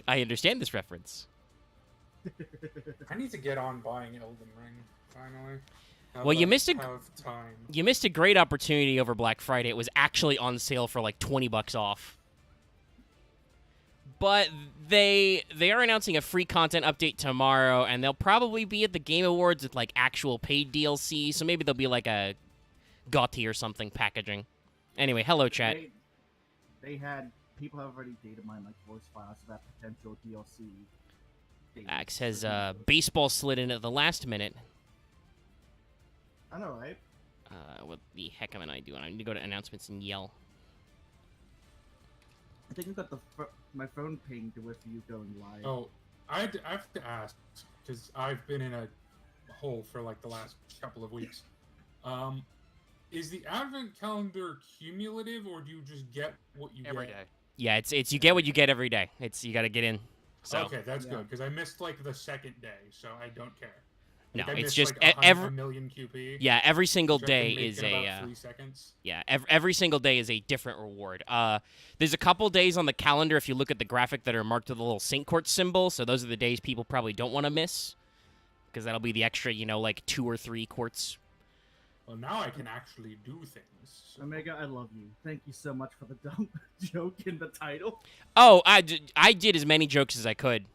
I understand this reference. I need to get on buying Elden Ring finally. Well, you missed time. you missed a great opportunity over Black Friday. It was actually on sale for like $20 off. But they are announcing a free content update tomorrow, and they'll probably be at the Game Awards with like actual paid DLC. So maybe there'll be like a GOTY or something packaging. Anyway, hello chat. They had people have already data mined like voice files about potential DLC. Axe has baseball slid in at the last minute. I know, right? What the heck am I doing? I need to go to announcements and yell. I think I got my phone pinged with you going live. Oh, I have to ask, because I've been in a hole for like the last couple of weeks. Is the advent calendar cumulative, or do you just get what you every get day? Yeah, it's you get what you get every day. You got to get in. So. Okay, that's good, because I missed like the second day, so I don't care. No, Like, I it's missed, just like, every million QP. Yeah, every single which I day can make is in a about 3 seconds. yeah, every single day is a different reward. There's a couple days on the calendar if you look at the graphic that are marked with a little Saint Court symbol. So those are the days people probably don't want to miss, because that'll be the extra, like 2 or 3 quarts. Well, now I can actually do things. So. Omega, I love you. Thank you so much for the dumb joke in the title. Oh, I did as many jokes as I could.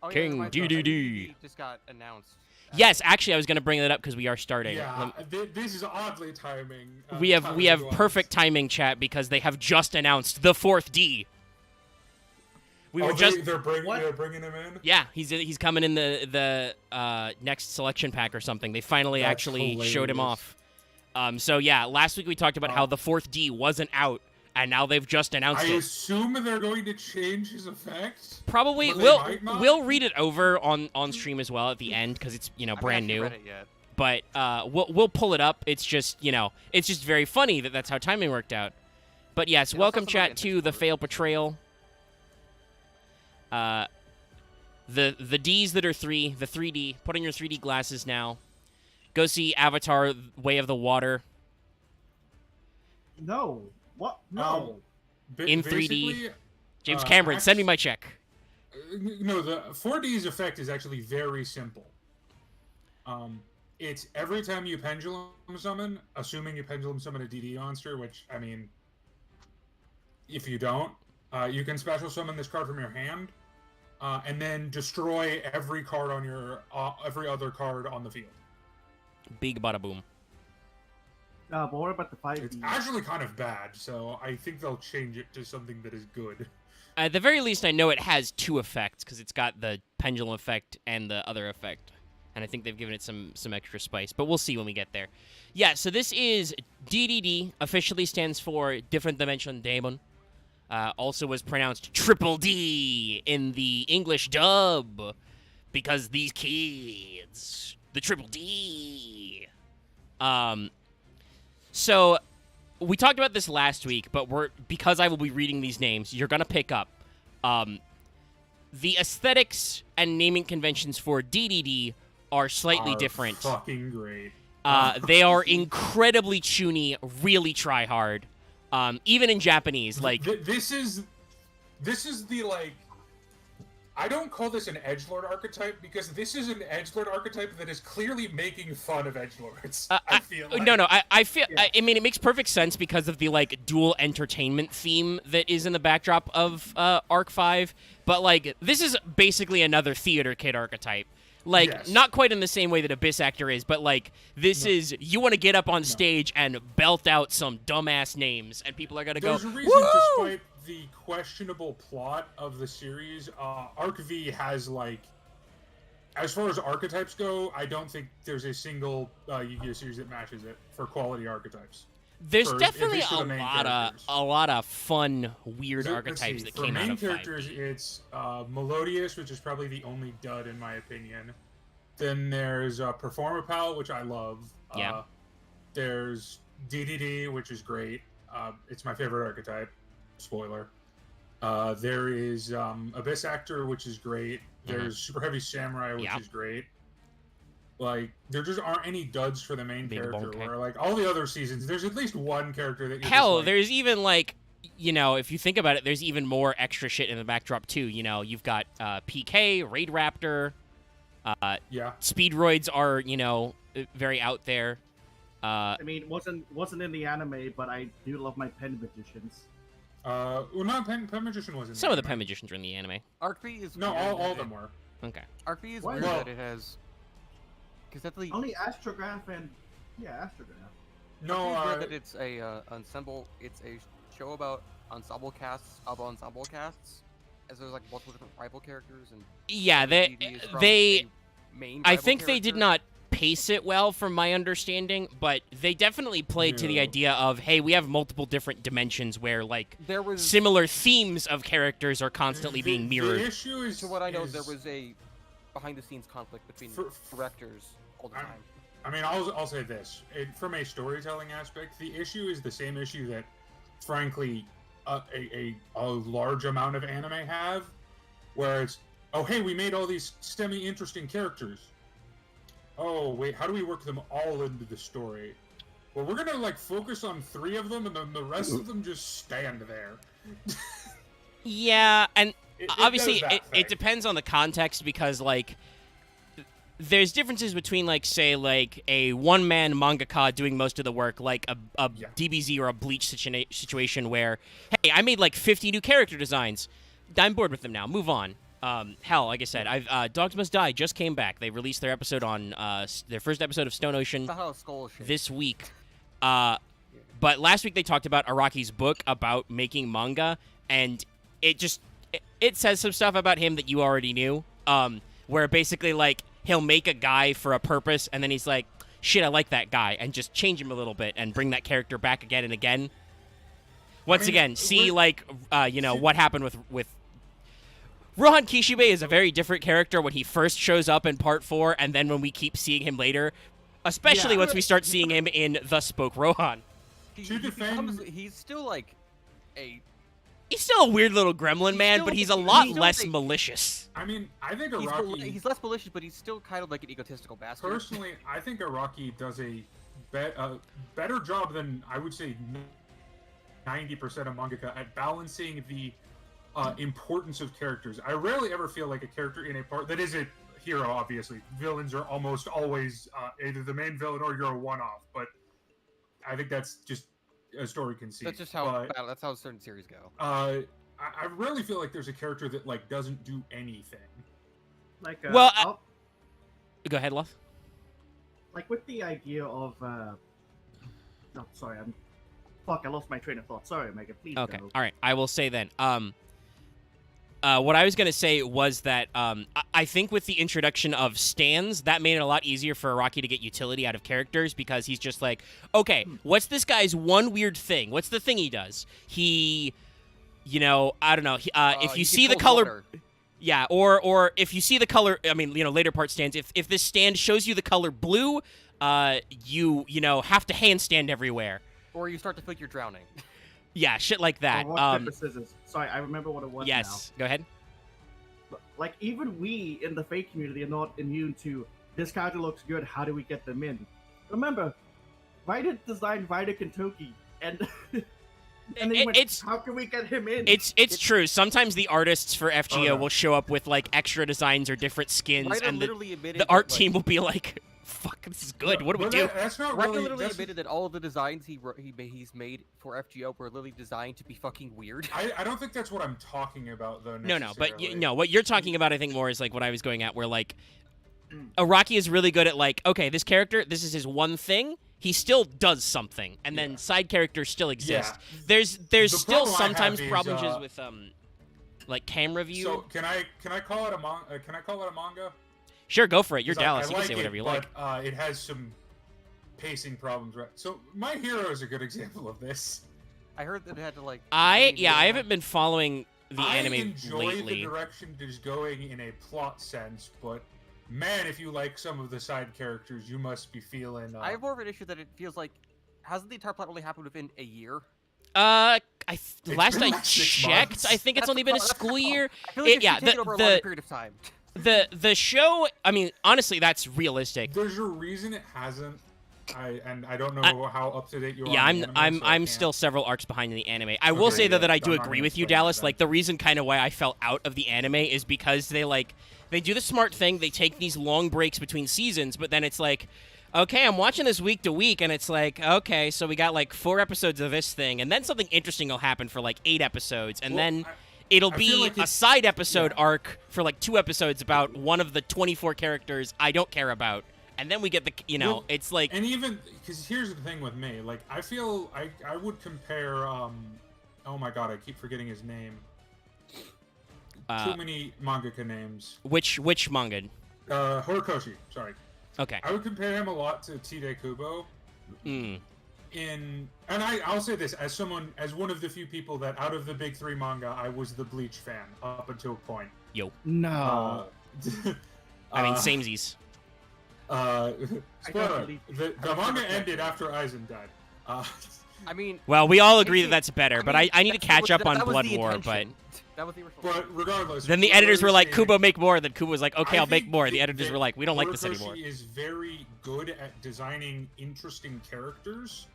Oh, King yeah, Dedede. just got announced. Yes, actually, I was going to bring that up because we are starting. Yeah, this is oddly timing. We have perfect timing, chat, because they have just announced the 4th D. They're bringing him in. Yeah, he's coming in the next selection pack or something. They finally showed him off. So yeah, last week we talked about how the 4th D wasn't out, and now they've just announced it. I assume they're going to change his effects. Probably. We'll read it over on stream as well at the end, because it's brand new. Read it yet. But we'll pull it up. It's just it's just very funny that's how timing worked out. But yes, welcome chat to the fail portrayal. The D's that are 3, the 3D. Put on your 3D glasses now. Go see Avatar: Way of the Water. No. What? No. In 3D. James Cameron, send me my check. No, the 4D's effect is actually very simple. It's every time you pendulum summon, assuming you pendulum summon a DD monster, which, I mean, if you don't, you can special summon this card from your hand, and then destroy every card on your every other card on the field. Big bada boom. But what about the 5D? It's actually kind of bad, so I think they'll change it to something that is good. At the very least, I know it has 2 effects, because it's got the pendulum effect and the other effect. And I think they've given it some extra spice, but we'll see when we get there. Yeah, so this is DDD, officially stands for Different Dimension Demon. Also was pronounced Triple D in the English dub, because these kids, the Triple D. So we talked about this last week, but because I will be reading these names, you're gonna pick up. The aesthetics and naming conventions for DDD are slightly different. Fucking great. They are incredibly chuny, really try hard. Even in Japanese, like this is the like. I don't call this an edgelord archetype, because this is an edgelord archetype that is clearly making fun of edgelords. I feel like. No, I feel. Yeah. I mean, it makes perfect sense because of the like dual entertainment theme that is in the backdrop of Arc 5. But like, this is basically another theater kid archetype. Like, yes. Not quite in the same way that a Abyss actor is, but like, this is, you want to get up on stage and belt out some dumbass names, and people are gonna go, There's a reason, woo! despite the questionable plot of the series, Arc V has, like, as far as archetypes go, I don't think there's a single Yu-Gi-Oh! Series that matches it for quality archetypes. There's definitely a lot of fun, weird archetypes that came out of 5D. For main characters, it's Melodious, which is probably the only dud in my opinion. Then there's Performapal, which I love. Yeah. There's DDD, which is great. It's my favorite archetype. Spoiler. There is Abyss Actor, which is great. There's Super Heavy Samurai, which is great. Like, there just aren't any duds for the main character. Where, like, all the other seasons, there's at least one character that you're Hell, just like, there's even, like, you know, if you think about it, there's even more extra shit in the backdrop too. You know, you've got PK, Raid Raptor, Yeah. Speedroids are, you know, very out there. I mean, wasn't in the anime, but I do love my pen magicians. Well, no, Pen Magician wasn't. Some of the Pen Magicians are in the anime. Arc V is No, weird all that of them it- were. Okay. Arc V is Why? weird Well- that it has. Because that's the. Only Astrograph and Astrograph. No, Arc V is weird that it's a ensemble. It's a show about ensemble casts of ensemble casts, as there's like multiple different rival characters and. Yeah, DD is from they a main I rival think they did character. not pace it well from my understanding, but they definitely played to the No. idea of, hey, we have multiple different dimensions where like There was. similar themes of characters are constantly being mirrored. The issue is, To what I know, is- there was a behind-the-scenes conflict between For- directors all the I'm- time. I mean, I'll say this. From a storytelling aspect, the issue is the same issue that, frankly, a large amount of anime have, where it's, oh, hey, we made all these semi-interesting characters. Oh, wait, how do we work them all into the story? Well, we're gonna, like, focus on 3 of them, and then the rest of them just stand there. Yeah, and It obviously does that it thing. depends on the context because like there's differences between like say like a one-man mangaka doing most of the work like a Yeah. DBZ or a Bleach situation where hey, I made like 50 new character designs. I'm bored with them now. Move on. Hell, like I said, Dogs Must Die just came back. They released their episode on their first episode of Stone Ocean That's how a skull shit. this week. But last week they talked about Araki's book about making manga, and it says some stuff about him that you already knew. Where basically like he'll make a guy for a purpose, and then he's like, "Shit, I like that guy," and just change him a little bit and bring that character back again and again. Once mean, again, see we're- like what happened with. Rohan Kishibe is a very different character when he first shows up in Part 4, and then when we keep seeing him later, especially Yeah. once we start seeing him in The Spoke Rohan. To defend- he's still like a. He's still a weird little gremlin, He's man, still- but he's a he's lot still less a- malicious. I mean, I think He's, Araki... he's less malicious, but he's still kind of like an egotistical bastard. Personally, I think Araki does a better job than, I would say, 90% of mangaka at balancing the importance of characters. I rarely ever feel like a character in a part that is a hero, obviously. Villains are almost always either the main villain or you're a one-off, but I think that's just a story conceit. That's just how But, that's how certain series go. I really feel like there's a character that like doesn't do anything. Like, Well, I'll- Go ahead, Luff. like with the idea of no, sorry, I lost my train of thought. Sorry, Megan, please Okay, go. all right. I will say then. What I was gonna say was that I think with the introduction of stands, that made it a lot easier for Araki to get utility out of characters because he's just like, okay, what's this guy's one weird thing? What's the thing he does? He, you know, I don't know. If you He see the controls color. water. Yeah, or if you see the color, I mean, you know, later part stands. If this stand shows you the color blue, you know have to handstand everywhere. Or you start to think you're drowning. Yeah, shit like that. Or rock, paper, scissors. Sorry, I remember what it was Yes, go ahead. now. Like, even we in the fake community are not immune to this character looks good, how do we get them in? Remember, Ryder designed Ryder Kentucky, and and then he went, It's- how can we get him in? It's true. Sometimes the artists for FGO Oh, no. will show up with like extra designs or different skins, Ryder and literally admitted the that, art like, team will be like, "Fuck, this is good. What do we But do?" That's not Ryder really. literally That's, admitted that all of the designs he's made for FGO were literally designed to be fucking weird. I don't think that's what I'm talking about, though. No, but necessarily. no, what you're talking about, I think more is like what I was going at, where like Araki is really good at like, okay, this character, this is his one thing. He still does something, and then side characters still exist. Yeah. There's The still problem I have sometimes is, problems with like camera view. So can I call it a manga? Sure, go for it. You're 'Cause Dallas. I You like can say whatever you but, like. it has some pacing problems, right? So My Hero is a good example of this. I heard that it had to like. I yeah, haven't been following the I anime enjoy lately. the direction it is going in a plot sense, but man, if you like some of the side characters, you must be feeling. I have more of an issue that it feels like hasn't the entire plot only happened within a year? Last been I like 6 checked, months. I think it's That's only the been a pro- that's the school pro- year. I feel like It- it yeah, should take the- over a the- longer period of time. The show, I mean, honestly, that's realistic. There's a reason it hasn't I don't know how up to date you are. Yeah, on the anime, so I I'm can't- still several arcs behind in the anime. I will Okay, say though yeah, that I do I'm not agree gonna with you, explain that Dallas. then. Like the reason kind of why I fell out of the anime is because they do the smart thing. They take these long breaks between seasons, but then it's like, okay, I'm watching this week to week, and it's like, okay, so we got like 4 episodes of this thing, and then something interesting will happen for like 8 episodes, and Well, then it'll I be feel like a it's- side episode yeah. arc for like 2 episodes about one of the 24 characters I don't care about. And then we get the, Well, it's like, And even because here's the thing with me, like I feel I would compare oh my god, I keep forgetting his name. Too many mangaka names. which manga? Horikoshi, sorry. Okay. I would compare him a lot to Tide Kubo. Mm. And I'll say this as one of the few people that out of the big 3 manga, I was the Bleach fan up until a point. Yo. No. I mean, samesies. Spoiler, believe the manga ended after Aizen died. I mean, Well, we all agree that It- that's better, but mean, I need to that catch was- up on that was Blood the War, but intention. That was the original. but regardless, then the what editors I were was like, saying- Kubo, make more. Then Kubo was like, okay, I I'll make think more. The that- editors that were like, we don't like this Horikoshi anymore. is very good at designing interesting characters,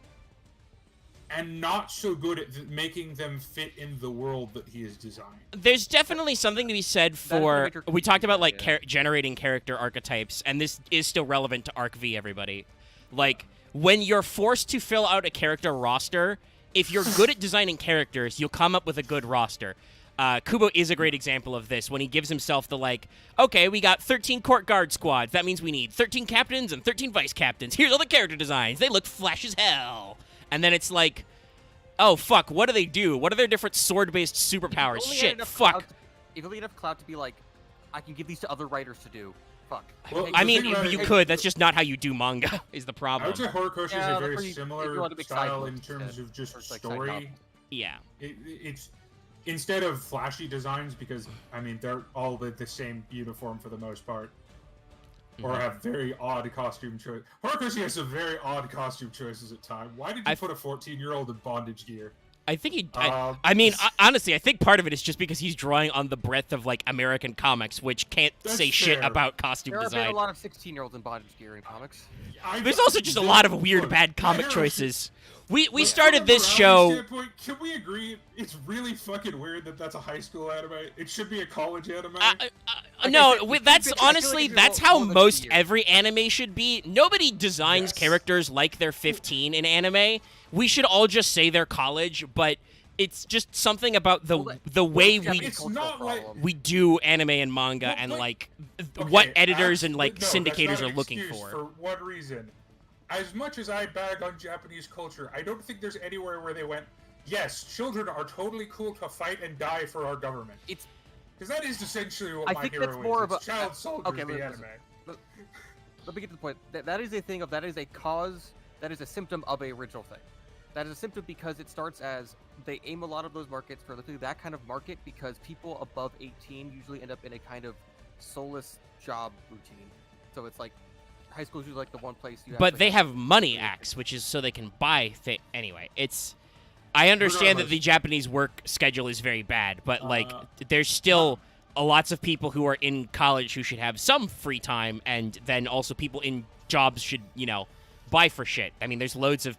and not so good at making them fit in the world that he has designed. There's definitely something to be said a for. major We talked about like yeah. generating character archetypes, and this is still relevant to Arc V. Everybody, like when you're forced to fill out a character roster, if you're good at designing characters, you'll come up with a good roster. Kubo is a great example of this when he gives himself the like, okay, we got 13 court guard squads. That means we need 13 captains and 13 vice captains. Here's all the character designs. They look flash as hell. And then it's like, oh, fuck, what do they do? What are their different sword-based superpowers? If only had Shit, enough fuck. clout- If only enough clout to be like, I can give these to other writers to do. Fuck. Well, Hey, I the mean, thing about you it- could. That's just not how you do manga, is the I problem. would say Horikoshi Yeah, is a that's where very you similar want to make side style in quests terms instead, of just or it's like side story. novel. Yeah. It's instead of flashy designs, because I mean they're all the same uniform for the most part, or Mhm. have very odd costume choice. Horikoshi has some very odd costume choices at times. Why did you I've- put a 14-year-old in bondage gear? I think he. Um, I mean, honestly, I think part of it is just because he's drawing on the breadth of like American comics, which can't That's say shit fair. about costume There have been design. a lot of 16-year-olds in bondage gear in comics. There's also just a lot of weird, Look, bad comic Arrow- choices. We Look, started from a this morality show. standpoint, can we agree? It's really fucking weird that that's a high school anime. It should be a college anime. No, I feel that's like it honestly should be that's more how than most 2 years. every anime should be. Nobody designs Yes. characters like they're 15 in anime. We should all just say they're college, but it's just something about the way Well, we it's cultural not like- problem. we do anime and manga Well, and but- like Okay, what editors and no, like that's syndicators not are an looking excuse for. For one reason, as much as I bag on Japanese culture, I don't think there's anywhere where they went, yes, children are totally cool to fight and die for our government. It's Because that is essentially what I My think Hero that's is. more of It's a- child soldiers, okay, the listen. anime. let me get to the point. That is a thing of that is a cause. That is a symptom of a original thing. That is a symptom because it starts as they aim a lot of those markets for literally that kind of market because people above 18 usually end up in a kind of soulless job routine. So it's like high school is usually like the one place you. But actually they have money acts, which is so they can buy things. Anyway, it's. I understand that the Regardless. Japanese work schedule is very bad, but like, Uh, there's still lots of people who are in college who should have some free time, and then also people in jobs should, buy for shit. I mean, there's loads of,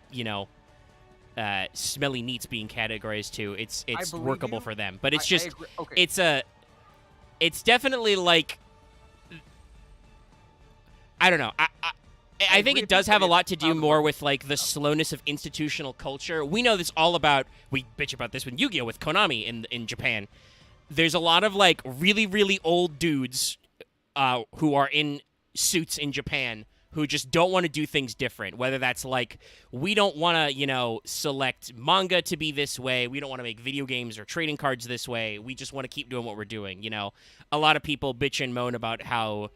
smelly neats being categorized too. It's believe workable you. for them, but it's I just agree. Okay. it's definitely like. I don't know. I think agree it does with you, have a but lot it's to do probably- more with like the slowness of institutional culture. We know this all about. We bitch about this with Yu-Gi-Oh with Konami in Japan. There's a lot of like really really old dudes who are in suits in Japan who just don't want to do things different. Whether that's like we don't want to select manga to be this way. We don't want to make video games or trading cards this way. We just want to keep doing what we're doing. A lot of people bitch and moan about how.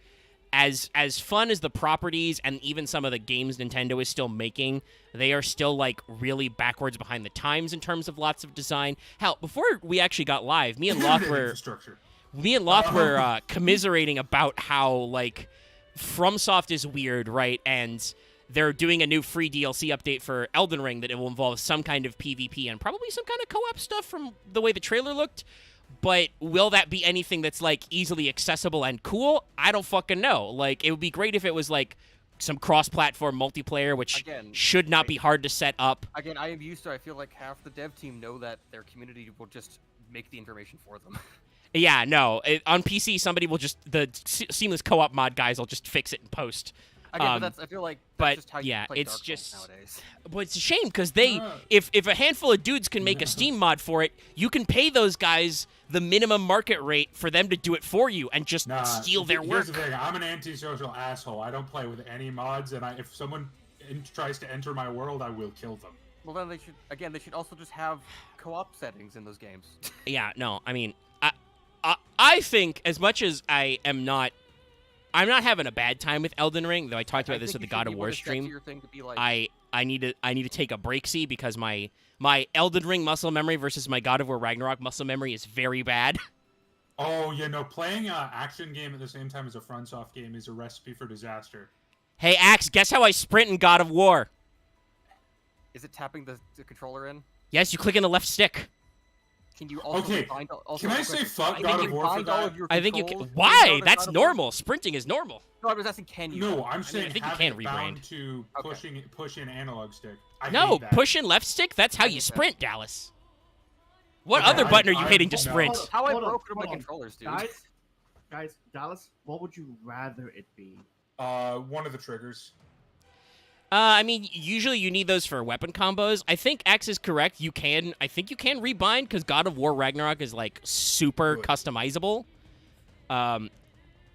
As fun as the properties and even some of the games Nintendo is still making, they are still like really backwards behind the times in terms of lots of design. Hell, before we actually got live, me and Loth were Infrastructure. commiserating about how like FromSoft is weird, right? And they're doing a new free DLC update for Elden Ring that it will involve some kind of PvP and probably some kind of co-op stuff from the way the trailer looked. But will that be anything that's like easily accessible and cool? I don't fucking know. Like, it would be great if it was like some cross-platform multiplayer, which Again, should not be hard to set up. Again, I am used to. I feel like half the dev team know that their community will just make the information for them. Yeah, no. On PC, somebody will just the seamless co-op mod guys will just fix it in post. Again, but that's, I feel like that's but, just how yeah, you play it's Dark Souls just- nowadays. But it's a shame because they, No. if a handful of dudes can make a Steam mod for it, you can pay those guys the minimum market rate for them to do it for you and just Nah, steal their here's work. the thing. I'm an antisocial asshole. I don't play with any mods, and if someone tries to enter my world, I will kill them. Well, then they should also just have co-op settings in those games. Yeah, no, I mean, I think as much as I'm not having a bad time with Elden Ring, though I talked about this with the God of War stream. I need to take a break because my Elden Ring muscle memory versus my God of War Ragnarok muscle memory is very bad. Oh, yeah, no, playing an action game at the same time as a FromSoft game is a recipe for disaster. Hey, Axe, guess how I sprint in God of War? Is it tapping the controller in? Yes, you click in the left stick. Can you also Okay, bind? can I say fuck God of War for that? I think you can. Why? That's normal. Sprinting is normal. No, I was asking, can you? No, I'm saying I think you having can it bound rebrand. to Okay. push in analog stick. I No, hate that. push in left stick. That's how I you hate that. sprint, Dallas. What Okay, other button are you I- hitting to no. sprint? How I Hold on, broke my hold on. controllers, dude. Guys, Dallas, what would you rather it be? One of the triggers. I mean, usually you need those for weapon combos. I think X is correct. I think you can rebind because God of War Ragnarok is like super Good. customizable.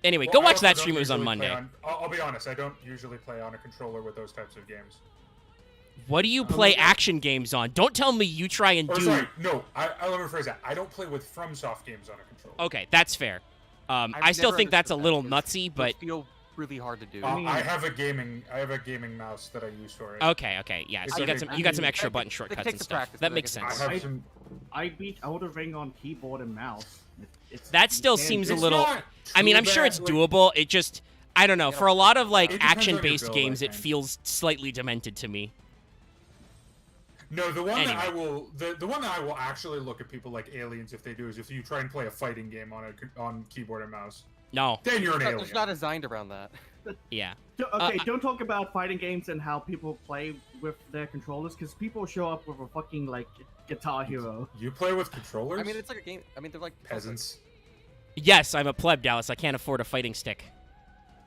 Anyway, Well, go I watch also that don't stream. It was on usually play Monday. I'll be honest, I don't usually play on a controller with those types of games. What do you play action games on? Don't tell me you try and Or do. sorry, no, let me rephrase that. I don't play with FromSoft games on a controller. Okay, that's fair. I've I still never think that's a understood little that, 'cause nutsy, those but feel really hard to do. I have a gaming mouse that I use for it. okay, yeah. It's So okay. you got some extra It button takes shortcuts the and stuff. practice, That but makes I I sense. have some. I beat Elden Ring on keyboard and mouse. That still you seems a It's little. not I mean, too I'm sure bad, it's like- doable. It just, I don't know. Yeah. For a lot of like It depends on your action-based build, games, I it think. feels slightly demented to me. No, the one that I Anyway. will, the one that I will actually look at people like aliens if they do is if you try and play a fighting game on keyboard and mouse. No, Then you're an alien. It's not designed around that. yeah. Okay, don't talk about fighting games and how people play with their controllers, because people show up with a fucking like Guitar Hero. You play with controllers? I mean, it's like a game. I mean, they're like peasants. Yes, I'm a pleb, Dallas. I can't afford a fighting stick.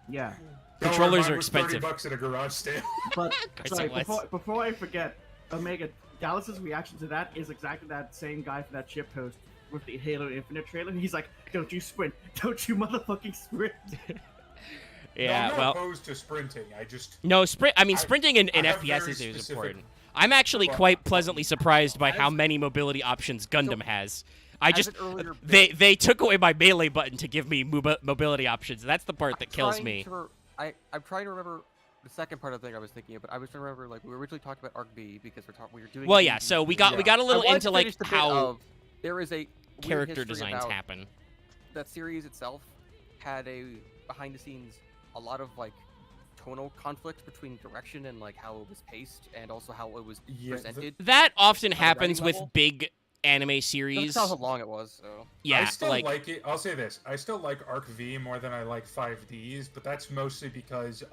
Yeah, Controllers are $30 expensive. at a garage sale. but course sorry, it was. before I forget, Omega, Dallas's reaction to that is exactly that same guy for that ship post with the Halo Infinite trailer. He's like, "Don't you sprint? Don't you motherfucking sprint?" Yeah, no, I'm well, not opposed to sprinting. I just no sprint. I mean, sprinting in I have FPS very is specific- important. I'm actually Well, quite pleasantly surprised by how many mobility options Gundam has. I As just an earlier they took away my melee button to give me mobility options. That's the part that kills me. I'm trying to remember the second part of the thing I was thinking of, but I was trying to remember, like, we originally talked about Arc V because we were doing. Well, yeah. So we got a little into like how there is a weird character history designs about happen. that series itself had a behind the scenes a lot of like tonal conflict between direction and like how it was paced and also how it was Yeah, presented. That often On a happens writing with level? big anime series. That's how long it was. So Yeah, I still like like it. I'll say this: I still like Arc V more than I like 5Ds, but that's mostly because,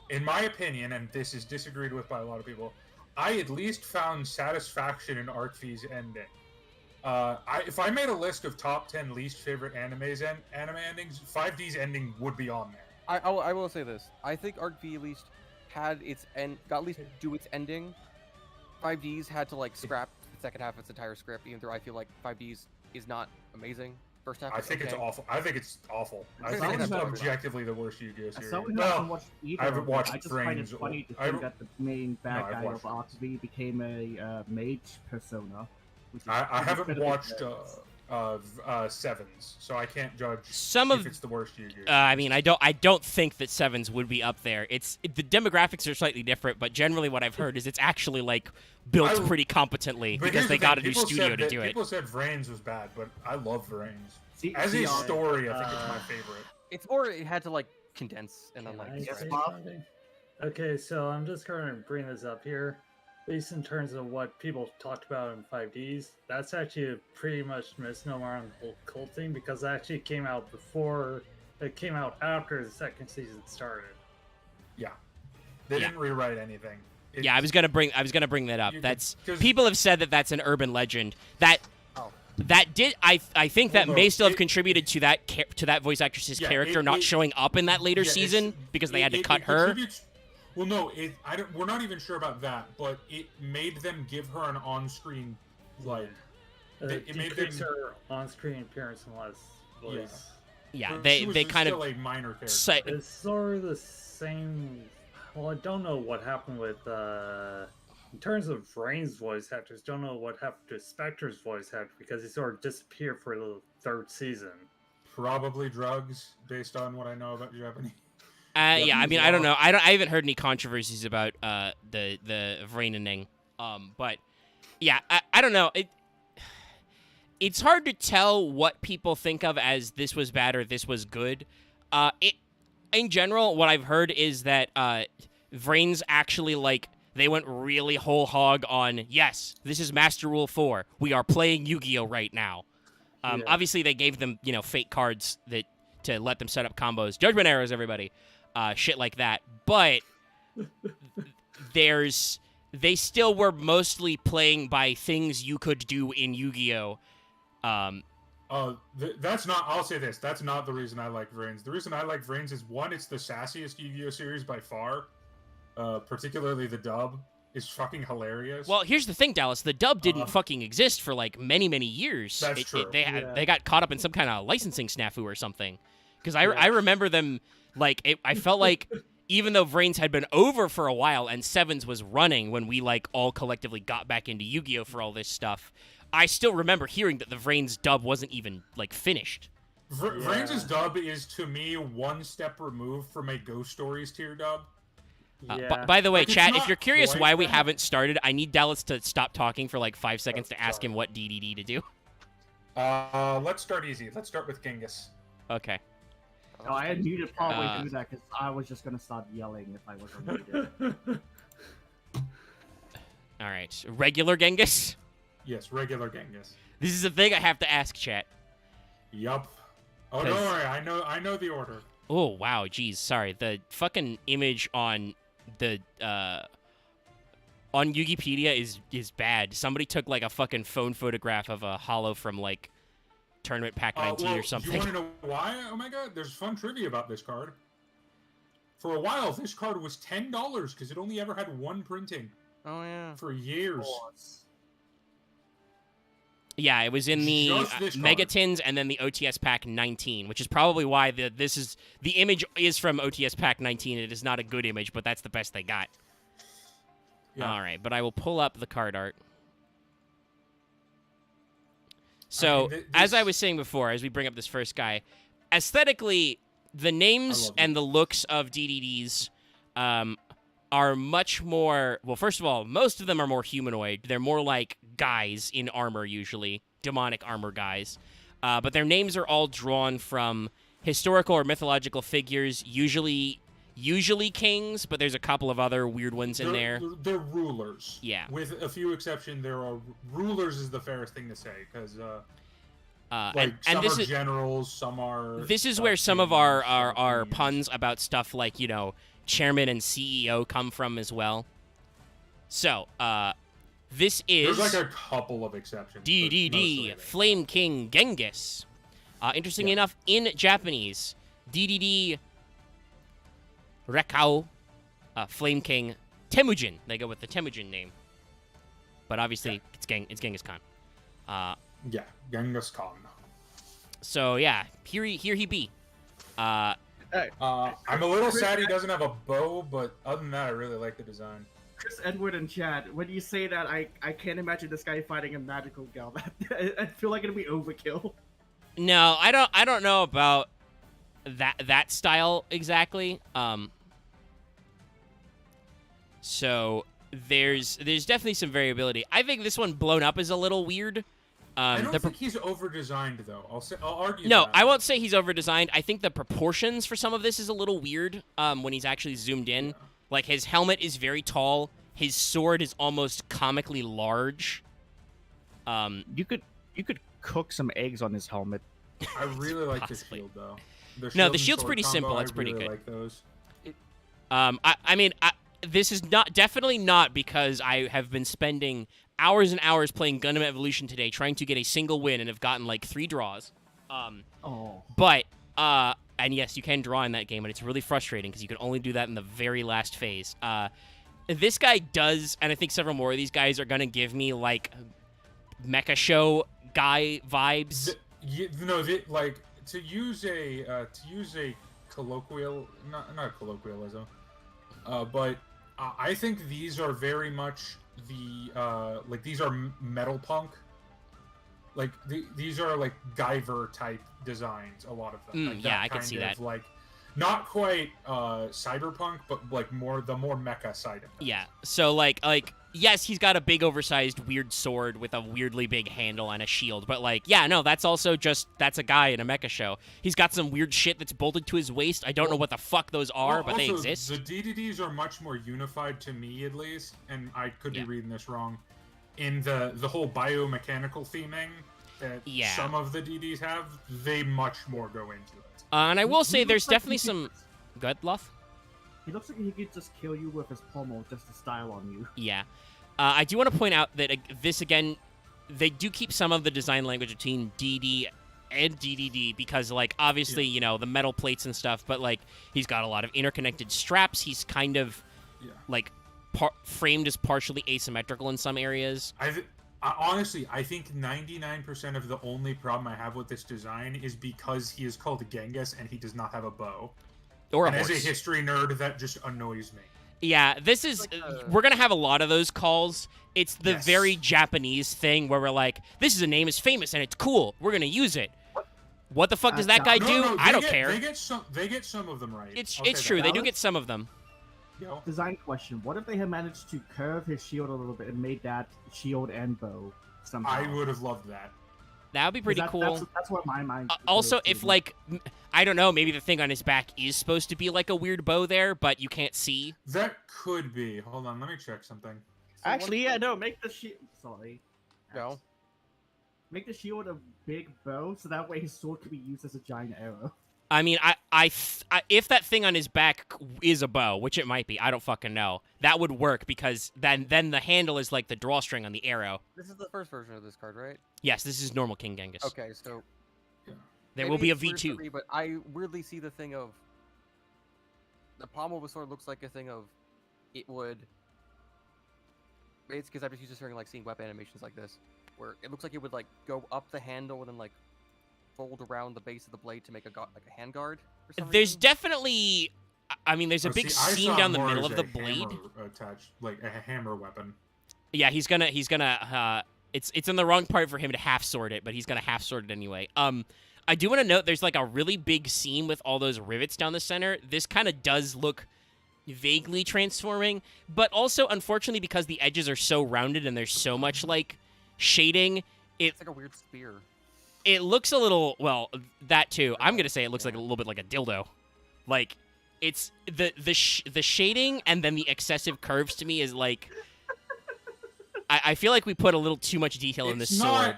in my opinion, and this is disagreed with by a lot of people, I at least found satisfaction in Arc V's ending. If I made a list of top 10 least favorite anime endings, 5D's ending would be on there. I will say this: I think Arc V at least had its got at least do its ending. 5Ds had to like scrap the second half of its entire script, even though I feel like 5Ds is not amazing. First half. I is think it's okay. awful. I think it's awful. I As think it's someone who- objectively the worst Yu-Gi-Oh As series. someone who Well, hasn't watched either, I haven't of them, watched I just find it Frames funny to I- think that the main bad I've guy watched of Arc V became a mage persona. which is I pretty haven't critical watched to- Sevens, so I can't judge some if of it's the worst Yu-Gi-Oh. I mean, I don't think that Sevens would be up there. The demographics are slightly different, but generally what I've heard is it's actually like built I- pretty competently But because here's they the got a thing, new people studio said to that- do it. People said Vrains was bad, but I love Vrains. See- As see, a on- story, I think it's my favorite. It's more it had to like condense and then Can like. I Yes, say Bob? something? Okay, so I'm just going to bring this up here. At least in terms of what people talked about in 5Ds, that's actually a pretty much misnomer on the whole cult thing because it actually came out after the second season started. Yeah, they Yeah. didn't rewrite anything. Yeah, I was gonna bring that up. You That's could- 'cause- people have said that that's an urban legend. That Oh. that did I think that Well, may no, still have it- contributed to that voice actress's Yeah, character not it- showing up in that later Yeah, it's- season because they had to cut it her. contributes- Well, no, we're not even sure about that, but it made them give her an on-screen like. It made decrease them. her on-screen appearance and less voice. Yeah, but they she was they just kind still of a minor character. say, It's sort of the same. Well, I don't know what happened with. In terms of Rain's voice actors, don't know what happened to Spectre's voice actor because he sort of disappeared for the third season. Probably drugs, based on what I know about Japanese. yeah, I he's mean, I don't wrong. know. I haven't heard any controversies about the Vrainening. But yeah, I don't know. It's hard to tell what people think of as this was bad or this was good. In general, what I've heard is that Vrains actually like they went really whole hog on, yes, this is Master Rule 4. We are playing Yu-Gi-Oh right now. Yeah. Obviously, they gave them, fake cards to let them set up combos. Judgment arrows, everybody. Shit like that. But they still were mostly playing by things you could do in Yu-Gi-Oh! That's not. I'll say this. That's not the reason I like Vrains. The reason I like Vrains is one, it's the sassiest Yu-Gi-Oh series by far. Particularly the dub is fucking hilarious. Well, here's the thing, Dallas. The dub didn't fucking exist for like many, many years. That's true. They got caught up in some kind of licensing snafu or something. Because I remember them like I felt like even though Vrains had been over for a while and Sevens was running when we like all collectively got back into Yu-Gi-Oh for all this stuff, I still remember hearing that the Vrains dub wasn't even like finished. Vrains' dub is to me one step removed from a Ghost Stories tier dub. By the way, Like, it's chat, if not you're curious quite why we that. haven't started, I need Dallas to stop talking for like 5 seconds to ask him what DDD to do. Let's start easy. Let's start with Genghis. Okay. No, I had muted probably Uh, do that because I was just gonna start yelling if I was unmuted. All right. Regular Genghis? Yes, regular Genghis. This is a thing I have to ask, chat. Yup. Oh, don't 'Cause- worry. I know the order. Oh, wow. Geez. Sorry. The fucking image on the, on Wikipedia is bad. Somebody took like a fucking phone photograph of a holo from like Tournament Pack 19 Well, or something. You want to know why? Oh my god, there's fun trivia about this card. For a while, this card was $10 because it only ever had one printing Oh yeah. for years. Yeah, it was in the Just this card. Megatins and then the OTS Pack 19, which is probably why the image is from OTS Pack 19. It is not a good image, but that's the best they got. Yeah. All right, but I will pull up the card art. So, as I was saying before, as we bring up this first guy, aesthetically, the names love and the looks of DDDs are much more... Well, first of all, most of them are more humanoid. They're more like guys in armor, usually. Demonic armor guys. But their names are all drawn from historical or mythological figures, usually kings, but there's a couple of other weird ones in there. They're rulers. Yeah. With a few exceptions, there are rulers is the fairest thing to say because And some this are is... generals, some are. This is where some of our queens. puns about stuff like, chairman and CEO come from as well. So, this is There's like a couple of exceptions. but mostly DDD, they- Flame King Genghis. Interesting enough, in Japanese, DDD Rekao, Flame King Temujin. They go with the Temujin name. But obviously, it's Genghis Khan. Yeah, Genghis Khan. So, yeah, here he be. I'm a little sad he doesn't have a bow, but other than that, I really like the design. Chris Edward and Chad, when you say that, I can't imagine this guy fighting a magical gal. I feel like it'll be overkill. No, I don't know about that style exactly. So there's definitely some variability. I think this one blown up is a little weird. I don't think he's over-designed, though. I'll argue No, that. I won't say he's over-designed. I think the proportions for some of this is a little weird when he's actually zoomed in. Yeah. Like, his helmet is very tall. His sword is almost comically large. You could cook some eggs on his helmet. I really like this Possibly. shield, though. No, shield the and shield's sword pretty combo, simple. I It's pretty really good. like those. I mean, this is definitely not because I have been spending hours and hours playing Gundam Evolution today trying to get a single win and have gotten like 3 draws. But and yes, you can draw in that game, but it's really frustrating because you can only do that in the very last phase. This guy does, and I think several more of these guys are gonna give me like mecha show guy vibes. Like to use a colloquial, not colloquialism, but I think these are very much the like these are metal punk. Like these are like Guyver type designs, a lot of them. Like yeah, I can see that. Like not quite cyberpunk, but like the more mecha side of it. Yeah. So like yes, he's got a big oversized weird sword with a weirdly big handle and a shield, but like yeah, no, that's also just that's a guy in a mecha show. He's got some weird shit that's bolted to his waist. I don't know what the fuck those are, but they exist. The DDDs are much more unified to me, at least, and I could be reading this wrong. In the whole biomechanical theming that some of the DDs have, they much more go into it. And I will say there's definitely some... Good, Luff? He looks like he could just kill you with his pommel just to style on you. Yeah. I do want to point out that this, again, they do keep some of the design language between DD and DDD because, like, obviously, you know, the metal plates and stuff, but, like, he's got a lot of interconnected straps. He's kind of, like... framed as partially asymmetrical in some areas. Honestly, I think 99% of the only problem I have with this design is because he is called Genghis and he does not have a bow. Or a horse. As a history nerd, that just annoys me. Yeah, this is... we're going to have a lot of those calls. It's the very Japanese thing where we're like, this is a name is famous and it's cool. We're going to use it. What the fuck does that guy do? No, I don't care. They get some of them right. It's true. They do get some of them. Design question: what if they had managed to curve his shield a little bit and made that shield and bow somehow? I would have loved that. That would be pretty cool. That's what my mind. Also, if like, I don't know, maybe the thing on his back is supposed to be like a weird bow there, but you can't see. That could be. Hold on, let me check something. Actually, no. Make the shield. Sorry. No. Make the shield a big bow, so that way his sword could be used as a giant arrow. I mean, I if that thing on his back is a bow, which it might be, I don't fucking know, that would work because then the handle is like the drawstring on the arrow. This is the first version of this card, right? Yes, this is normal King Genghis. Okay, so... There will be a V2. But I weirdly see the thing of... The pommel of a sword looks like a thing of... It would... It's because I'm just used to seeing weapon animations like this, where it looks like it would like go up the handle and then like fold around the base of the blade to make a handguard. There's definitely, I mean, there's a big seam down the middle of the blade. Attached, like a hammer weapon. Yeah, he's gonna. It's in the wrong part for him to half sword it, but he's gonna half sword it anyway. I do want to note there's like a really big seam with all those rivets down the center. This kind of does look vaguely transforming, but also unfortunately because the edges are so rounded and there's so much like shading, it's like a weird spear. It looks a little, well, that too. I'm gonna say it looks like a little bit like a dildo. Like, it's the shading and then the excessive curves to me is like, I feel like we put a little too much detail in this sword.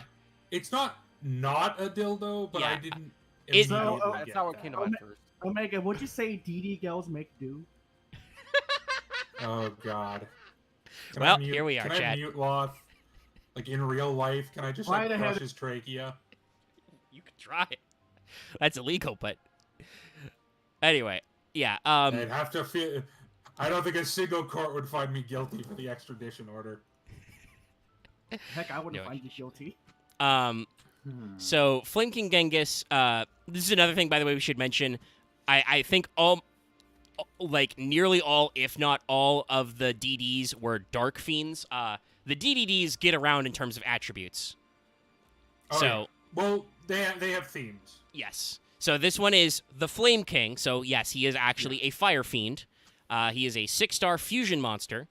It's not a dildo, but I didn't. That's not what came to mind first. Omega, would you say DD girls make do? Oh God. Here we are, Chad. Can I mute Loth? Like in real life, can I just like crush his trachea? You could try it. That's illegal, but anyway, yeah. I'd have to feel. I don't think a single court would find me guilty for the extradition order. Heck, I wouldn't find you guilty. So Flame King Genghis. This is another thing, by the way, we should mention. I think nearly all, if not all, of the DDs were Dark Fiends. The DDDs get around in terms of attributes. Oh, yeah. Well, they have themes. Yes. So this one is the Flame King. So yes, he is actually a Fire Fiend. He is a 6-star fusion monster.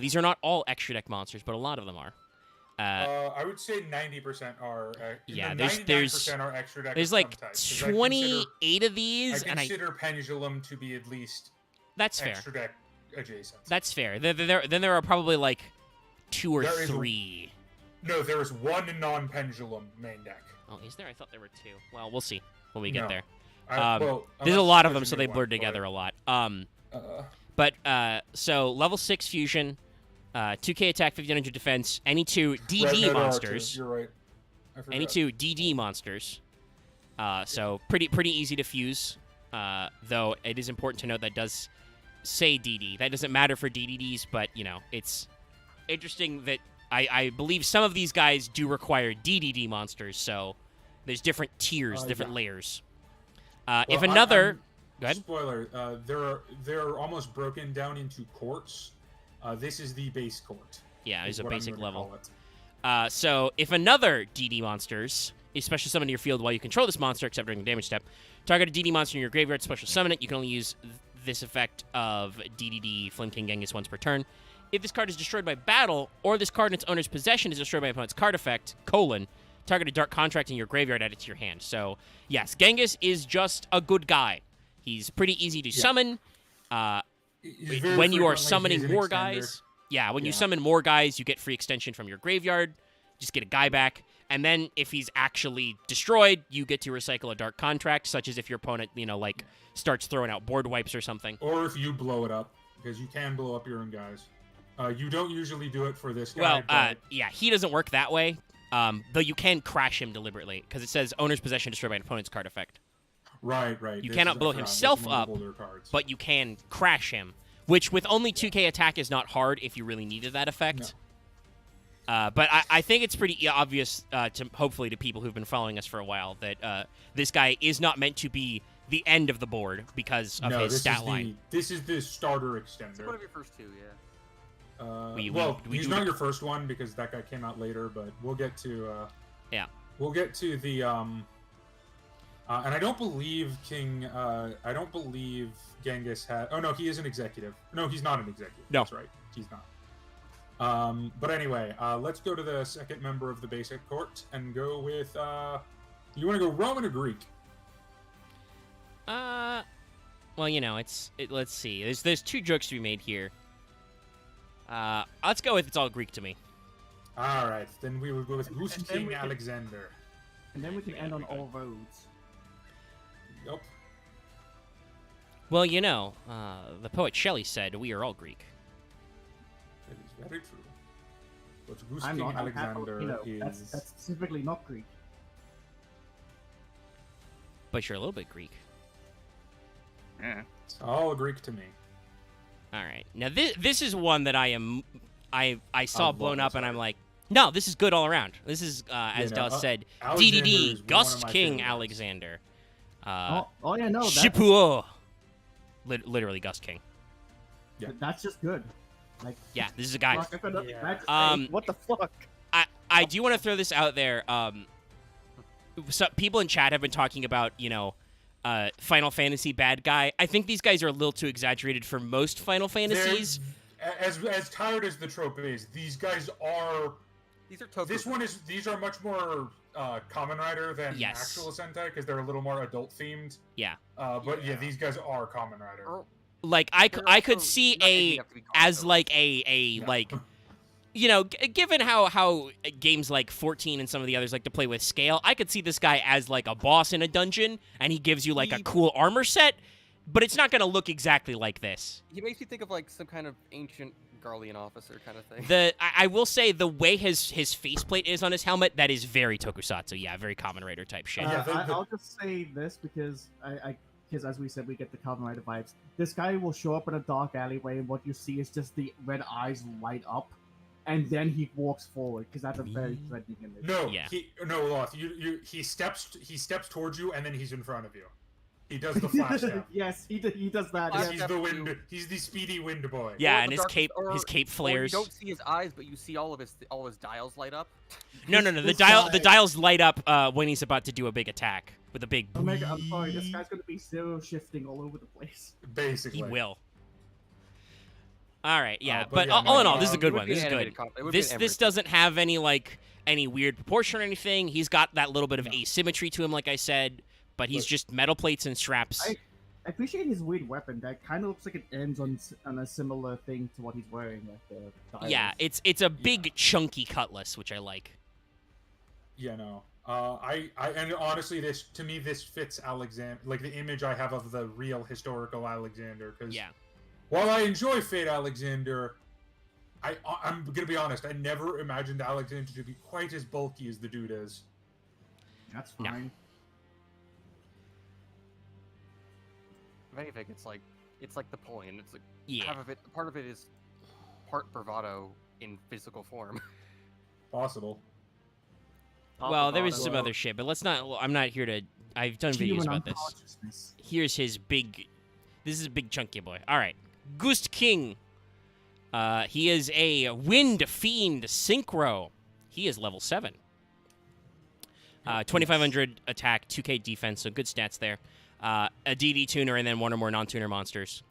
These are not all extra deck monsters, but a lot of them are. I would say 90% are. Yeah, 99% are extra deck. There's like 28 of these, I consider Pendulum to be at least. That's fair. Extra deck adjacent. That's fair. Then there are probably like 2 or 3. No, there is one non-Pendulum main deck. Oh, is there? I thought there were 2. Well, we'll see when we get there. There's a lot of them, so they blurred together a lot. But But so level 6 fusion, 2k attack, 1500 defense. Any two DD Right, no, there are monsters. two. You're right. I forgot. Any two DD monsters. So pretty easy to fuse. Though it is important to note that does say DD. That doesn't matter for DDDs, but you know it's interesting that I believe some of these guys do require DDD monsters. So there's different tiers, different layers. If Well, another, go ahead. Spoiler: they're almost broken down into courts. This is the base court. Yeah, is it's a what I'm basic gonna level. call it. So if another DD monsters is special summoned to your field while you control this monster, except during the damage step, target a DD monster in your graveyard, special summon it. You can only use this effect of DDD Flame King Genghis once per turn. If this card is destroyed by battle, or this card in its owner's possession is destroyed by opponent's card effect, target a dark contract in your graveyard, add it to your hand. So, yes, Genghis is just a good guy. He's pretty easy to summon. He's very When you are frequently, summoning he's an more extender. guys, when you Yeah. summon more guys, you get free extension from your graveyard. Just get a guy back. And then if he's actually destroyed, you get to recycle a dark contract, such as if your opponent, starts throwing out board wipes or something. Or if you blow it up, because you can blow up your own guys. You don't usually do it for this guy. Well, but he doesn't work that way. Though you can crash him deliberately, because it says owner's possession destroyed by an opponent's card effect. right. You This cannot is- I blow forgot, this is himself one of up, the older cards. but you can crash him, which with only 2k attack is not hard if you really needed that effect. But I think it's pretty obvious, hopefully to people who've been following us for a while, that this guy is not meant to be the end of the board because of his this stat is line. This is the starter It's one extender. of your first two, yeah. We He's do not the- your first one because that guy came out later, but we'll get to. Yeah. We'll get to the. And I don't believe I don't believe Genghis had. Oh no, he is an executive. No, he's not an executive. No. That's right. He's not. But anyway, let's go to the second member of the basic court and go with. You want to go Roman or Greek? Well, let's see. There's two jokes to be made here. Let's go with it's all Greek to me. All right, then we will go with Goose and then King we can- Alexander. And then we can end on all roads. Yep. Well, the poet Shelley said, "We are all Greek." That is very true. But Goose I'm King not. I'm half Alexander Filipino. is. That's specifically not Greek. But you're a little bit Greek. Yeah. It's all Greek to me. All right. Now this is one that I saw love blown up, this and one. I'm like, no, this is good all around. This is as Dallas said, Alexander is DDD one of Gust my King favorites. Alexander. Oh yeah, no, Shipuo. Literally Gust King. Yeah. that's just good. Like, Yeah, this is a guy. fuck, I could Yeah. imagine Um, saying, what the fuck? I do want to throw this out there. So people in chat have been talking about, Final Fantasy bad guy. I think these guys are a little too exaggerated for most Final Fantasies. As tired as the trope is, these guys are. These are Toku. These are much more Kamen Rider than Yes. actual Sentai because they're a little more adult themed. Yeah. But yeah, these guys are Kamen Rider. Or- Like I they're could also see not making a up to be as Kabuto. like a like given how games like 14 and some of the others like to play with scale, I could see this guy as like a boss in a dungeon and he gives you like a He- cool armor set, but it's not going to look exactly like this. He makes me think of like some kind of ancient Garlean officer kind of thing. I will say the way his faceplate is on his helmet, that is very tokusatsu. Yeah, very Kamen Rider type shit. Yeah, I'll just say this because because as we said, we get the Kamen Rider vibes. This guy will show up in a dark alleyway, and what you see is just the red eyes light up, and then he walks forward because that's a very threatening image. No, Yeah. Loth. He steps towards you and then he's in front of you. He does the flash step. Yes, he does that. Yeah. Yeah. He's the wind. He's the speedy wind boy. Yeah, Or and the his dark- cape or- his cape Or flares. you don't see his eyes, but you see all of his dials light up. No. The this the guy- dials light up when he's about to do a big attack with a big. Omega, I'm sorry, this guy's gonna be zero shifting all over the place. Basically. He will. All right, yeah, but but yeah, all in no, all, this is a it good would one. be This is an good. animated it would be This an this animated doesn't have any weird proportion or anything. He's got that little bit of asymmetry to him, like I said, but he's Look. just metal plates and straps. I appreciate his weird weapon. That kind of looks like it ends on a similar thing to what he's wearing. Like the dials. Yeah, it's a big chunky cutlass, which I like. Yeah, no. And honestly, this fits Alexander, like the image I have of the real historical Alexander, because Yeah. while I enjoy Fate Alexander, I'm gonna be honest. I never imagined Alexander to be quite as bulky as the dude is. That's No. fine. If anything, it's like Napoleon. It's like Yeah. part of it is part bravado in physical form. Possible. Well, there was Bravado. some other shit, but let's not. I'm not here to. I've done videos Human about this. unconsciousness. Here's his big. This is a big chunky boy. All right, Ghost King. He is a Wind Fiend Synchro. He is level 7. 2500 attack, 2k defense, so good stats there. A DD tuner and then one or more non-tuner monsters.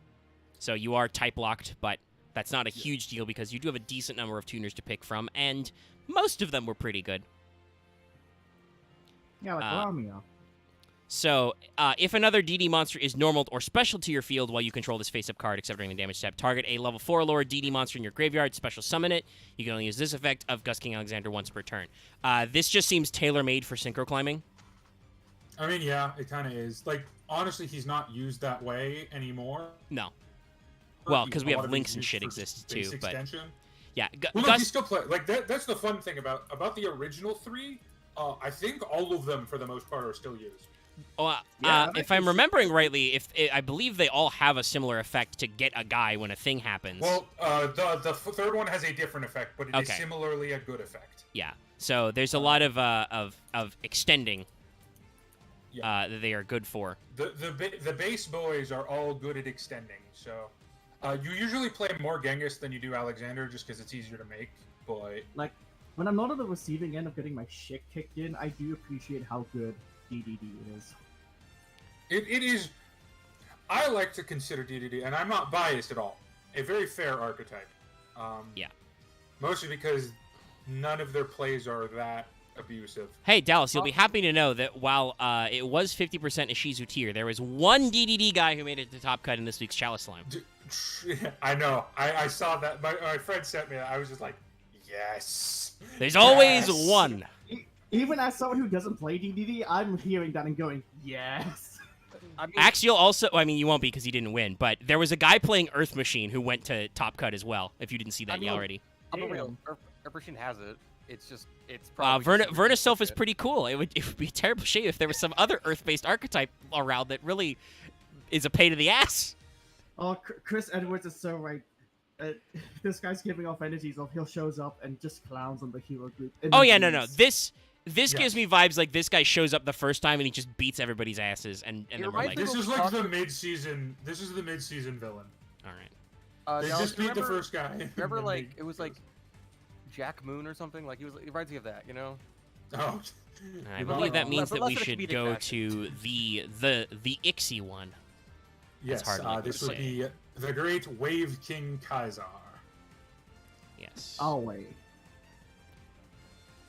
So you are type locked, but that's not a huge deal because you do have a decent number of tuners to pick from, and most of them were pretty good. Yeah, like Lamia. So, if another DD monster is normal or special to your field while you control this face-up card, except during the damage step, target a level 4 or lower DD monster in your graveyard, special summon it. You can only use this effect of Ghost King Alexander once per turn. This just seems tailor-made for synchro climbing. I mean, yeah, it kind of is. Like, honestly, he's not used that way anymore. No. Well, because we A lot have of links it's and used shit for exists base too, but extension. yeah. Well, no, he still play like that. That's the fun thing about the original 3. I think all of them, for the most part, are still used. If I'm remembering rightly, I believe they all have a similar effect to get a guy when a thing happens. Well, the third one has a different effect, but it is Okay. similarly a good effect. Yeah. So there's a lot of extending that they are good for. The base boys are all good at extending. So you usually play more Genghis than you do Alexander, just because it's easier to make. But Like, when I'm not on the receiving end of getting my shit kicked in, I do appreciate how good DDD is. it is. I like to consider DDD, and I'm not biased at all, a very fair archetype. Yeah. Mostly because none of their plays are that abusive. Hey, Dallas, you'll be happy to know that while it was 50% Ishizu tier, there was one DDD guy who made it to top cut in this week's Chalice Slime. I know. I saw that. My friend sent me that. I was just like, yes. There's always Yes. one. Even as someone who doesn't play DDD, I'm hearing that and going, yes. I mean, Axial also, I mean, you won't be because he didn't win, but there was a guy playing Earth Machine who went to top cut as well, if you didn't see that I mean, already. I'm Damn. real. Earth has it. It's probably Vernaself is pretty cool. It would be a terrible shame if there was some other Earth-based archetype around that really is a pain in the ass. Oh, Chris Edwards is so right. This guy's giving off energies of he shows up and just clowns on the hero group. Oh yeah, no. This Yes. gives me vibes like this guy shows up the first time and he just beats everybody's asses, and then we're reminds like, me This what is we like talked the about- mid-season. This is the mid-season villain. all right. They Dallas, just beat the remember- first guy. Remember, and like they- it was like Jack Moon or something. Like it reminds me of that, you know? Oh. And I But believe like- that means but that less we in a should comedic go fashion. to the Ixie one. Yes, hard not to this would say. be the great Wave King Kaisar. Yes. I'll wait.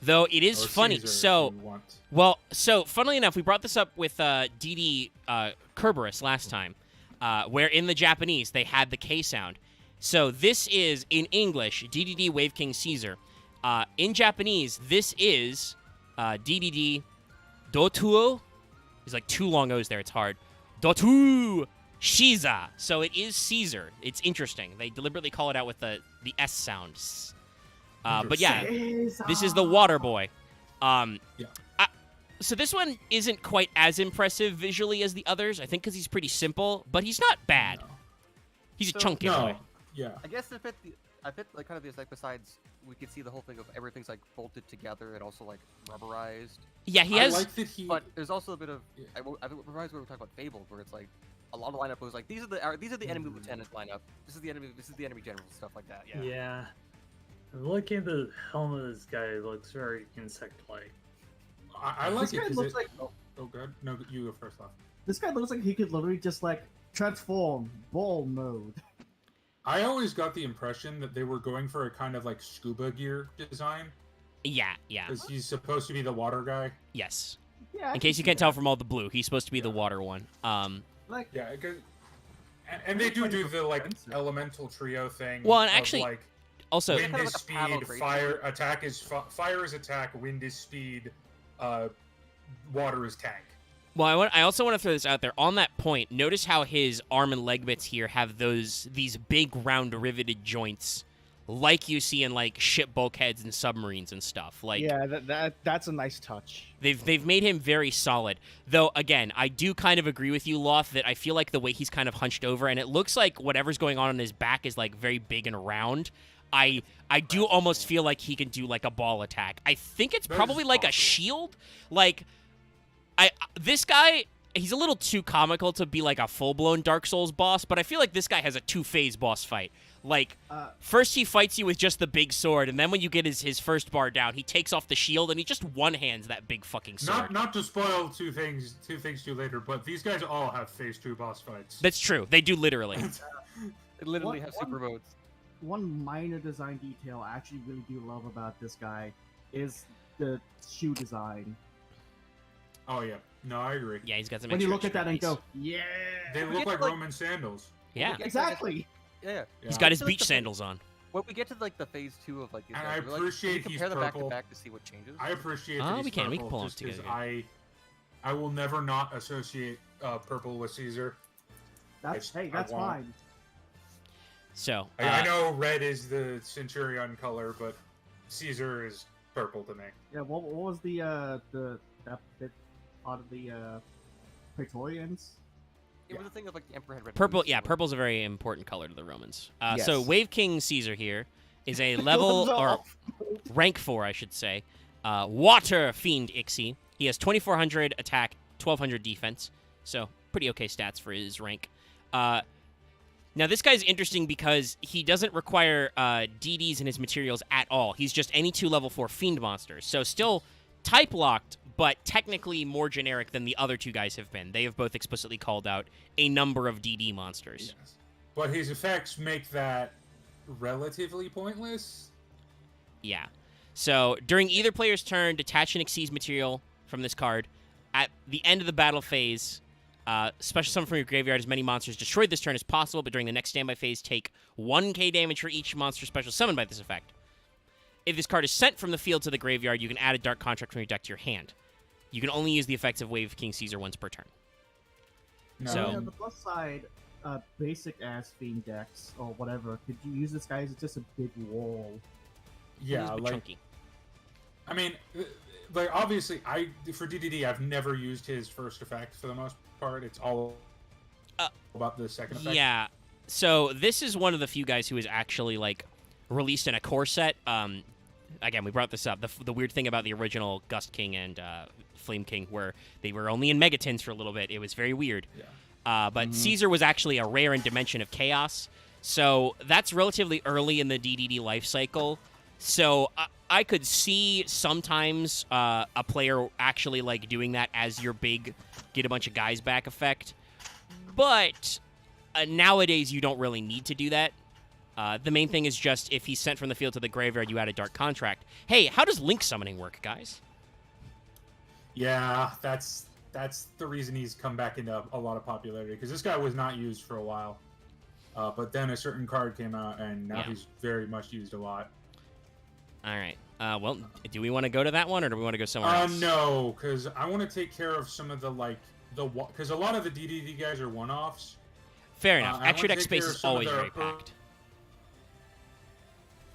Though it is Or funny. Caesar, if So, you want. well, funnily enough, we brought this up with DD Kerberos last time, where in the Japanese they had the K sound. So this is in English DDD Wave King Caesar. In Japanese, this is DDD Dotuo. There's like 2 long O's there. It's hard. Dotu Shiza. So it is Caesar. It's interesting. They deliberately call it out with the S sound. But yeah, this is the Water Boy. Yeah. So this one isn't quite as impressive visually as the others, I think, because he's pretty simple, but he's not bad. No. He's a So- chunky No. boy. Yeah. I guess I fit like kind of this like besides we could see the whole thing of everything's like bolted together and also like rubberized. Yeah, he I has. like that he. But there's also a bit of Yeah. I reminds we were talking about Fabled, where it's like a lot of lineup was like these are the enemy lieutenants lineup. This is the enemy general, stuff like that. Yeah. Yeah. Looking at the helmet of this guy, it looks very insect-like. I like This it guy 'cause looks it- like Oh, good. No, you go first, left. this guy looks like he could literally just like transform ball mode. I always got the impression that they were going for a kind of like scuba gear design, Yeah. because he's supposed to be the water guy. Yes. Yeah. I In can case you see can't that. tell from all the blue, he's supposed to be the water one. Like, Yeah, and they do the like Expensive. elemental trio thing. Well, and of, actually- like Also, wind kind of is like a paddle speed, creature. fire is attack, wind is speed, water is tank. Well, I also want to throw this out there. On that point, notice how his arm and leg bits here have these big round riveted joints, like you see in like ship bulkheads and submarines and stuff. Like, Yeah, that's a nice touch. they've made him very solid. Though again, I do kind of agree with you, Loth, that I feel like the way he's kind of hunched over, and it looks like whatever's going on his back is like very big and round. I do almost feel like he can do like a ball attack. I think it's That is probably like a possible. shield. Like, this guy, he's a little too comical to be like a full-blown Dark Souls boss, but I feel like this guy has a two-phase boss fight. Like, first he fights you with just the big sword, and then when you get his first bar down, he takes off the shield, and he just one-hands that big fucking sword. Not to spoil two things too later, but these guys all have phase 2 boss fights. That's true. They do literally. They literally What- have super modes. One minor design detail I actually really do love about this guy is the shoe design. Oh yeah, no, I agree. Yeah, he's got some When you extra look at that and extra go, yeah, They We look get like to, like- Roman sandals. Yeah, Yeah, exactly. Yeah. he's Yeah. got his So, like, beach the- sandals on. When we get to like the phase 2 of like these And guys, I we're, like, appreciate can we compare he's them back purple. to back to see what changes. I appreciate Oh, that he's we can purple pull 'em just 'cause together. I will never not associate purple with Caesar. That's I that's won't. fine. So, I know red is the Centurion color, but Caesar is purple to me. Yeah, what was that bit out of the Praetorians? It was a thing of like the Emperor had red purple, boots, yeah, so, like, purple's a very important color to the Romans. Yes. So, Wave King Caesar here is a level, or rank 4, I should say, Water Fiend Ixie. He has 2,400 attack, 1,200 defense, so pretty okay stats for his rank. Now, this guy's interesting because he doesn't require DDs in his materials at all. He's just any 2 level 4 Fiend monsters. So still type locked, but technically more generic than the other 2 guys have been. They have both explicitly called out a number of DD monsters. Yes. But his effects make that relatively pointless. Yeah. So during either player's turn, detach an Xyz material from this card. At the end of the battle phase, special summon from your graveyard as many monsters destroyed this turn as possible, but during the next standby phase, take 1k damage for each monster special summoned by this effect. If this card is sent from the field to the graveyard, you can add a Dark Contract from your deck to your hand. You can only use the effects of Wave King Caesar once per turn. No. So- Yeah, on the plus side, basic ass fiend decks or whatever, could you use this guy as just a big wall? Yeah, He's a bit like chunky. I mean, like obviously, for DDD, I've never used his first effect for the most part. It's all about the second effect. Yeah. So this is one of the few guys who is actually like released in a core set. Again, we brought this up. The weird thing about the original Gust King and Flame King, where they were only in Megatins for a little bit. It was very weird. Yeah. But Caesar was actually a rare in Dimension of Chaos, so that's relatively early in the DDD life cycle. So I could see sometimes a player actually like doing that as your big get a bunch of guys back effect, but nowadays you don't really need to do that. The main thing is just if he's sent from the field to the graveyard, you add a Dark Contract. Hey, how does Link summoning work, guys? Yeah, that's the reason he's come back into a lot of popularity, because this guy was not used for a while. But then a certain card came out, and now Yeah. he's very much used a lot. All right. Well, do we want to go to that one, or do we want to go somewhere else? No, because I want to take care of some of the because a lot of the DDD guys are one-offs. Fair enough. I Extra wanna deck take space care of is some of always their very packed.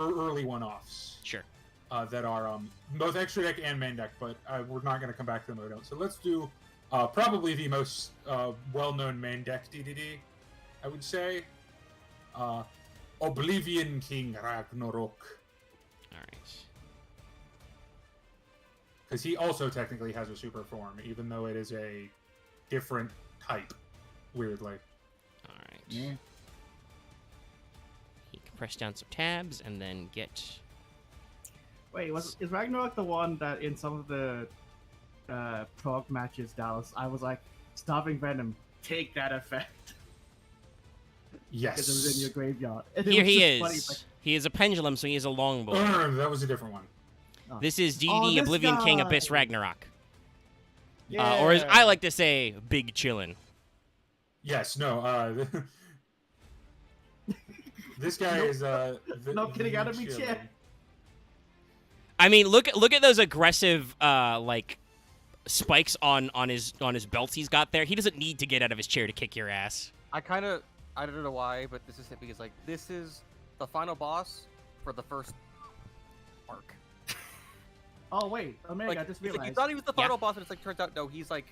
Early one-offs Sure. that are both extra deck and main deck, but we're not going to come back to them if we don't. So let's do probably the most well-known main deck DDD, I would say. Oblivion King Ragnarok. All right. Because he also technically has a super form, even though it is a different type, weirdly. All right. Yeah. He can press down some tabs and then get. Wait, is Ragnarok the one that in some of the prog matches, Dallas, I was like, Starving Venom, take that effect. Yes. Because it was in your graveyard. And it Here was he just is. funny, like, He is a pendulum, so he is a longbow. No, that was a different one. This is DDD Oh, this Oblivion King guy. Abyss Ragnarok. yeah. Or as I like to say, Big Chillin'. Yes, no, this guy is No kidding, out of me, chilling. chair. I mean, look at those aggressive, like, spikes on his belts he's got there. He doesn't need to get out of his chair to kick your ass. I don't know why, but this is it because like this is the final boss for the first arc. Oh wait, Omega, Like, I just it's like, realized. you thought he was the final boss, and it's like turns out no, he's like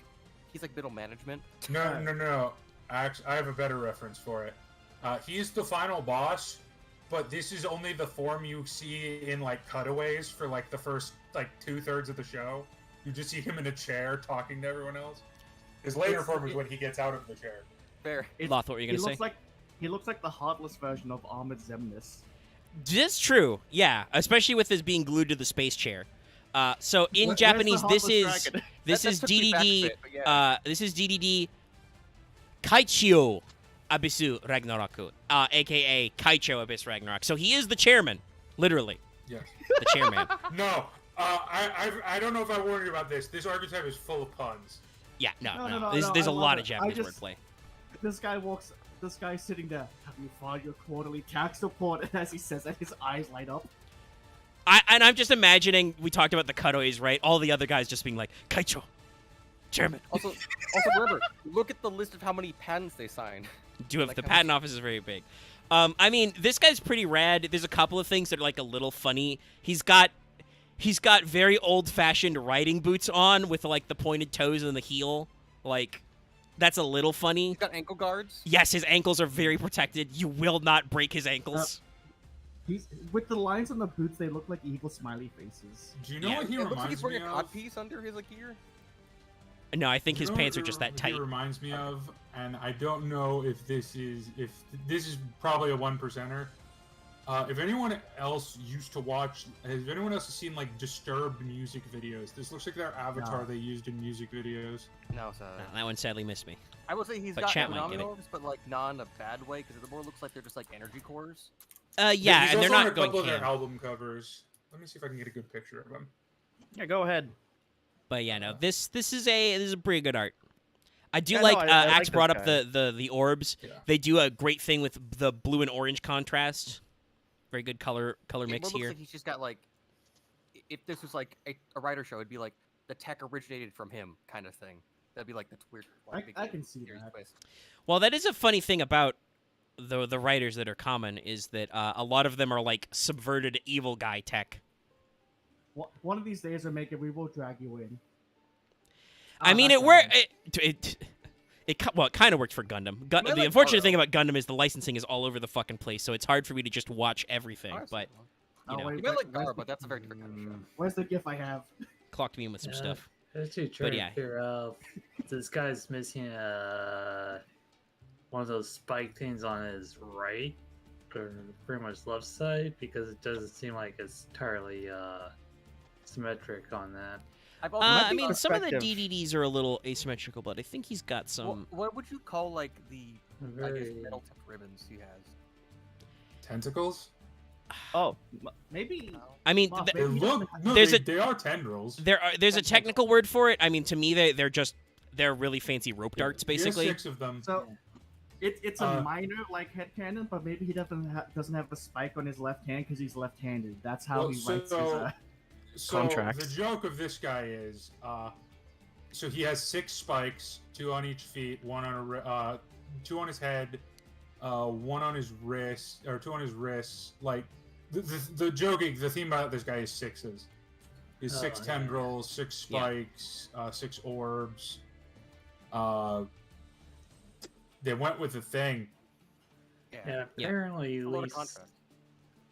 middle management. No. Actually, I have a better reference for it. He's the final boss, but this is only the form you see in like cutaways for like the first like 2/3 of the show. You just see him in a chair talking to everyone else. His later form is when he gets out of the chair. Fair. Loth, what were you He gonna say? he looks like the heartless version of Ahmed Zemnis. That's true. Yeah, especially with this being glued to the space chair. So in Where's the Japanese, this heartless is dragon? this That is took me back a DDD. bit, but yeah. This is DDD Kaichio Abisu Ragnaroku, aka Kaicho Abyss Ragnarok. So he is the chairman, literally, Yes. the chairman. No. I don't know if I warned you about this. This archetype is full of puns. Yeah, no. No, There's I a love lot it. of Japanese I just- wordplay. This guy's sitting there. Have you filed your quarterly tax report? And as he says that, his eyes light up. I'm just imagining, we talked about the cutaways, right? All the other guys just being like, Kaicho, chairman. Also remember, look at the list of how many patents they signed. Do have Like the how patent much- office is very big. I mean, this guy's pretty rad. There's a couple of things that are like a little funny. He's got very old-fashioned riding boots on with like the pointed toes and the heel. Like, that's a little funny. He's got ankle guards. Yes, his ankles are very protected. You will not break his ankles. He's with the lines on the boots. They look like evil smiley faces. Do you know Yeah. what he It looks like he's reminds me wearing a of? codpiece under his like gear. No, I think his You know pants are what just that He tight. reminds me of, and I don't know if this is probably a 1%er. If anyone else used to watch, has anyone else seen like Disturbed music videos? This looks like their avatar No. they used in music videos. No, so No, that one sadly missed me. I will say he's But got chat might get it. orbs, but like not in a bad way because it more looks like they're just like energy cores. Yeah, He's and they're also on not a going couple of their cam. album covers. Let me see if I can get a good picture of him. Yeah, go ahead. But yeah, no, this is a pretty good art. I do Yeah, no, like I like Axe this brought up guy. the orbs. Yeah. They do a great thing with the blue and orange contrast. Very good color It more mix looks here. like he's just got like, if this was like a writer show, it'd be like the tech originated from him kind of thing. That'd be like the weird. Like, big I can see series that. twist. Well, that is a funny thing about the writers that are common is that a lot of them are like subverted evil guy tech. One of these days, Omega, we will drag you in. I mean, that's it worked. fine. It kind of worked for Gundam. I The like unfortunate Garo. thing about Gundam is the licensing is all over the fucking place, so it's hard for me to just watch everything. Honestly, But you know, wait, you might like where's Garo, the- but that's a very different kind of show. Where's the gif I have? clocked me in with some Yeah. stuff. Actually, trying yeah. to figure out if this guy's missing one of those spike things on his right, or pretty much left side, because it doesn't seem like it's entirely symmetric on that. I've also I mean, some of the perspective. DDDs are a little asymmetrical, but I think he's got some. what would you call like the I guess Very metal tip ribbons he has? Tentacles? Oh, Maybe. I mean, Well, th- They Maybe he look. doesn't- No, There's they are tendrils. there's a technical word for it. I mean, to me, they're really fancy rope darts, He has basically. 6 of them. So it's a Uh, minor like headcanon, but maybe he doesn't have a spike on his left hand because he's left-handed. That's how Well, he writes his. So Contracts. the joke of this guy is, so he has 6 spikes, 2 on each feet, 2 on his head, 1 on his wrist, or 2 on his wrists. Like the joking, the theme about this guy is 6s. He's 6 yeah. tendrils, 6 spikes, 6 orbs. They went with the thing. Yeah, Yeah. apparently A at lot of least contrast.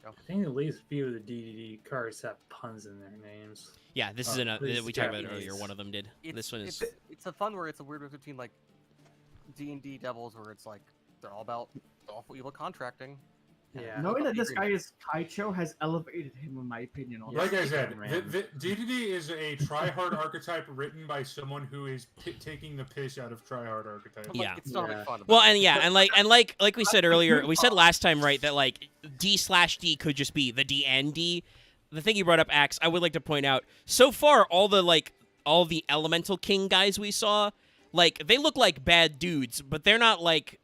I think at least a few of the DDD cards have puns in their names. Yeah, this is Oh, this we talked about it Japanese. earlier. One of them did. This one is. It's a fun where it's a weird mix between like D&D Devils where it's like they're all about awful evil contracting. Yeah. Knowing that this Agreed. guy is Kaicho has elevated him, in my opinion. On Like I this. said, Ram. DDD is a tryhard archetype written by someone who is taking the piss out of tryhard archetypes. But, like, Yeah. it's still Yeah. having fun. Well, and yeah, and like we said earlier, we said last time, right, that like D/D could just be the DND. The thing you brought up, Axe, I would like to point out. So far, all the Elemental King guys we saw, like they look like bad dudes, but they're not like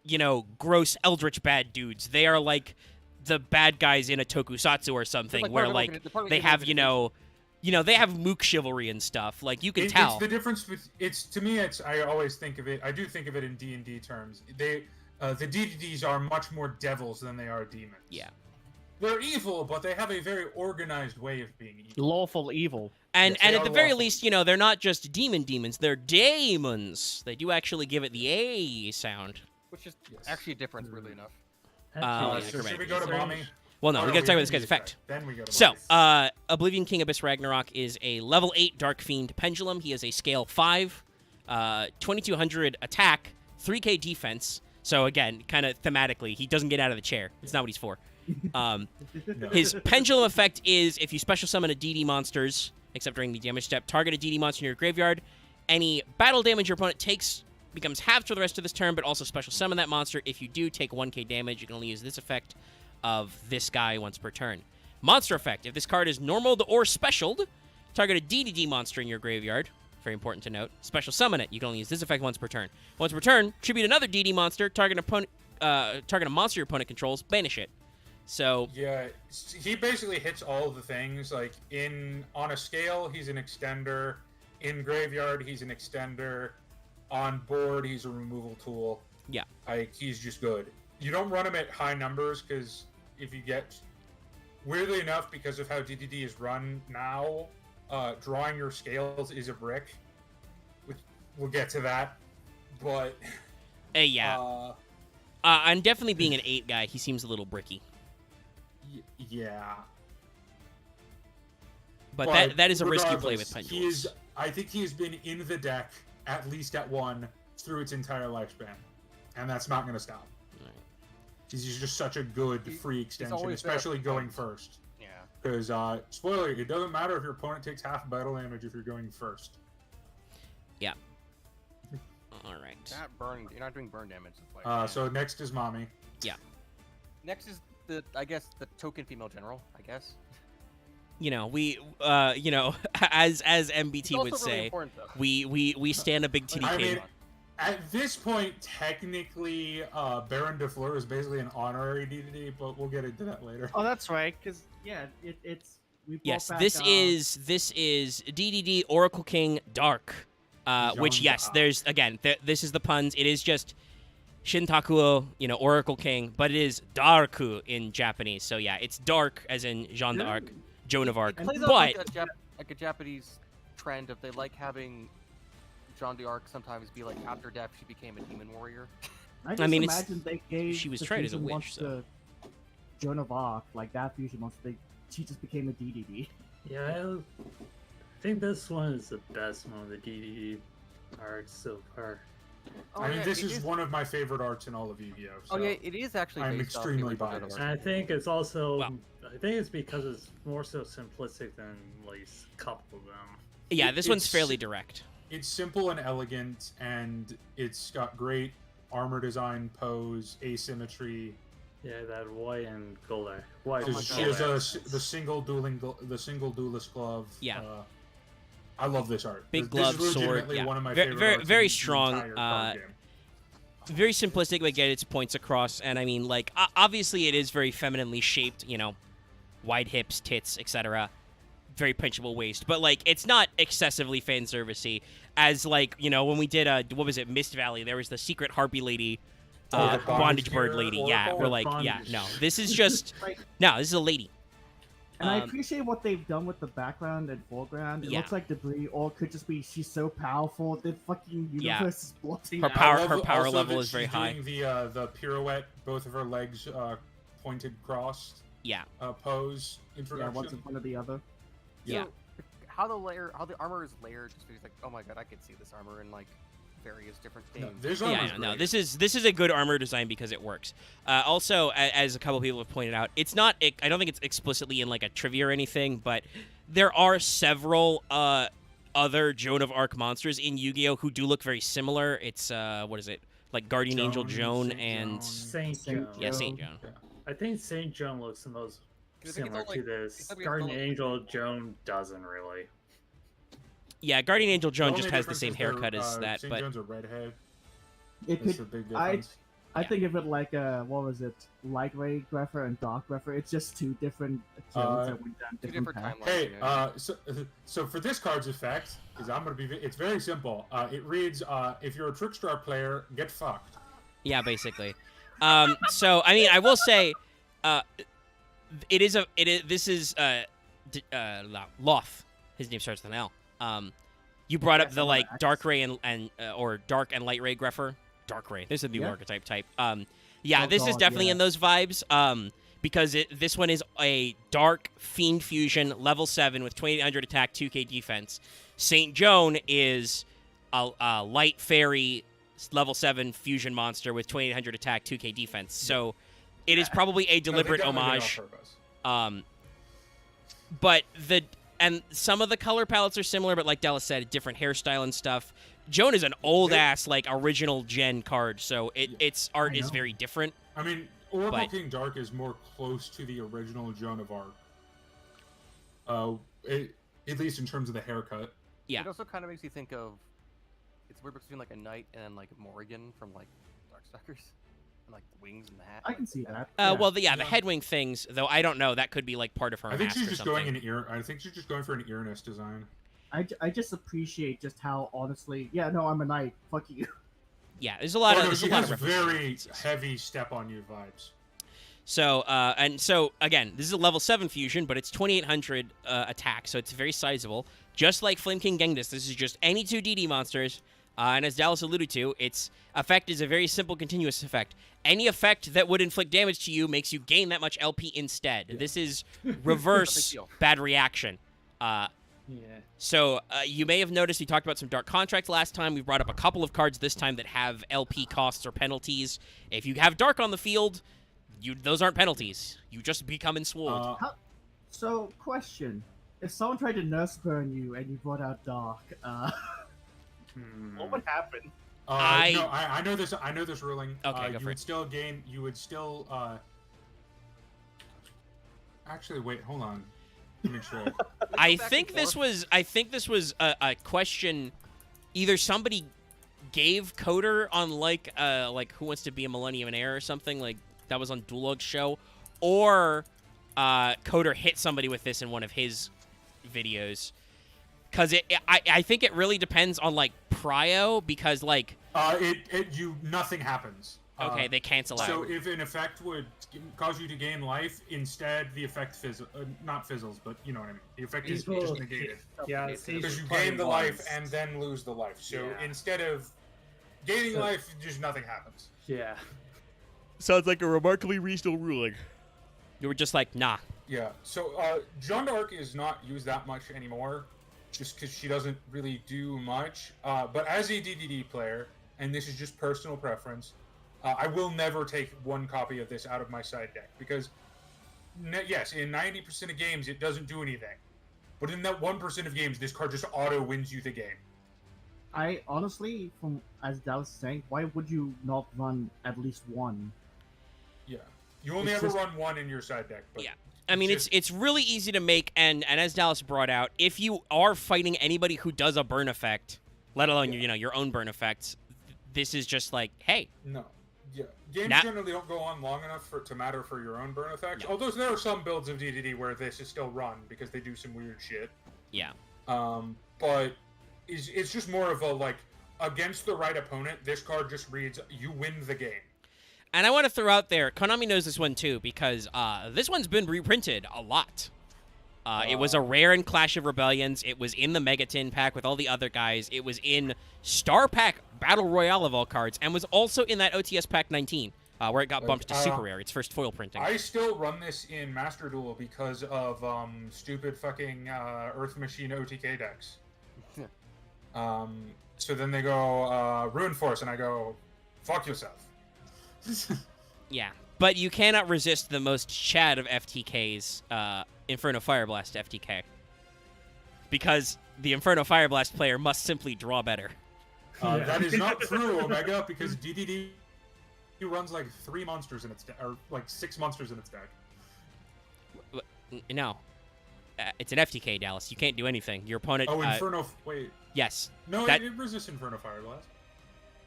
gross eldritch bad dudes. They are like the bad guys in a tokusatsu or something, like where part of like the part of they the have organization. you know, they have mook chivalry and stuff. Like, you can tell. It's the difference. To me, I always think of it. I do think of it in D&D terms. The DDDs are much more devils than they are demons. Yeah. They're evil, but they have a very organized way of being evil. Lawful evil. And Yes, they at are the very lawful. least, you know, they're not just demons. They're daemons. They do actually give it the A sound. Which is Yes. actually a difference, weirdly enough. yeah, So should we correct. go to mommy? Well, no, Oh, we gotta talk about this can guy's do effect. Then we go to So, mommy. Oblivion King Abyss Ragnarok is a level 8 Dark Fiend Pendulum. He has a scale 5, 2200 attack, 3k defense. So again, kind of thematically, he doesn't get out of the chair. It's not what he's for. No. His pendulum effect is if you special summon a DD monsters, except during the damage step, target a DD monster in your graveyard. Any battle damage your opponent takes becomes halved for the rest of this turn, but also special summon that monster. If you do take 1k damage, you can only use this effect of this guy once per turn. Monster effect. If this card is normaled or specialed, target a DDD monster in your graveyard. Very important to note. Special summon it. You can only use this effect once per turn. Once per turn, tribute another DD monster, target a monster your opponent controls, banish it. So, Yeah, he basically hits all the things. Like on a scale, he's an extender. In graveyard, he's an extender. On board, he's a removal tool. yeah. Like he's just good. You don't run him at high numbers because if you get, weirdly enough, because of how DDD is run now, drawing your scales is a brick. We'll get to that, but Yeah. I'm definitely being an 8 guy. He seems a little bricky. Yeah. But that is a risky play with regardless, pendulums. I think he has been in the deck at least at one through its entire lifespan, and that's not going to stop. Right. He's just such a good free extension, always there at especially the going point. first. Yeah. Because, spoiler, it doesn't matter if your opponent takes half battle damage if you're going first. Yeah. All right. You're not doing burn damage. This way. So next is mommy. Next is the token female general, I guess. You know, as MBT It's would also really say, important, though. we stand a big titty I king. mean, at this point, technically, Baron de Fleur is basically an honorary DDD, but we'll get into that later. Oh, that's right. Because it's we brought Yes, back, this is DDD Oracle King Dark, which Jean yes, Dark. there's again this is the puns. It is just Shintakuo, Oracle King, but it is Darku in Japanese. So yeah, it's dark as in Jeanne d'Arc, Joan of Arc. It plays out But like a Japanese trend of they like having Jeanne d'Arc sometimes be like after death she became a demon warrior. I just mean, it's- imagine they gave she was the tried as a fusion witch, monster so. Joan of Arc, like that fusion monster, she just became a DDD. Yeah, I think this one is the best one of the DDD arts so far. Oh, I mean, yeah, this it is one of my favorite arts in all of Yu-Gi-Oh! So. Oh yeah, it is actually. I'm based off the extremely original Joan of biased. And Arc. I think it's also, Well- I think it's because it's more so simplistic than like a couple of them. yeah, this one's it's- fairly direct. It's simple and elegant, and it's got great armor design, pose, asymmetry. Yeah, that white and gold. White. Oh my She God. has the single duelist glove. Yeah. I love this art. Big This glove, is sword, legitimately yeah. one of my Very- favorite very- arts very in the strong, entire card game. Very simplistic, but get its points across. And I mean, like, obviously it is very femininely shaped, wide hips, tits, etc. Very pinchable waist. But, like, it's not excessively fan servicey. As, like, when we did, what was it, Mist Valley, there was the secret harpy lady, the bondage bondage bird gear lady. Yeah, oracle? we're like, yeah, Bondage. no. This is just, Right. no, this is a lady. And I Um, appreciate what they've done with the background and foreground. It Yeah. looks like debris, or it could just be she's so powerful the fucking universe Yeah. is blotting Her out. power- I love power also level that is very she's high. Doing the pirouette, both of her legs pointed crossed Yeah. pose Yeah, introduction. one's in front of the other. Yeah. So, how the armor is layered, just because like, oh my god, I could see this armor in like various different No, things. this Yeah, armor's yeah, no. great. This is a good armor design because it works. Also, as a couple people have pointed out, it's not. I don't think it's explicitly in like a trivia or anything, but there are several other Joan of Arc monsters in Yu-Gi-Oh who do look very similar. It's what is it? Like Guardian Angel Joan Saint and Saint Saint Joan. yeah, Saint Joan. I think Saint Joan looks the most Because I think it's similar all, to like- this. it's like it's Guardian all, like- Angel Joan doesn't really. Yeah, Guardian Angel The Joan only just has the difference same is their, haircut as that, St. but John's a redhead. It That's could. the big I difference. I think of it like what was it? Light ray grapher and dark grapher. It's just two different kills that went down Two different different paths. timelines. Hey, so for this card's effect, it's very simple. It reads, if you're a Trickstar player, get fucked. Yeah, basically. So I mean, I will say, this is Loth. His name starts with an L. You brought up the like dark ray and or dark and light ray grepher. Dark ray. There's a new archetype type. Yeah, Oh, this is God, definitely yeah. in those vibes. Because this one is a dark fiend fusion, level 7 with 2800 attack, 2k defense. Saint Joan is a light fairy, level 7 fusion monster with 2800 attack, 2k defense. So it is probably a deliberate homage. But some of the color palettes are similar, but like Dallas said, different hairstyle and stuff. Joan is an old ass like original gen card, so its art is very different. I mean, Oracle King Dark is more close to the original Joan of Arc. At least in terms of the haircut. Yeah. It also kind of makes you think of, it's weird between like a knight and like Morrigan from like Darkstalkers, and like the wings and the hat. I can see that. Well, the headwing things, though. I don't know. That could be like part of her. I think mask she's or just something. I think she's just going for an earnest design. I just appreciate just how honestly, I'm a knight. Fuck you. Yeah, there's a lot of. There's She a lot has of very references. heavy step on you vibes. So again, this is a level 7 fusion, but it's 2800 attack, so it's very sizable. Just like Flame King Genghis, this is just any 2 DD monsters. And as Dallas alluded to, its effect is a very simple continuous effect. Any effect that would inflict damage to you makes you gain that much LP instead. This is reverse bad reaction. So you may have noticed we talked about some Dark Contract last time. We brought up a couple of cards this time that have LP costs or penalties. If you have Dark on the field, those aren't penalties. You just become enswoled. So, question: if someone tried to nurse burn you and you brought out Dark, what would happen? I know this. I know this ruling. Okay, go you for would it. still gain. You would still. Actually, wait. Hold on. Let me make sure. I think this was a question. Either somebody gave Coder on like Who Wants to Be a Millennium Heir or something like that was on Dulog's show, or Coder hit somebody with this in one of his videos. Because I think it really depends on like prio, because like nothing happens. Okay, they cancel out. So if an effect would cause you to gain life, instead the effect not fizzles, but you know what I mean. The effect is just negated. Yeah, because you gain the life and then lose the life. So instead of gaining life, just nothing happens. Yeah. Sounds like a remarkably reasonable ruling. You were just like, nah. Yeah. So Jeanne d'Arc is not used that much anymore, just because she doesn't really do much. But as a DDD player, and this is just personal preference, I will never take one copy of this out of my side deck, because yes, in 90% of games it doesn't do anything, but in that 1% of games, this card just auto wins you the game. I honestly, from as Dallas is saying, why would you not run at least one? Yeah, you only ever run one in your side deck. But yeah, I mean it's really easy to make, and as Dallas brought out, if you are fighting anybody who does a burn effect, let alone your own burn effects, this is just like, hey. No. Yeah, games generally don't go on long enough to matter for your own burn effects. No. Although there are some builds of DDD where this is still run because they do some weird shit. Yeah. But it's just more of a like, against the right opponent, this card just reads, you win the game. And I want to throw out there, Konami knows this one too, because this one's been reprinted a lot. It was a rare in Clash of Rebellions. It was in the Megatin pack with all the other guys. It was in Star Pack Battle Royale of all cards, and was also in that OTS Pack 19, where it got bumped to Super Rare, its first foil printing. I still run this in Master Duel because of stupid fucking Earth Machine OTK decks. So then they go, Ruin Force, and I go, fuck yourself. Yeah, but you cannot resist the most Chad of FTKs, Inferno Fireblast FTK. Because the Inferno Fireblast player must simply draw better. That is not true, Omega, because DDD runs like 3 monsters in its deck, or like 6 monsters in its deck. No. It's an FTK, Dallas. You can't do anything. Your opponent... Oh, Inferno... Wait. Yes. No, that... it resists Inferno Fireblast.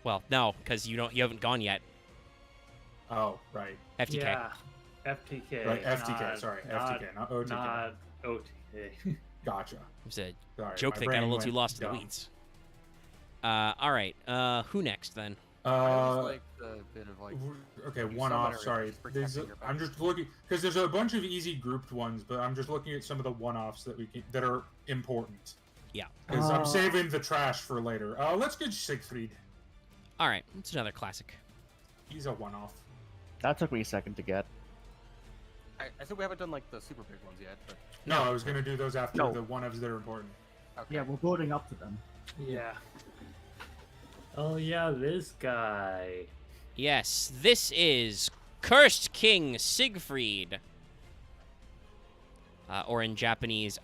Well, no, because you haven't gone yet. Oh, right. FTK. Yeah, FTK. Right, FTK. not- Sorry, not- FTK, not OTK. Not OTK. Gotcha. It was a Sorry, joke my that got a brain little too went lost in the dumb. weeds. All right. Who next then? I just like the bit of like. Okay, you one summon off. or Sorry, just protecting your I'm just looking because there's a bunch of easy grouped ones, but I'm just looking at some of the one-offs that are important. Yeah. Because I'm saving the trash for later. Let's get Siegfried. All right. It's another classic. He's a one-off. That took me a second to get. I think we haven't done like the super big ones yet, but No, I was gonna do those after No. the one-offs that are important. okay. Yeah, we're building up to them. Yeah. Oh yeah, this guy. Yes, this is Cursed King Siegfried. Or in Japanese,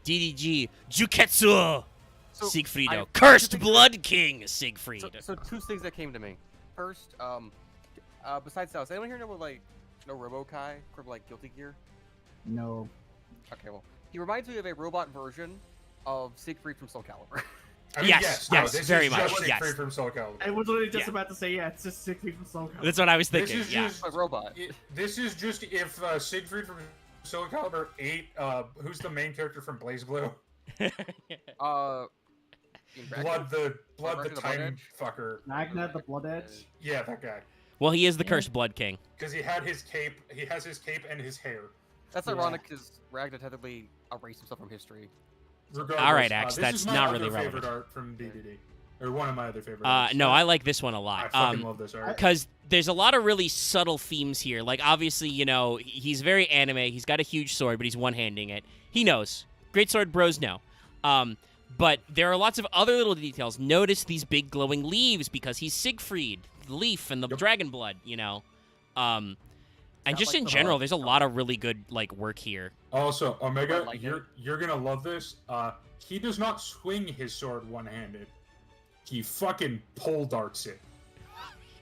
DDG Juketsu So, Siegfriedo. I- Cursed two things Blood King Siegfried. So two things that came to me. First, besides that, does anyone here know what like no Robo-Kai from like Guilty Gear? No. Okay, well, he reminds me of a robot version of Siegfried from Soul Calibur. I mean, Yes, no, yes, this very is much, just yes. Siegfried from Soul Calibur. I was literally just Yeah. about to say, yeah, it's just 60 from Soul Calibur. That's what I was This thinking. is Yeah. just A robot. This is just if Siegfried from Soul Calibur ate who's the main character from Blaze Blue? In Blood the Ragnar the time Blood fucker. Magna the Blood Edge. Yeah, that guy. Well, he is the Yeah. Cursed Blood King. Because he had his cape. He has his cape and his hair. That's Yeah. ironic because Ragnar technically erased himself from history. Regardless, All right, Axe, this that's is my not other really favorite relevant. art from DDD, or one of my other favorite. No, arts. I like this one a I lot. fucking love this art. Because there's a lot of really subtle themes here. Like, obviously, you know, he's very anime. He's got a huge sword, but he's one-handing it. He knows. Great sword bros know. But there are lots of other little details. Notice these big glowing leaves because he's Siegfried, the leaf, and the Yep. dragon blood, you know. And Got, just like, in the general, blood there's a stuff. lot of really good, like, work here. Also, Omega, Like it. you're gonna love this. He does not swing his sword one-handed. He fucking pole darts it.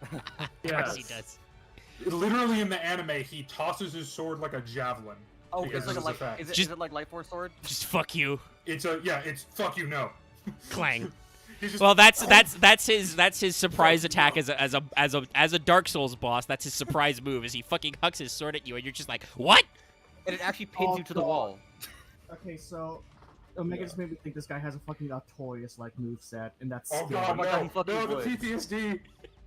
Of course he does. Literally in the anime, he tosses his sword like a javelin. Oh, Because it's like a of his light. effect. Is Just- it like Light Force sword? Just fuck you. It's fuck you no. Clang. He's just, Well, that's his surprise attack as a Dark Souls boss. That's his surprise move. Is he fucking hucks his sword at you, and you're just like, what? And it actually pins Oh, you to the God. wall. Okay, so Omega just made me think this guy has a fucking Artorias-like moveset, and that's Oh scary. god, my God, he no, fucking no, the would. PTSD.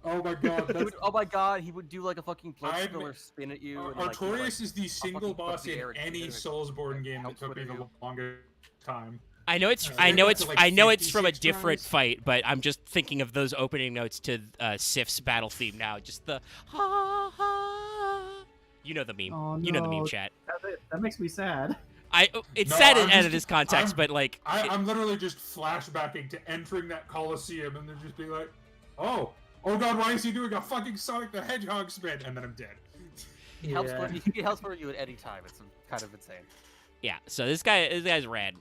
Oh my god, He that's, would, oh my god, he would do like a fucking blood I'm- spiller spin at you. And, like, he'd, like, Artorias is the single fucking boss flip the in air and any shoot it. Soulsborne game that Helps took with me it, the too. longest time. I know it's Yeah, I they know got it's to, like, I know it's from a 56 different tries. fight, but I'm just thinking of those opening notes to Sif's battle theme now. Just the ha ha. You know the meme. Oh, You know the meme no. chat. That makes me sad. It's No, sad I'm out of just- this context, I'm- but like I'm literally just flashbacking to entering that Coliseum and then just being like, oh god, why is he doing a fucking Sonic the Hedgehog spin? And then I'm dead. He helps Yeah. he helps for you at any time. It's kind of insane. yeah. So this guy's rad.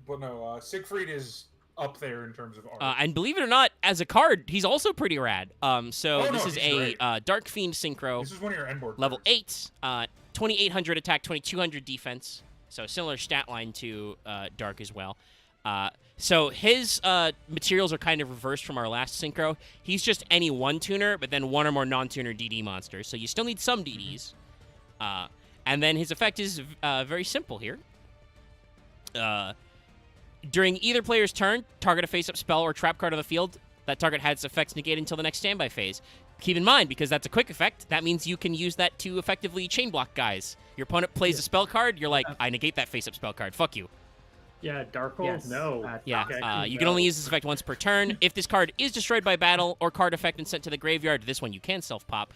But no, Siegfried is up there in terms of art. And believe it or not, as a card, he's also pretty rad. So Oh, no, this is he's a Dark Fiend synchro. this is one of your endboard Level cards. 8, 2800 attack, 2200 defense. So similar stat line to Dark as well. So his materials are kind of reversed from our last synchro. He's just any one tuner, but then one or more non-tuner DD monsters. So you still need some DDs. And then his effect is very simple here. During either player's turn, target a face-up spell or trap card on the field. That target has its effects negated until the next standby phase. Keep in mind, because that's a quick effect, that means you can use that to effectively chain block guys. Your opponent plays a spell card, you're like, I negate that face-up spell card. Fuck you. Yeah, Dark Hole? Yes. No. Yeah, Okay, you can no. only use this effect once per turn. If this card is destroyed by battle or card effect and sent to the graveyard, this one you can self-pop.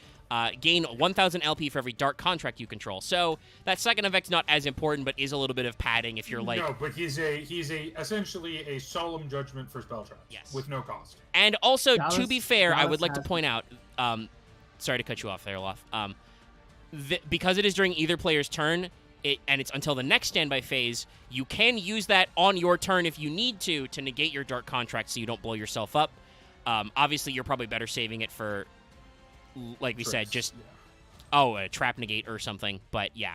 Gain 1,000 LP for every dark contract you control. So that second effect's not as important, but is a little bit of padding if you're like... No, but he's essentially a solemn judgment for spell traps. Yes. With no cost. And also, to Dallas- be fair, I would Dallas like to has- point out... sorry to cut you off there, Loth. Because it is during either player's turn, and it's until the next standby phase, you can use that on your turn if you need to negate your dark contract so you don't blow yourself up. Obviously, you're probably better saving it for, like we said, Tricks, just, yeah. a trap negate or something. But yeah.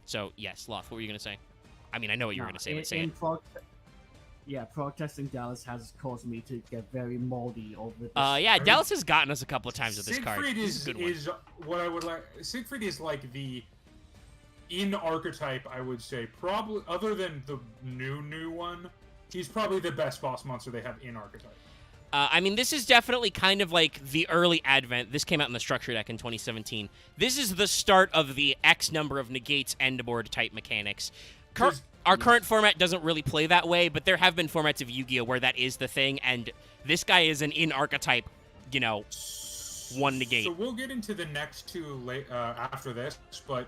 So, yes, Loth, what were you going to say? I mean, I know what you were going to say, but say it. yeah, protesting Dallas has caused me to get very moldy over this. Yeah, Dallas has gotten us a couple of times with this card. Siegfried This is a good one. is what I would like. Siegfried is like the in archetype, I would say, probably other than the new one, he's probably the best boss monster they have in archetype. I mean, this is definitely kind of like the early advent. This came out in the structure deck in 2017. This is the start of the X number of negates end board type mechanics. Our current format doesn't really play that way, but there have been formats of Yu-Gi-Oh! Where that is the thing, and this guy is an in-archetype, one negate. So we'll get into the next two after this, but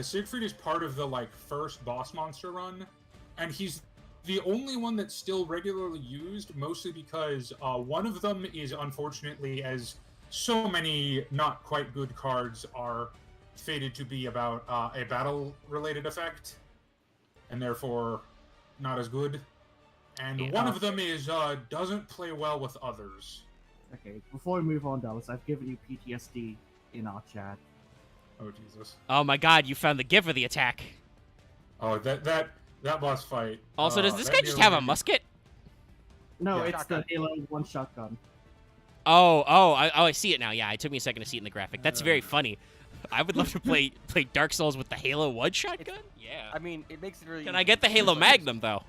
Siegfried is part of the first boss monster run, and he's the only one that's still regularly used, mostly because one of them is unfortunately, as so many not quite good cards are fated to be about a battle-related effect, and therefore not as good. And one of them is doesn't play well with others. Okay, before we move on, Dallas, I've given you PTSD in our chat. Oh Jesus! Oh my God! You found the gift of the attack. Oh, that boss fight. Also, does this guy just have a musket? No, Yeah. it's Shotgun. the Halo 1 shotgun. I see it now. Yeah, it took me a second to see it in the graphic. That's very funny. I would love to play Dark Souls with the Halo 1 shotgun. Yeah. I mean, it makes it really. Can I get the Halo Magnum though?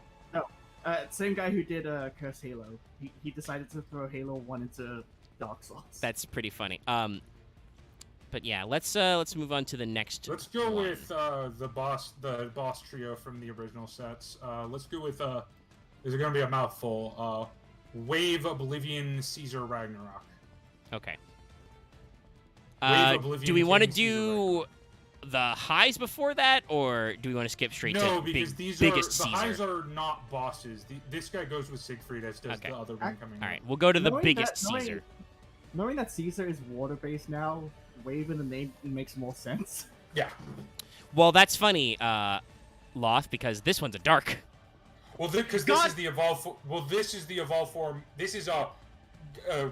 Same guy who did Curse Halo. He decided to throw Halo 1 into Dark Souls. That's pretty funny. But yeah, let's move on to the next. Let's go one. with the boss trio from the original sets. Let's go with is it gonna be a mouthful? Wave, Oblivion, Caesar, Ragnarok. Okay. Wave, Oblivion, Do we want to King, Caesar, do the highs before that, or do we want to skip straight No, to because these biggest the Caesar? highs are not bosses. This guy goes with Siegfried, as does Okay. the other one coming. All right, we'll go to the Knowing biggest that- knowing- Caesar. Knowing that Caesar is water-based now, Wave in the name makes more sense. Yeah. Well, that's funny, Loth, because this one's a dark. Well, because this is the evolved. This is the evolved form. This is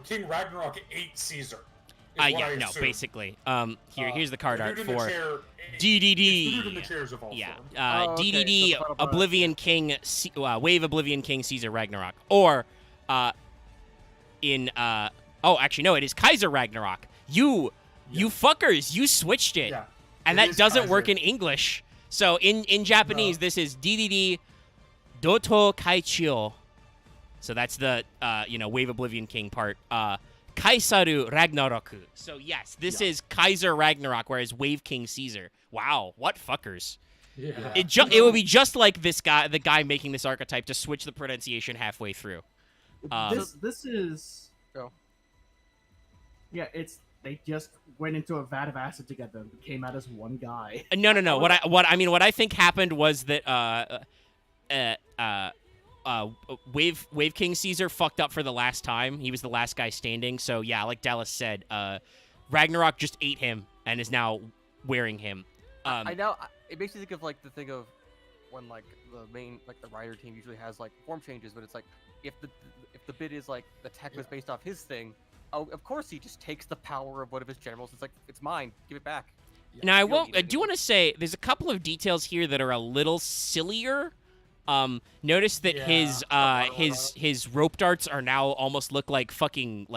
King Ragnarok 8 Caesar. is what I assume. Basically. Here's the card The art dude in the for chair- DDD. The dude in the chair is evolved Yeah, form. Okay, DDD, so final Oblivion King, Wave Oblivion King, Caesar Ragnarok, or actually no, it is Kaiser Ragnarok. You fuckers, you switched it, Yeah. and It that is doesn't work Kaiser. in English. So in Japanese, No. this is DDD Doto Kaichio. So that's the Wave Oblivion King part. Kaisaru Ragnaroku. So yes, this is Kaiser Ragnarok, whereas Wave King Caesar. Wow, what fuckers. Yeah. It would be just like the guy making this archetype, to switch the pronunciation halfway through. This is. Go. Yeah, they just went into a vat of acid together and came out as one guy. No. What I think happened was that Wave King Caesar fucked up for the last time. He was the last guy standing. So yeah, like Dallas said, Ragnarok just ate him and is now wearing him. It makes me think of the thing of when the main the rider team usually has form changes, but it's if the bid is the tech was based off his thing, of course he just takes the power of one of his generals. It's it's mine, give it back. Now You don't need I it do want to say there's a couple of details here that are a little sillier. Notice that his rope darts are now almost look like fucking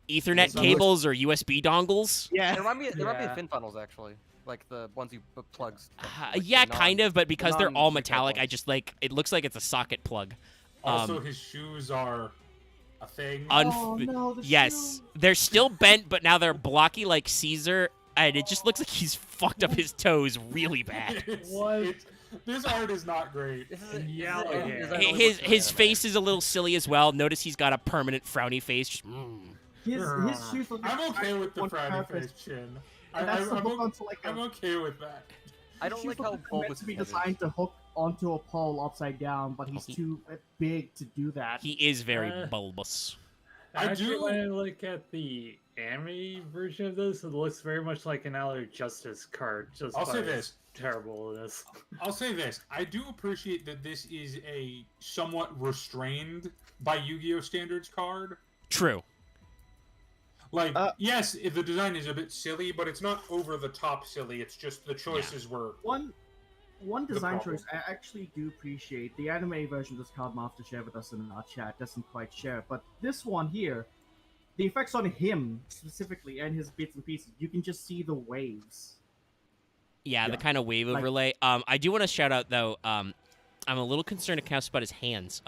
Ethernet Some cables or USB dongles. They Yeah. remind me of Yeah. fin funnels actually, the ones you put plugs. Yeah, kind of, but because they're all non-Ethernet metallic, I ones. just it looks like it's a socket plug. Also, his shoes are a thing. Oh, no, the Yes, shoe. they're still bent, but now they're blocky like Caesar, and it just looks like he's fucked up his toes really bad. This art is not great. This is Yeah, His face is a little silly as well. Notice he's got a permanent frowny face. Just, His shoes look I'm like okay with the on frowny purpose. face chin. And that's to hook onto I'm okay with that. I don't His like shoes how look bulbous meant to be his head is. designed to hook onto a pole upside down, but he's he- too big to do that. he is very Uh, bulbous. I Actually, do- when I look at the anime version of this, it looks very much like an Alley Justice card. Just I'll by say its this. terribleness. I'll say this. I do appreciate that this is a somewhat restrained by Yu-Gi-Oh! Standards card. True. Yes, the design is a bit silly, but it's not over the top silly. It's just the choices were. One One design problem. choice I actually do appreciate. The anime version of this card Master shared with us in our chat doesn't quite share, but this one here, the effects on him specifically and his bits and pieces, you can just see the waves. Yeah, the Yeah. kind of wave Like- overlay. I do want to shout out though. I'm a little concerned about his hands.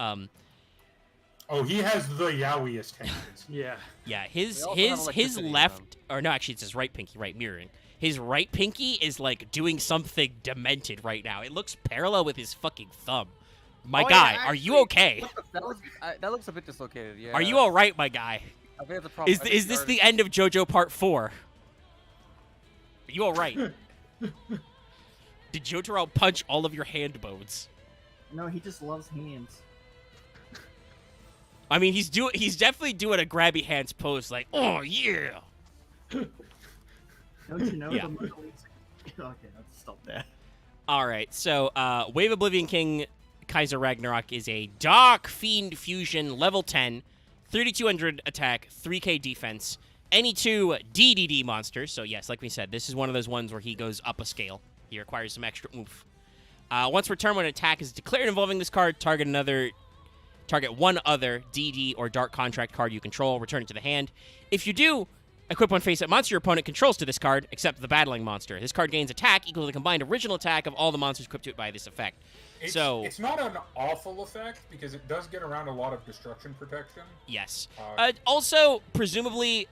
Oh, he has the yowiest hands. Yeah. Yeah, his They also have his electricity in left, or no, actually it's his right pinky, right mirroring. His right pinky is like doing something demented right now. It looks parallel with his fucking thumb. My Oh, guy, yeah, are you okay? That looks a bit dislocated. Yeah. Are you all right, my guy? I think that's a problem. Is this the end of JoJo Part 4? Are you all right? Did Jotaro punch all of your hand bones? No, he just loves hands. I mean, he's definitely doing a grabby hands pose, like, oh yeah. Don't you know Yeah. the Mona Lisa? Okay, let's stop there. All right, so Wave Oblivion King Kaiser Ragnarok is a Dark Fiend Fusion level 10, 3200 attack, 3k defense, any two DDD monsters. So yes, like we said, this is one of those ones where he goes up a scale. He requires some extra oomph. Once per turn, when an attack is declared involving this card, target one other DD or Dark Contract card you control, return it to the hand. If you do, equip one face-up monster your opponent controls to this card, except the battling monster. This card gains attack equal to the combined original attack of all the monsters equipped to it by this effect. It's, So- it's not an awful effect because it does get around a lot of destruction protection. Yes. Uh, Also, presumably,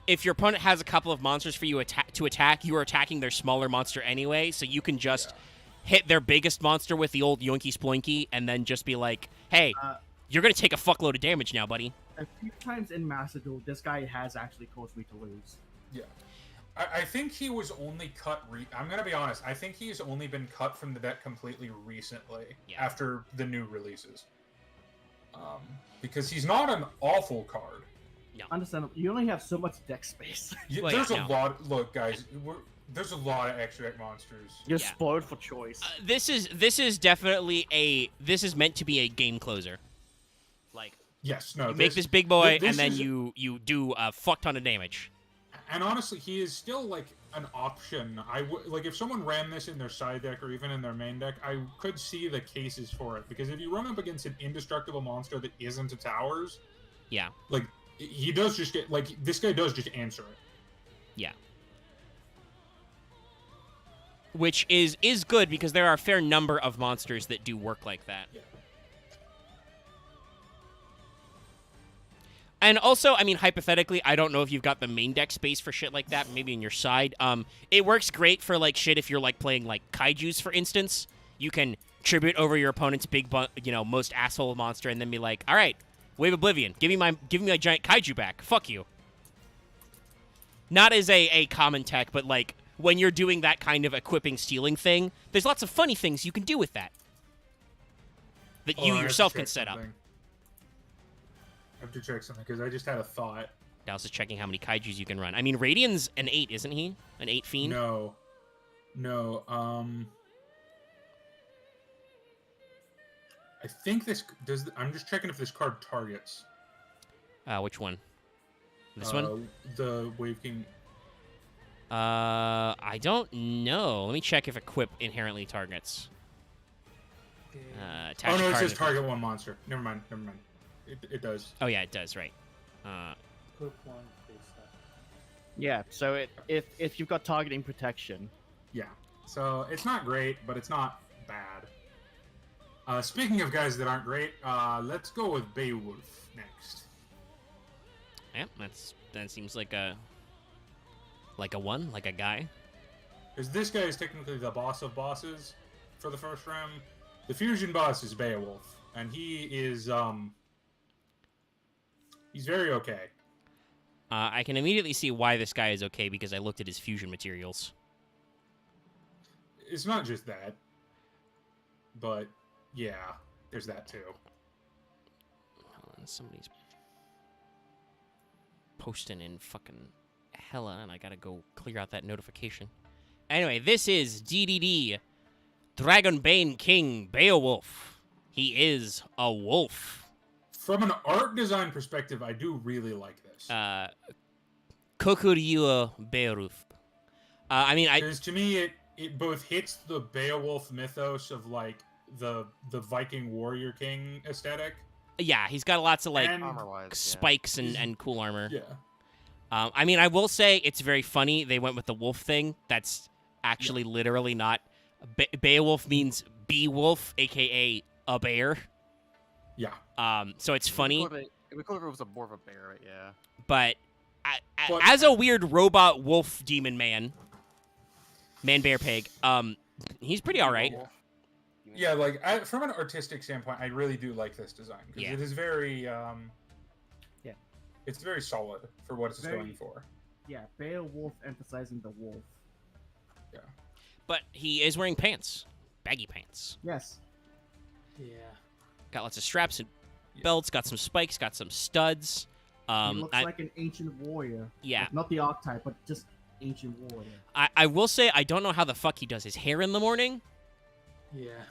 if your opponent has a couple of monsters for you to attack, you are attacking their smaller monster anyway, so you can just hit their biggest monster with the old yoinky sploinky and then just be like, hey, you're going to take a fuckload of damage now, buddy. A few times in Master Duel, this guy has actually caused me to lose. Yeah. I think he was only cut. I'm gonna be honest. I think he's only been cut from the deck completely recently, Yeah. after the new releases. Because he's not an awful card. Understandable. You only have so much deck space. Well, There's yeah, a no. lot. Look, guys, there's a lot of extra deck monsters. You're Yeah. spoiled for choice. This is definitely this is meant to be a game closer. Like, Yes, no. you make this big boy, this and then is- you do a fuck ton of damage. And honestly, he is still like an option. I would like if someone ran this in their side deck or even in their main deck, I could see the cases for it because if you run up against an indestructible monster that isn't a towers, Yeah. like he does just get like this guy does just answer it. Yeah. Which is good because there are a fair number of monsters that do work like that. Yeah. And also, I mean, hypothetically, I don't know if you've got the main deck space for shit like that, maybe in your side. It works great for, like, shit if you're, like, playing, like, kaijus, for instance. You can tribute over your opponent's big, most asshole monster and then be like, all right, Wave Oblivion, give me my giant kaiju back. Fuck you. Not as a common tech, but, like, when you're doing that kind of equipping stealing thing, there's lots of funny things you can do with that. That you I have to yourself check can set up. something. I have to check something because I just had a thought. Dallas is checking how many kaijus you can run. I mean, Radian's an 8, isn't he? An 8 fiend? No. I think this does. I'm just checking if this card targets. Which one? This one? The Wave King. I don't know. Let me check if equip inherently targets. Attach Oh no, it card says if- target one monster. Never mind. It does. Oh yeah, it does. Right. Click one, face up. Yeah, so if you've got targeting protection, Yeah. So it's not great, but it's not bad. Speaking of guys that aren't great, let's go with Beowulf next. Yeah, that seems like a one, like a guy. Because this guy is technically the boss of bosses for the first round. The fusion boss is Beowulf, and he is he's very okay. I can immediately see why this guy is okay because I looked at his fusion materials. It's not just that, but yeah, there's that too. Hold on, somebody's posting in fucking hella, and I gotta go clear out that notification. Anyway, this is DDD, Dragonbane King Beowulf. He is a wolf. From an art design perspective, I do really like this. Kokuryu Beowulf. I mean, Because to me, it both hits the Beowulf mythos of like the Viking warrior king aesthetic. Yeah, he's got lots of like And- Armor-wise, spikes He's- and cool armor. Yeah. I mean, I will say it's very funny. They went with the wolf thing. That's actually literally not. Beowulf means Beowulf, aka a bear. Yeah. So it's funny, It would be cool if it was more of a bear, right? Yeah. but But- as a weird robot wolf demon man, bear pig, he's pretty all right. Yeah, like from an artistic standpoint, I really do like this design because Yeah. it is very, Yeah. it's very solid for what it's Very- going for. Yeah, Beowulf emphasizing the wolf. But he is wearing pants, baggy pants. Yes. Yeah. Got lots of straps and Yeah. belts. Got some spikes. Got some studs. He looks like an ancient warrior. Yeah. Like, not the archetype, but just ancient warrior. I will say I don't know how the fuck he does his hair in the morning. Yeah.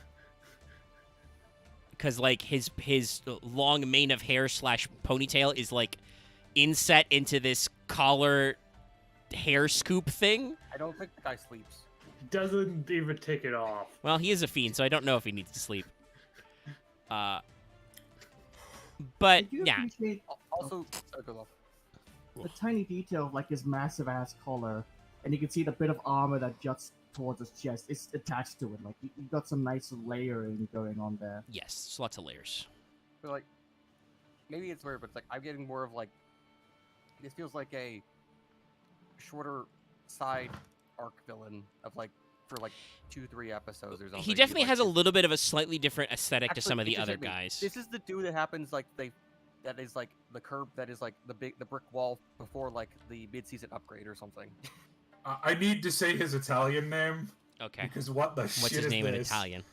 Because like his long mane of hair / ponytail is like inset into this collar hair scoop thing. I don't think the guy sleeps. He doesn't even take it off. Well, he is a fiend, so I don't know if he needs to sleep. But I do yeah, appreciate Also, go off. the tiny detail of like his massive ass collar, and you can see the bit of armor that juts towards his chest. It's attached to it. Like you got some nice layering going on there. yes, there's lots of layers. But like, maybe it's weird, but it's like I'm getting more of like. This feels like a shorter side arc villain of like for like 2-3 episodes or something. He definitely Like, has a this- little bit of a slightly different aesthetic to actually, some of the it just other hit me. guys. This is the dude that happens like that is like the curb that is like the brick wall before like the mid-season upgrade or something. I need to say his Italian name Okay, because what the what's shit his is name in this? Italian?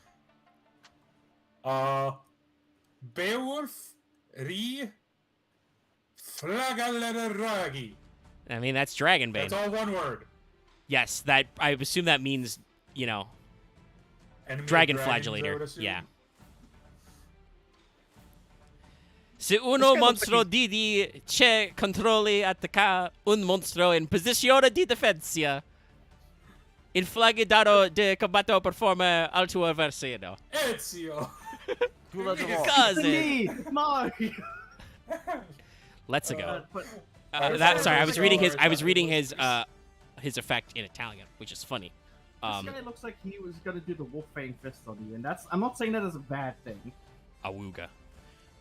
Beowulf Re Flagaleragi. I mean, that's Dragonbane. That's all one word. Yes, that I assume that means Enemy of dragon dragons, I would flagellator. assume. Yeah. Se uno guy looks monstro like di c'è controlli attacca un monstro in posizione di difesa. Il flagidaro de combatto performa al tuo avversario. Ezio. Who loves them all? Cause it. Me, Mario. Let's go. But Sorry, I was reading his. I was Sorry. reading his effect in Italian, which is funny. this guy looks like he was gonna do the wolf fang fist on you, and I'm not saying that as a bad thing. Awooga.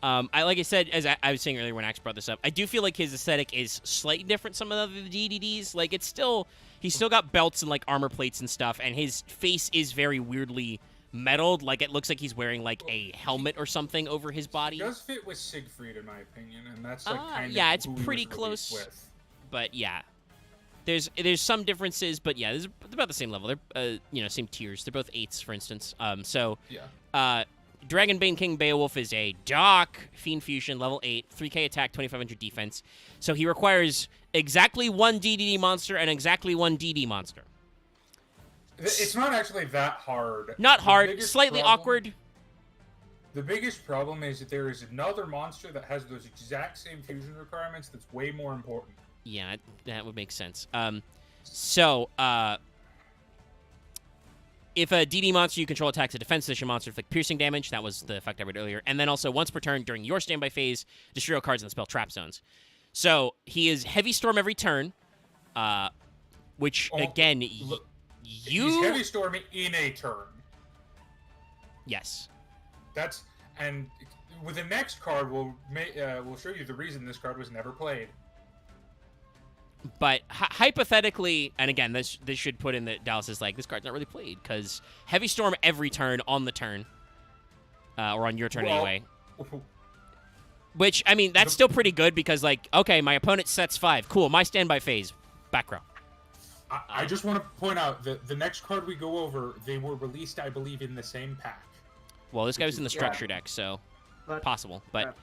Like I said, as I was saying earlier when Axe brought this up, I do feel like his aesthetic is slightly different from some of the other DDDs. Like he's still got belts and like armor plates and stuff, and his face is very weirdly metaled. Like it looks like he's wearing like a helmet or something over his body. He does fit with Siegfried in my opinion, and that's like kind yeah, of it's who he pretty was released close. with. But yeah, there's some differences, but yeah, they're about the same level. They're same tiers. They're both 8s, for instance. Yeah. Dragonbane King Beowulf is a Doc Fiend Fusion, level 8, 3k attack, 2500 defense. So he requires exactly one DDD monster and exactly one DD monster. It's not actually that hard. Not The hard, biggest slightly problem- awkward. The biggest problem is that there is another monster that has those exact same fusion requirements that's way more important. Yeah, that would make sense. If a DD monster you control attacks a defense position monster with piercing damage, that was the effect I read earlier, and then also once per turn during your standby phase, destroy all cards in the spell trap zones. So he is Heavy Storm every turn, which Oh, again, look, you He's heavy storming in a turn. yes, And with the next card, we'll show you the reason this card was never played. but hypothetically, and again, this should put in that Dallas is like this card's not really played because Heavy Storm every turn on the turn, or on your turn Well, anyway. Which, I mean, that's still pretty good because, like, okay, my opponent sets 5. Cool, my standby phase. Back row. I just want to point out that the next card we go over, they were released, I believe, in the same pack. Well, this guy was in the Yeah. structure deck, so But possible. But,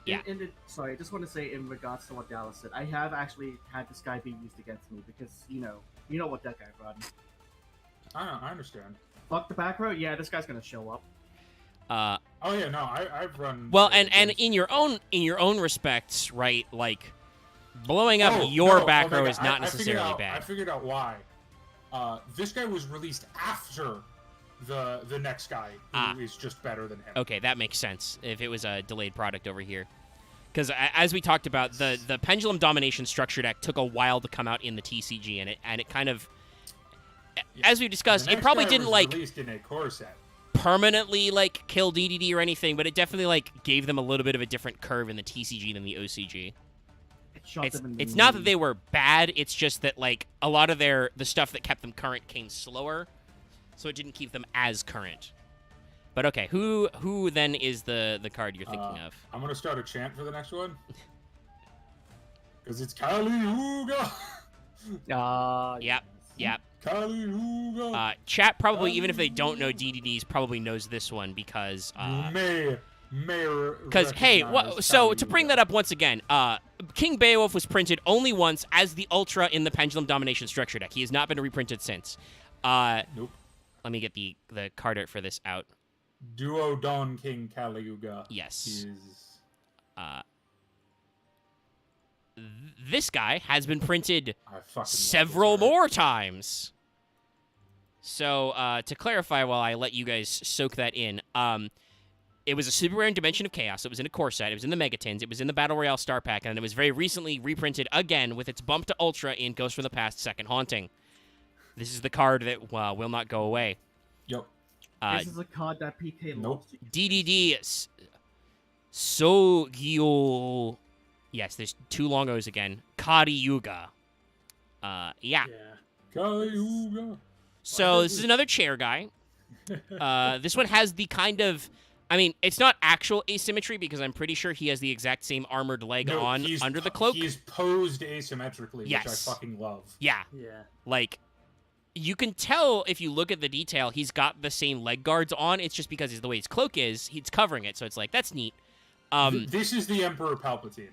yeah. Sorry, I just want to say in regards to what Dallas said, I have actually had this guy be used against me because you know what that guy brought. I understand. Fuck the back row. Yeah, this guy's gonna show up. Oh yeah, no, I've run. well, and in your own respects, right, like, blowing up Oh, your no, back oh my row God, is not I figured necessarily out- I bad. figured out why. This guy was released after the next guy, who is just better than him. Okay, that makes sense. If it was a delayed product over here, because as we talked about, the Pendulum Domination structure deck took a while to come out in the TCG, and it kind of, as we discussed, The it next probably guy didn't was like released in a core set. permanently like kill DDD or anything, but it definitely like gave them a little bit of a different curve in the TCG than the OCG. It shot them in the It's not that knee. they were bad, it's just that like a lot of the stuff that kept them current came slower, so it didn't keep them as current. But okay, who then is the card you're thinking of? I'm gonna start a chant for the next one. Because it's Kali Yuga! Yep. Kali Yuga! Chat probably, even if they don't know DDDs, probably knows this one because May hey, so Kali to bring Yuga. that up once again, King Beowulf was printed only once as the Ultra in the Pendulum Domination structure deck. He has not been reprinted since. Nope. Let me get the card art for this out. Duo Dawn King Kali Yuga. Yes. Is... This guy has been printed I fucking love several this art. more times. So, to clarify while I let you guys soak that in, it was a super rare in Dimension of Chaos. It was in a core set. It was in the Megatins. It was in the Battle Royale Star Pack, and it was very recently reprinted again with its bump to Ultra in Ghost from the Past Second Haunting. This is the card that will not go away. Yep. This is a card that PK Nope. loves. to use. DDD Sogyo. Yes, there's two long O's again. Kali Yuga. Yeah. Yeah. Kali Yuga. So this is another chair guy. This one has the kind of, I mean, it's not actual asymmetry because I'm pretty sure he has the exact same armored leg No, on he's- under the cloak. He's posed asymmetrically, Yes. which I fucking love. Yeah, Yeah. like you can tell if you look at the detail, he's got the same leg guards on. It's just because the way his cloak is, he's covering it, so it's like that's neat. This is the Emperor Palpatine.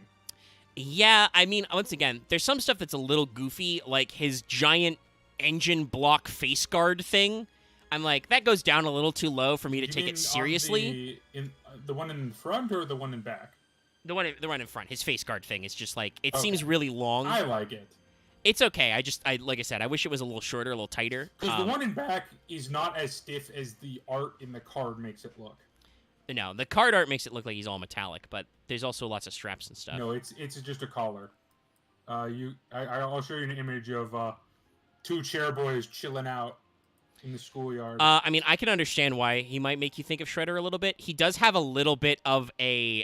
Yeah, I mean, once again, there's some stuff that's a little goofy, like his giant engine block face guard thing. I'm like, that goes down a little too low for me to You take mean it on seriously. The one in front or the one in back? The one in front, his face guard thing is just like it Okay. seems really long. I like it. It's okay. I like I said, I wish it was a little shorter, a little tighter. Because the one in back is not as stiff as the art in the card makes it look. No, the card art makes it look like he's all metallic, but there's also lots of straps and stuff. No, it's just a collar. I'll show you an image of two chair boys chilling out in the schoolyard. I mean, I can understand why he might make you think of Shredder a little bit. He does have a little bit of a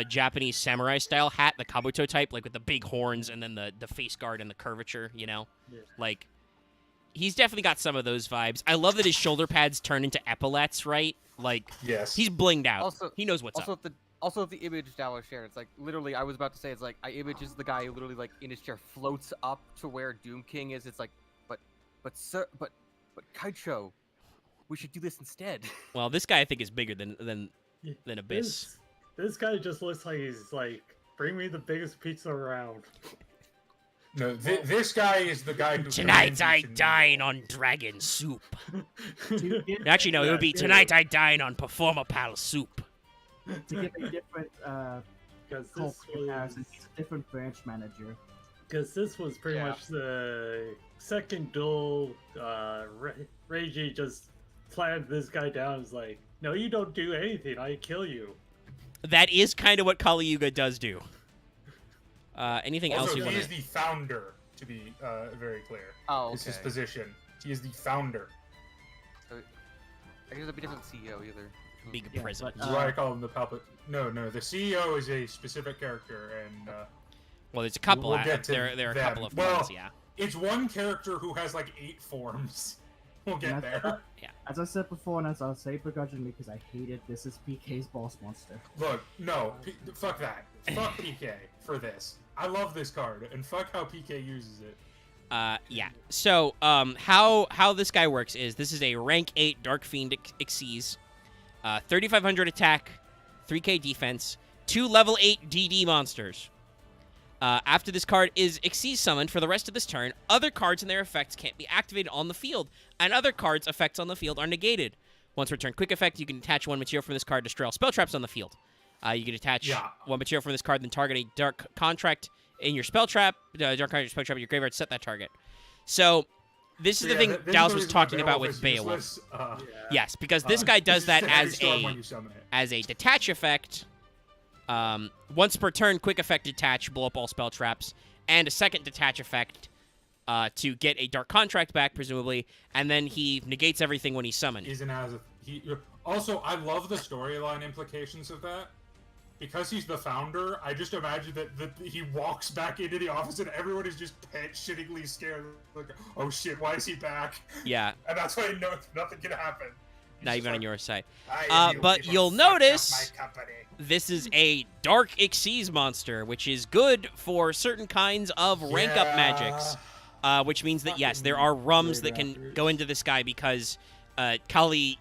Japanese samurai style hat, the kabuto type, like with the big horns and then the face guard and the curvature, you know? Yeah. Like, he's definitely got some of those vibes. I love that his shoulder pads turn into epaulets, right? Like, yes. he's blinged out. Also- he knows what's Also, up. the image Dallas shared, it's like literally. I was about to say, it's like I images the guy who literally like in his chair floats up to where Doom King is. It's like, but Kaicho, we should do this instead. Well, this guy I think is bigger than Abyss. This guy just looks like he's like, bring me the biggest pizza around. No, this guy is the guy who... Tonight commands I each and dine every on dragon soup. To get, Actually, no, it would be Yeah. tonight I dine on Performer Pal soup. to get a different Because cult this comparison, was, he's a different branch manager. pretty Yeah. much the second duel. Reiji just planned this guy down. Is like, no, you don't do anything. I kill you. That is kind of what Kali Yuga does do. Anything else Also, you he want is the founder, to be very clear. Oh, It's his okay. position. He is the founder. I guess that'd be different than CEO either. Big Yeah, president. but, This is why I call him the Palpatine. No, the CEO is a specific character, and Well, there's a couple. we'll get to there are a them. couple of Well, ones, yeah. it's one character who has like 8 forms. We'll get That's- there. As I said before, and as I'll say begrudgingly because I hate it, this is PK's boss monster. Look, no, fuck that. Fuck PK for this. I love this card, and fuck how PK uses it. Yeah. So, how this guy works is this is a rank 8 Dark Fiend Xyz, 3,500 attack, 3k defense, 2 level 8 DD monsters. After this card is Xyz summoned for the rest of this turn, other cards and their effects can't be activated on the field, and other cards' effects on the field are negated. Once return quick effect, you can attach 1 material from this card to destroy all spell traps on the field. You can attach 1 material from this card, then target a dark contract in your spell trap, dark contract in your spell trap in your graveyard, set that target. So, this is So the thing this is Dallas the was reason why talking about with is Beowulf. useless. Yes, because this guy does it's that just a heavy as storm a when you summon it. detach effect. Once per turn, quick effect detach, blow up all spell traps, and a second detach effect to get a Dark Contract back, presumably, and then he negates everything when he's summoned. Also, I love the storyline implications of that. Because he's the founder, I just imagine that he walks back into the office and everyone is just shittingly scared. Like, oh shit, why is he back? Yeah. And that's why nothing can happen. Not even on your side. You but people you'll fucked up notice my company." this is a Dark Xyz monster, which is good for certain kinds of rank-up magics. Which means that, yes, there are rums that can go into this guy because Kali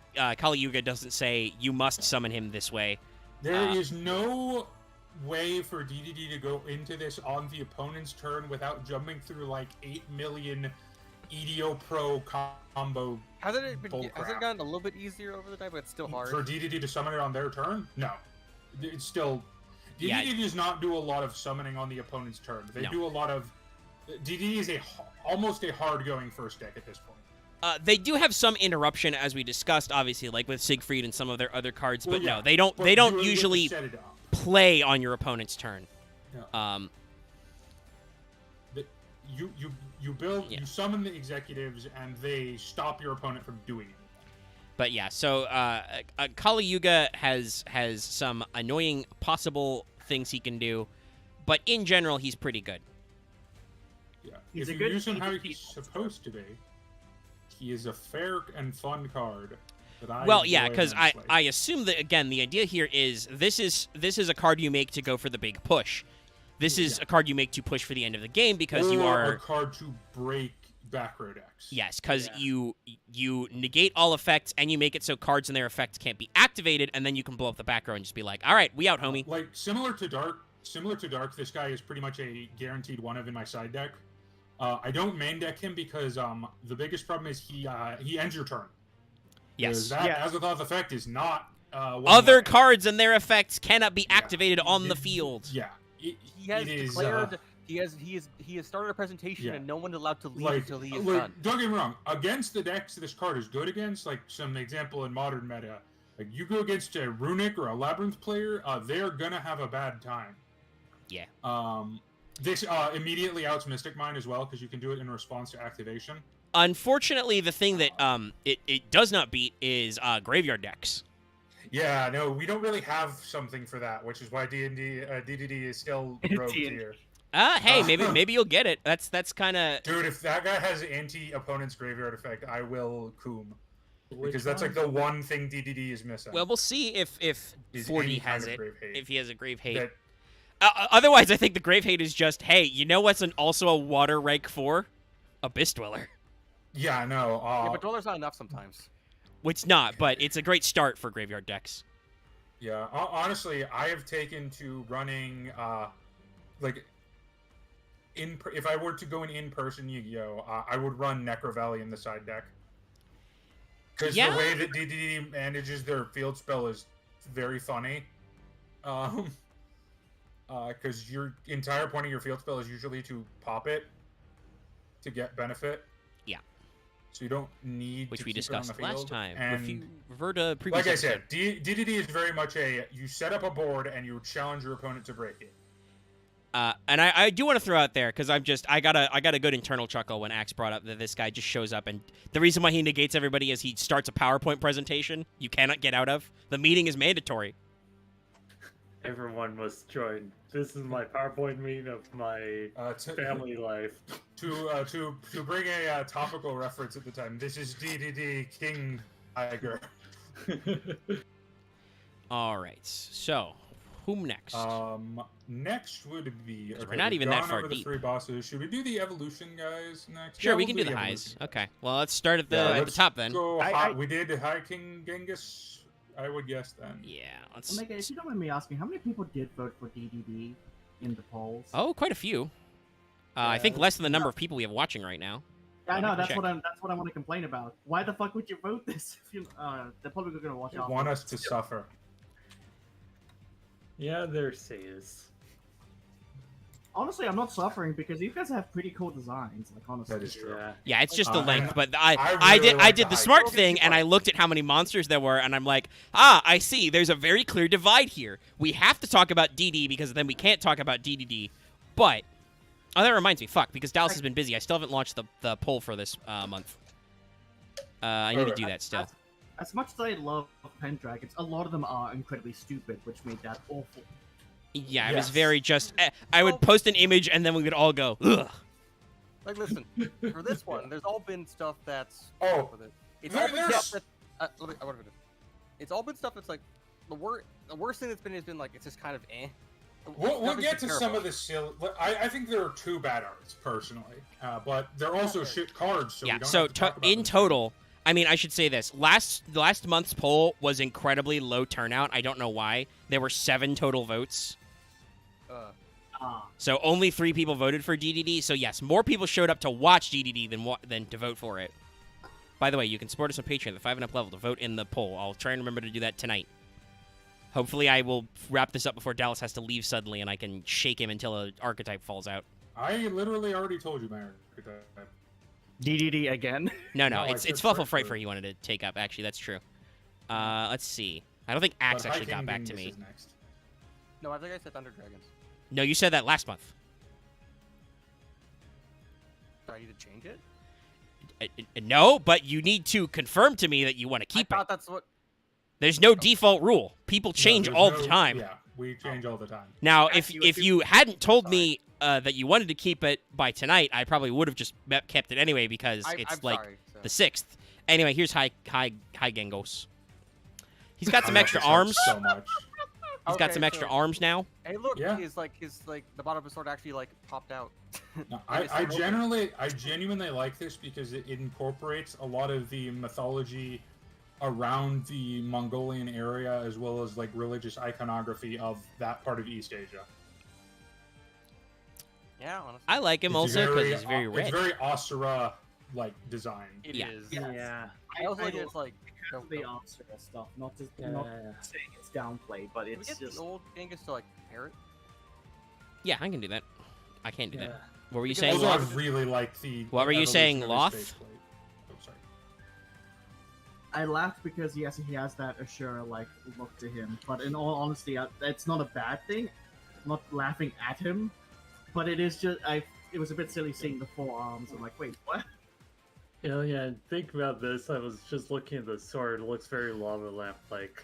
Yuga doesn't say, you must summon him this way. There is no way for DDD to go into this on the opponent's turn without jumping through like 8 million EDO Pro combo. Hasn't it gotten a little bit easier over the time, but it's still hard? For DDD to summon it on their turn? No. It's still... DDD does not do a lot of summoning on the opponent's turn. They do a lot of... DDD is almost a hard-going first deck at this point. They do have some interruption, as we discussed, obviously, like with Siegfried and some of their other cards, but no, they don't. They don't usually play on your opponent's turn. Yeah. You summon the executives, and they stop your opponent from doing it. But yeah, so Kali Yuga has some annoying possible things he can do, but in general, he's pretty good. Yeah, if you use him how he's supposed to be. He is a fair and fun card. Well, yeah, because I assume that, again, the idea here is this is a card you make to go for the big push. This is a card you make to push for the end of the game because you are a card to break back row decks. Yes, because you negate all effects and you make it so cards and their effects can't be activated, and then you can blow up the back row and just be like, all right, we out, homie. Like similar to Dark, this guy is pretty much a guaranteed one of in my side deck. I don't main deck him because the biggest problem is he ends your turn. Yes. That Azathoth effect is not other cards and their effects cannot be activated on the field. Yeah. He has declared he has started a presentation and no one's allowed to leave until he is done. Don't get me wrong. Against the decks this card is good against, like some example in modern meta, like you go against a Runic or a Labyrinth player, they're gonna have a bad time. Yeah. This immediately outs Mystic Mine as well, because you can do it in response to activation. Unfortunately, the thing that it does not beat is graveyard decks. Yeah, no, we don't really have something for that, which is why DDD is still rogue tier. Hey, maybe you'll get it. That's kind of... Dude, if that guy has anti-opponent's graveyard effect, I will coom. Because that's like the one thing DDD is missing. Well, we'll see if 4D has it. If he has a grave hate. Otherwise, I think the grave hate is just, hey, you know what's also a water rank 4? Abyss Dweller. Yeah, no. Yeah, but Dweller's not enough sometimes. Which not, but it's a great start for graveyard decks. Yeah, honestly, I have taken to running, if I were to go in person Yu-Gi-Oh, I would run Necro Valley in the side deck. Because the way that DDD manages their field spell is very funny. Because your entire point of your field spell is usually to pop it to get benefit. Yeah. So you don't need which to we keep discussed it on the field. last time. And Revert to previous like episode. I said, DDD is very much you set up a board and you challenge your opponent to break it. And I do want to throw out there because I got a good internal chuckle when Axe brought up that this guy just shows up, and the reason why he negates everybody is he starts a PowerPoint presentation you cannot get out of. The meeting is mandatory. Everyone must join. This is my PowerPoint meeting of my family life. To bring a topical reference at the time, this is DDD King Tiger. All right, so whom next? Next would be. Okay, we're not even that far over deep. The 3 bosses. Should we do the evolution guys next? Sure, Yeah, we can do the highs. Okay, well let's start at the top then. We did High King Genghis. I would guess then. Yeah, let's. Omega, if you don't mind me asking, how many people did vote for DDD in the polls? Oh, quite a few. I think less than the number of people we have watching right now. Yeah, I know. That's what I want to complain about. Why the fuck would you vote this? If you, they're probably gonna watch out. Want us to suffer. Yeah, there is. Honestly, I'm not suffering because you guys have pretty cool designs. Like honestly, That is true. Yeah. Yeah, it's just the And length. But I I really did like the high smart quality thing, and I design. looked at how many monsters there were, and I'm like, I see. There's a very clear divide here. We have to talk about DD because then we can't talk about DDD. But that reminds me, because Dallas has been busy. I still haven't launched the poll for this month. I need to do that still. As much as I love Pendragons, a lot of them are incredibly stupid, which made that awful. Yeah, it was Yes. very just. I would post an image, and then we would all go, ugh. Like, listen, for this one, there's all been stuff that's Oh, with it. It's all been there's- stuff that I want to. It's all been stuff that's like the worst thing that's been has been like it's just kind of eh. We'll Nothing's get to been some terrible. of the silly. I think there are 2 bad arts personally, but they're also shit cards. So Yeah. we don't So have to talk about in them. total, I mean, I should say this: last month's poll was incredibly low turnout. I don't know why. There were 7 total votes. So only 3 people voted for DDD. So yes, more people showed up to watch DDD than to vote for it. By the way, you can support us on Patreon at the 5 and up level to vote in the poll. I'll try and remember to do that tonight. Hopefully, I will wrap this up before Dallas has to leave suddenly, and I can shake him until an archetype falls out. I literally already told you my archetype. DDD again. No, No, I it's said Fluffle Frankfurt. Frightfur he wanted to take up. Actually, that's true. Let's see. I don't think Axe But actually High got King back to Genghis me. is next. No, I think I said Thunder Dragons. No, you said that last month. Do I need to change it? No, but you need to confirm to me that you want to keep I it. thought that's what. There's no default rule. People change there's all no- the time. Yeah, we change all the time. Now, Axe, if you hadn't told me that you wanted to keep it by tonight, I probably would have just kept it anyway because it's I'm like sorry, so. the 6th. Anyway, here's High Gengos. He's got I some love extra this art arms. so much. He's got Okay, some extra so- arms now. Hey, look, Yeah. his the bottom of his sword actually like popped out. No, It's I open. genuinely like this because it incorporates a lot of the mythology around the Mongolian area as well as like religious iconography of that part of East Asia. Yeah, honestly. I like him It's also because he's very It's red. very Asura like design. It Yeah. is. Yeah. I also like I it's like. because of the answer and stuff, not just Yeah. not saying it's downplay, but Can we it's get just the old Genghis to like pair it? Yeah, I can do that. I can't do Yeah. that. What were you Because saying? Also, I Loth? really like the. What were you saying, evolution of Loth? his faceplate. Oh, sorry. I laughed because yes, he has that Ashura like look to him. But in all honesty, it's not a bad thing. I'm not laughing at him, but it is just it was a bit silly seeing the 4 arms. I'm like, wait, what? Yeah, think about this. I was just looking at the sword. It looks very lava lamp like.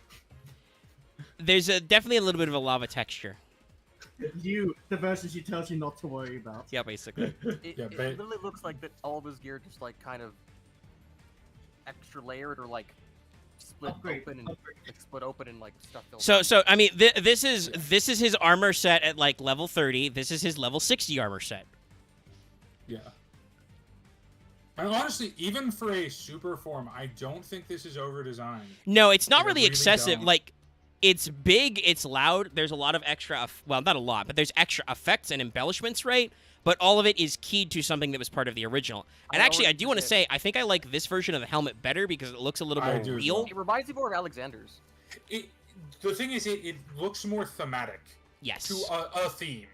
There's definitely a little bit of a lava texture. The version she tells you not to worry about. Yeah, basically. It, Yeah, it but- literally looks like that all of his gear just like kind of extra layered or like split Upgrade, open and upgrade. like, split open and like stuff. filled So I mean, this is his armor set at like level 30. This is his level 60 armor set. Yeah. And honestly, even for a super form, I don't think this is over designed. No, it's not I really really excessive. don't. Like, it's big, it's loud. There's a lot of extra, well, not a lot, but there's extra effects and embellishments, right? But all of it is keyed to something that was part of the original. And I actually, I always do want to forget. say, I think I like this version of the helmet better because it looks a little I more do as real. well. It reminds me more of Alexander's. The thing is, it looks more thematic Yes. to a theme.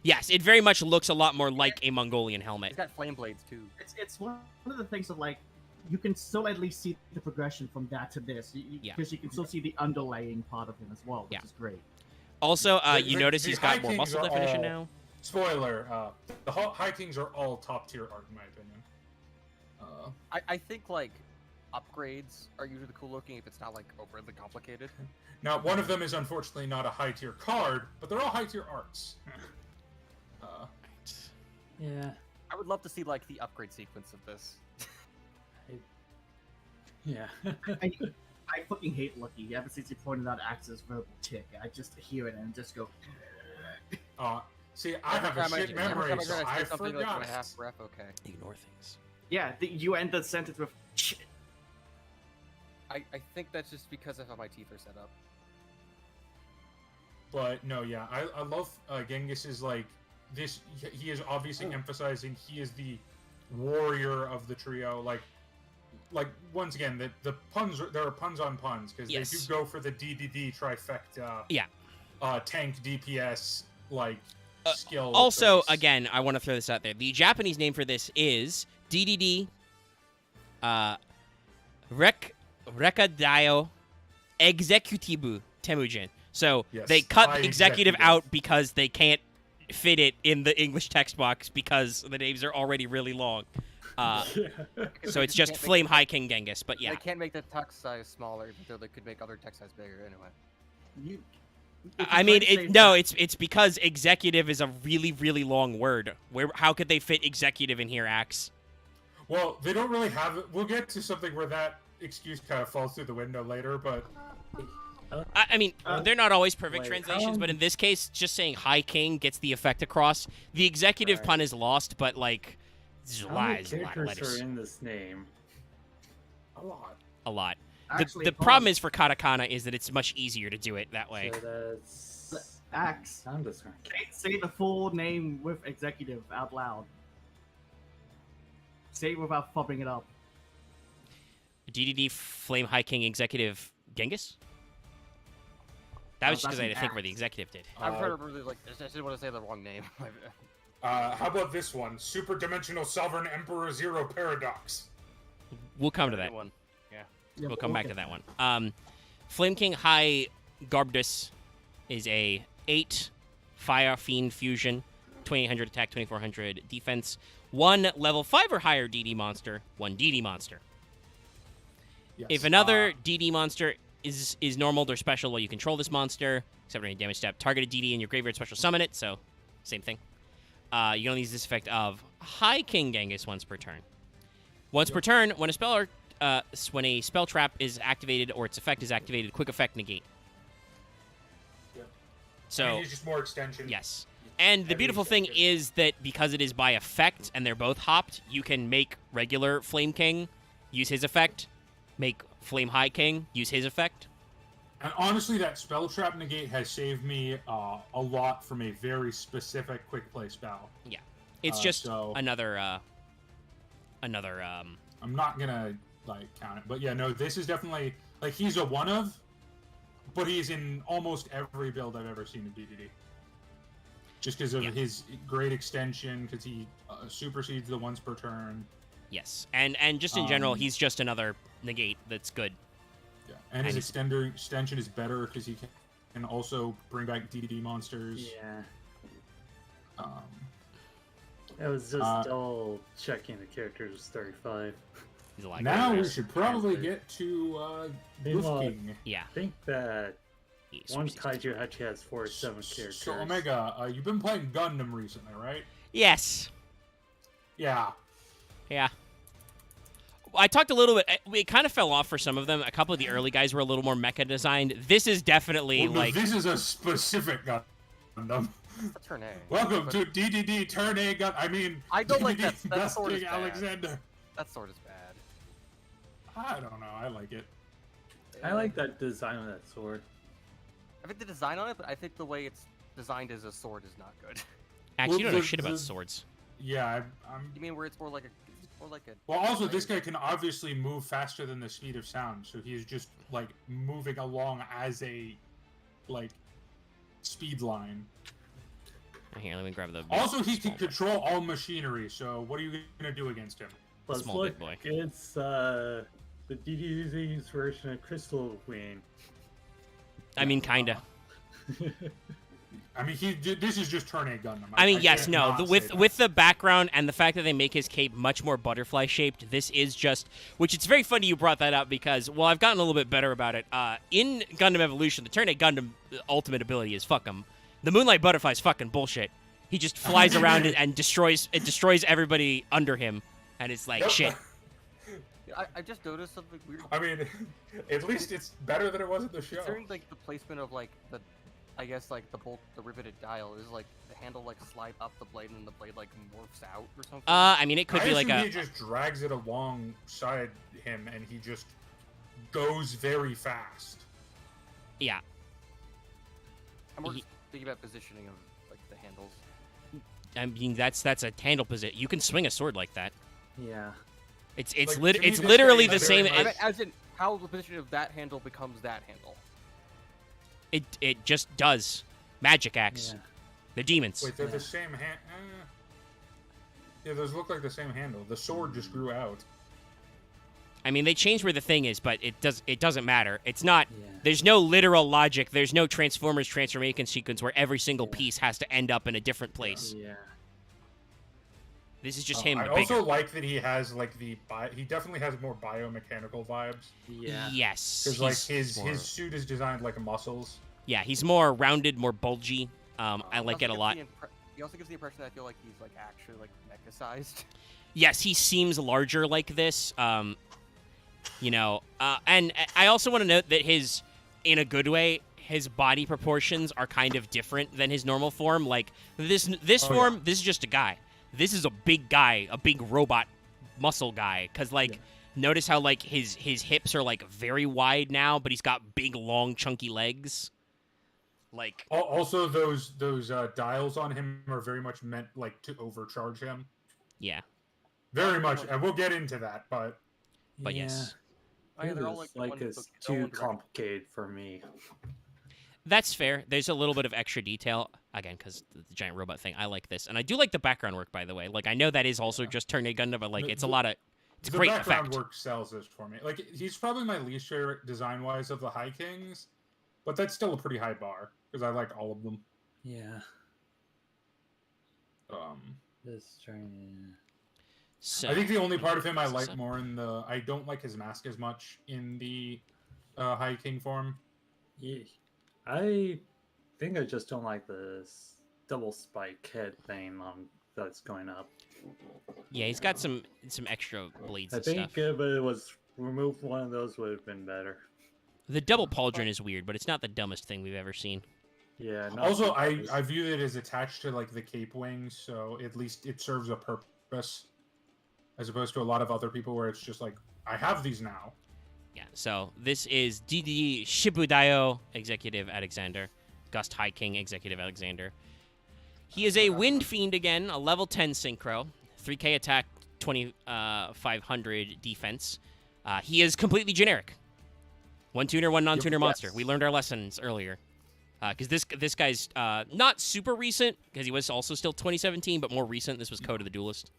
Yes, it very much looks a lot more like a Mongolian helmet. It's got flame blades too. It's one of the things that like you can still at least see the progression from that to this Yeah. because you can still see the underlying part of him as well, which Yeah. is great. Also, you The- notice the he's High got more Kings muscle are definition all- now. Spoiler: the High Kings are all top tier art in my opinion. I think like upgrades are usually the cool looking if it's not like overly complicated. Now, one of them is unfortunately not a high tier card, but they're all high tier arts. Yeah. I would love to see like the upgrade sequence of this. Yeah. I fucking hate Lucky. Ever since he pointed out Axe's verbal tick, I just hear it and just go. See, I have a shit memory, so I say something like forgot. my half breath. Okay. Ignore things. Yeah, you end the sentence with shit. I think that's just because of how my teeth are set up. But no, yeah, I love Genghis is like this. He is obviously emphasizing he is the warrior of the trio. Like once again, the puns there are puns on puns because Yes. they do go for the DDD trifecta. Yeah. Tank DPS like skill. Also, base. again, I want to throw this out there. The Japanese name for this is DDD Rekadayo Executibu Temujin. So Yes, they cut high executive executive. out because they can't fit it in the English text box because the names are already really long. So it's just Flame High King Genghis, but yeah. They can't make the text size smaller, even though they could make other text size bigger anyway. You, I mean, it's because executive is a really, really long word. How could they fit executive in here, Axe? Well, they don't really have it. We'll get to something where that excuse kind of falls through the window later, but I mean, they're not always perfect wait, translations, how- but in this case, just saying High King gets the effect across. The executive Right. pun is lost, but like, How many characters are in this name? a lot. a lot. Actually, The problem is for katakana is that it's much easier to do it that way. So that's Axe. I'm just gonna Say the full name with executive out loud. Say it without fubbing it up. DDD Flame High King Executive Genghis? That was just that's because I had an to think where the axe. executive did. I'm trying to really like. I didn't want to say the wrong name. How about this one? Super Dimensional Sovereign Emperor Zero Paradox. We'll come to that. One. Yeah, We'll come back to okay. that one. Flame King High Garbdus is a 8 Fire Fiend Fusion, 2800 attack, 2400 defense, 1 level 5 or higher DD monster, 1 DD monster. Yes. If another DD monster is normal or special while you control this monster, except for any damage step, target a DD in your graveyard special summon it, so same thing. You can only use this effect of High King Genghis once per turn. Once per turn, when a spell trap is activated or its effect is activated, quick effect negate. Yep. So, and he's just more extension. yes. And the Heavy beautiful thing extension. is that because it is by effect and they're both hopped, you can make regular Flame King use his effect, make Flame High King use his effect. And honestly, that spell trap negate has saved me a lot from a very specific quick play spell. It's just so- another I'm not gonna count it, but yeah, no, this is definitely he's a one of, but he's in almost every build I've ever seen in DDD. Just because of Yeah. his great extension, because he supersedes the once per turn. yes. And just in general, Um, he's just another negate that's good. Yeah, and his And- extension is better because he can also bring back DDD monsters. Yeah. Um, I was just Uh, double checking the characters 35. He's a lot now we good. should probably Answer. get to Meanwhile, Wolf King. Yeah. I think that He one supersedes. kaiju actually has 47 characters. So Omega, you've been playing Gundam recently, right? Yes. Yeah. Yeah. I talked a little bit. It kind of fell off for some of them. A couple of the early guys were a little more mecha designed. This is definitely Well, no, like this is a specific Gundam. That's her name. Welcome But to DDD Turn A Gun. I mean, I don't like DDD that sword is Besting bad. Alexander. That sword is bad. I don't know. I like it. I like that design of that sword. I think the design on it, but I think the way it's designed as a sword is not good. actually you don't know the- shit about the- swords. Yeah, I'm. You mean where it's more like a Well, also this guy can obviously move faster than the speed of sound, so he's just moving along as a speed line. Here, let me grab the. Also, he can small control all machinery. So what are you gonna do against him? Plus, Small look, big boy. it's the DDD's version of Crystal Queen. one. I mean, kinda. I mean, this is just Turn A Gundam. I mean, yes, can't no. not say With that. the background and the fact that they make his cape much more butterfly shaped, this is just. Which it's very funny you brought that up because I've gotten a little bit better about it. In Gundam Evolution, the Turn A Gundam ultimate ability is fuck 'em. The Moonlight Butterfly is fucking bullshit. He just flies around and destroys everybody under him, and it's like Yep. shit. I just noticed something weird. I mean, at least it's better than it was at the show. Considering the placement of the, I guess the bolt, the riveted dial is the handle slide up the blade and the blade morphs out or something. I mean, it could I be like assume a. he just drags it alongside him, and he just goes very fast. Yeah. I'm more he- just thinking about positioning of the handles. I mean, that's a handle position. You can swing a sword like that. Yeah. It's Like, to me, it's this literally guy the is same. very I much- mean, as in how the position of that handle becomes that handle. It just does magic axe. Yeah. They're demons. Wait, they're Yeah. the same hand. Yeah, those look like the same handle. The sword just grew out. I mean, they changed where the thing is, but it doesn't matter. It's not. Yeah. There's no literal logic. There's no Transformers transformation sequence where every single Yeah. piece has to end up in a different place. Yeah. This is just him. I but bigger. also like that he has like he definitely has more biomechanical vibes. Yeah. Yes. Because like he's more- his suit is designed like muscles. Yeah, he's more rounded, more bulgy. I like it a lot. He also gives the impression that I feel like he's like actually like mecha-sized. Yes, he seems larger like this. And I also want to note that in a good way, his body proportions are kind of different than his normal form. Like this form, yeah. this is just a guy. This is a big guy, a big robot muscle guy. Cause notice how like his hips are like very wide now, but he's got big, long, chunky legs. Like Also, those dials on him are very much meant like to overcharge him. yeah, Very much, and we'll get into that. But yes. Oh, yeah, It they're all is, like, one it's book- too one direction. complicated for me. That's fair. There's a little bit of extra detail, again, because the giant robot thing. I like this. And I do like the background work, by the way. Like, I know that is also just Turn-A Gundam, but, like, it's a lot of... It's a the great background effect. work sells this for me. Like, he's probably my least favorite design-wise of the High Kings, but that's still a pretty high bar, because I like all of them. Yeah. Um, Just trying So, I think the only part of him I What's this like up? more in the... I don't like his mask as much in the High King form. to... Yeah. I think I just don't like this double spike head thing that's going up. yeah, he's got some extra blades I and think stuff. if it was removed, one of those would have been better. The double pauldron is weird, but it's not the dumbest thing we've ever seen. Yeah. not Also, because- I view it as attached to, like, the cape wings, so at least it serves a purpose, as opposed to a lot of other people where it's just like, I have these now. Yeah, so this is Dedede Shibudayo, Executive Alexander. Gust High King, Executive Alexander. He is a Wind Fiend again, a level 10 synchro. 3k attack, 2500 defense. He is completely generic. One tuner, one non-tuner monster. We learned our lessons earlier. Because this guy's not super recent, because he was also still 2017, but more recent. This was Code of the Duelist.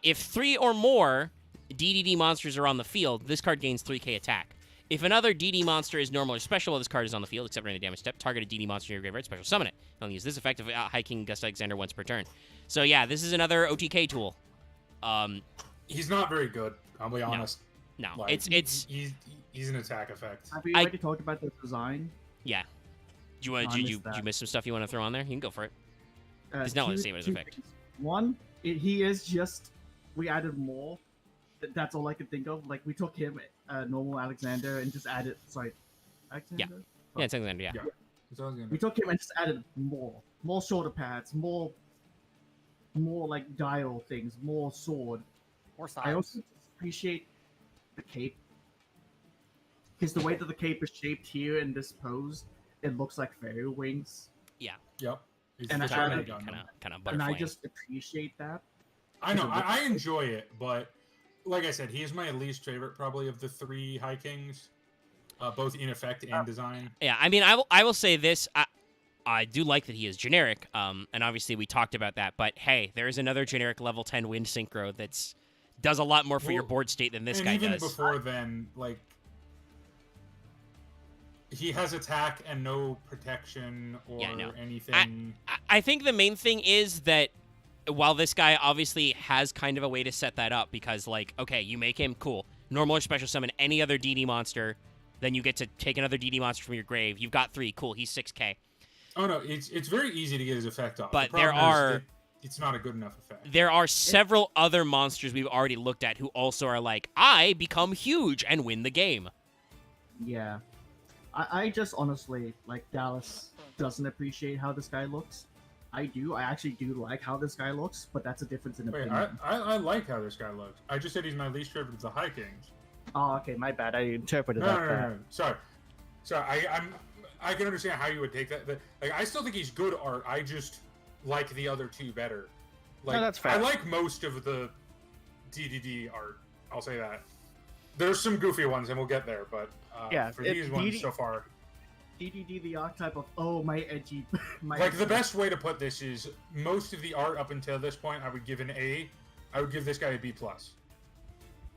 If 3 or more DDD monsters are on the field, this card gains 3k attack. If another DD monster is normal or special while this card is on the field, except for any damage step, target a DD monster in your graveyard, special summon it. Only use this effect of High King Gust Alexander once per turn. So yeah, this is another OTK tool. He's not very good, I'll be honest. No, Like, it's he's an attack effect. Have we I- already talked about the design? yeah. Do you want I do missed you that. miss some stuff you want to throw on there? You can go for it. It's not the same as effect. things. One, he is just. We added more. That's all I could think of. Like we took him, normal Alexander, and just added. Sorry, Alexander. Yeah, it's Alexander. Yeah. Yeah. That's what I was gonna We took him and just added more shoulder pads, more like dial things, more sword. Or I size. also appreciate the cape, because the way that the cape is shaped here in this pose, it looks like fairy wings, Yep. He's And the I Turn-A added- Gundam. Kind of and I butterfly. just appreciate that. I know, I enjoy it, but like I said, he is my least favorite probably of the 3 High Kings, both in effect and design. Yeah, I mean, I will say this. I do like that he is generic, and obviously we talked about that. But hey, there is another generic level 10 Wind Synchro that's does a lot more for your Well, board state than this and guy even does. before then, like, he has attack and no protection or Yeah, I know. anything. I think the main thing is that while this guy obviously has kind of a way to set that up, because like, okay, you make him cool, normal or special summon any other DD monster, then you get to take another DD monster from your grave. You've got 3, cool. He's 6k. Oh no, it's very easy to get his effect off. But The there problem is are- that it's not a good enough effect. There are several other monsters we've already looked at who also are like, I become huge and win the game. Yeah. I just honestly, like, Dallas doesn't appreciate how this guy looks. I do. I actually do like how this guy looks, but that's a difference in Wait, opinion. I like how this guy looks. I just said he's my least favorite of the High Kings. Oh, okay, my bad. I interpreted No, that. no, bad. no, no. Sorry. I can understand how you would take that. Like, I still think he's good art. I just like the other 2 better. Like, that's fair. I like most of the DDD art. I'll say that. There's some goofy ones, and we'll get there. But Yeah, for these ones DD so far, DDD the archetype of my edgy, my Like the edgy- best way to put this is most of the art up until this point, I would give an A. I would give this guy a B plus.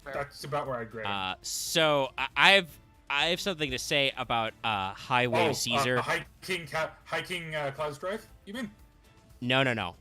Fair. That's about where I'd grade him. So I have something to say about Highway Caesar. Hiking Cloud Strife. You mean? No.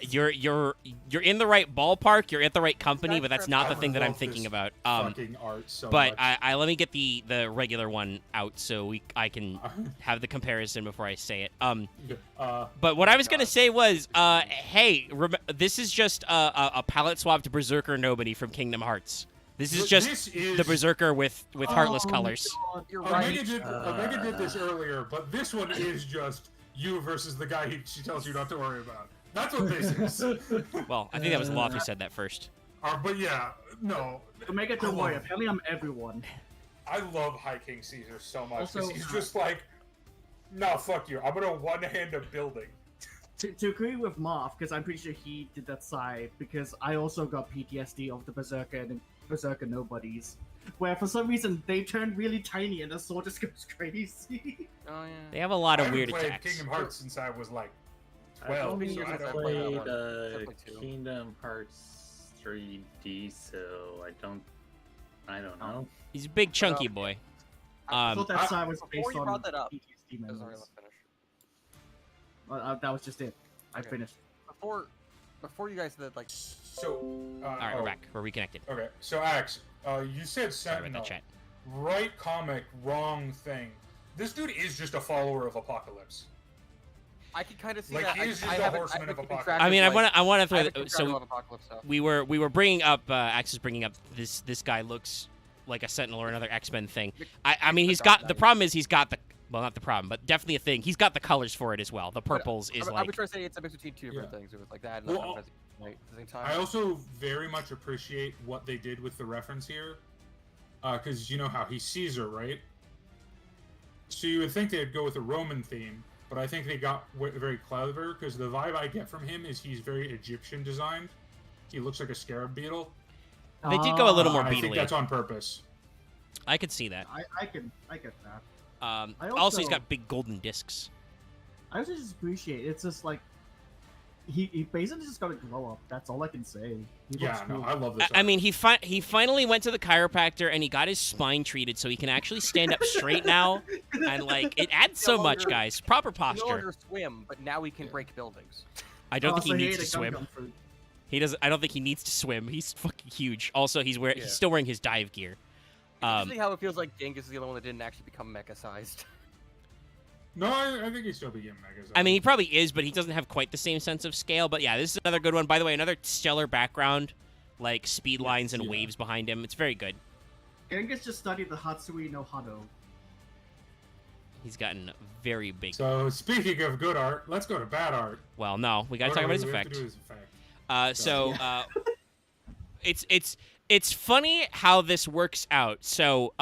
You're in the right ballpark. You're at the right company, but that's not the I thing that I'm love thinking this about. Fucking art so But much. I let me get the regular one out so I can have the comparison before I say it. But what I was gonna say was, hey, this is just a palette swapped Berserker Nobody from Kingdom Hearts. This is just the Berserker with heartless Oh my colors. God. You're right. Omega did this earlier, but this one is just you versus the guy she tells you not to worry about. That's what this is. Well, I think that was Loth who said that first. But yeah, no. Omega, don't worry. Apparently, I'm everyone. I love Hiking Caesar so much because Also, he's just like, no, fuck you. I'm gonna one-hand a building. To agree with Marv, because I'm pretty sure he did that side, because I also got PTSD of the Berserker and Berserker Nobodies, where for some reason they turn really tiny and the sword just goes crazy. Oh They yeah. have a lot I of haven't weird played attacks. Kingdom Hearts since I was like I've 12. only so I years don't I play played played that one. Except for two. Kingdom Hearts 3D, so I don't know. He's a big chunky boy. I thought that I- side was before based you on brought that up- PTSD Sorry, memories. let's finish. That was just it. I Okay. finished. Before you guys did like So, All right, we're back. We're reconnected. Okay, so Axe, you said Sorry about Sentinel. that chat. Right comic, wrong thing. This dude is just a follower of Apocalypse. I could kind of see Like, that. he is just I a haven't- horseman haven't of keeping Apocalypse. track I of, mean, like, I want to I throw. haven't keeping track So of Apocalypse stuff. we were bringing up. Axe is bringing up this guy looks like a Sentinel or another X-Men thing. I mean, he's got the problem is he's got the not the problem, but definitely a thing. He's got the colors for it as well. The purples is I like would try to say it's a mix between two different things. It was like that and Well, at the same time. I also very much appreciate what they did with the reference here, because you know how he's Caesar, right? So you would think they'd go with a Roman theme, but I think they got very clever because the vibe I get from him is he's very Egyptian designed. He looks like a scarab beetle. they did go a little more I think beetly. that's on purpose. I could see that. I get that. I Also, he's also- got big golden discs. I also just appreciate it's just like he basically just got a glow up. That's all I can say. He Yeah, looks no, cool. I love this. I art. mean, he finally went to the chiropractor and he got his spine treated so he can actually stand up straight now. And like, it adds so No much, longer- guys. Proper He no posture. longer swim, but now he can break buildings. I don't Oh, think he so needs ate to a gum swim. gum fruit. He doesn't. I don't think he needs to swim. He's fucking huge. Also, he's Yeah. still wearing his dive gear. Usually how it feels like Genghis is the only one that didn't actually become mecha-sized. no, I think he's still being mega. I mean, he probably is, but he doesn't have quite the same sense of scale. But yeah, this is another good one. By the way, another stellar background, like speed lines and yeah. waves behind him. It's very good. Genghis just studied the Hatsui no Hado. He's gotten very big. So speaking of good art, let's go to bad art. Well, no, we gotta talk about his effect. It's funny how this works out. So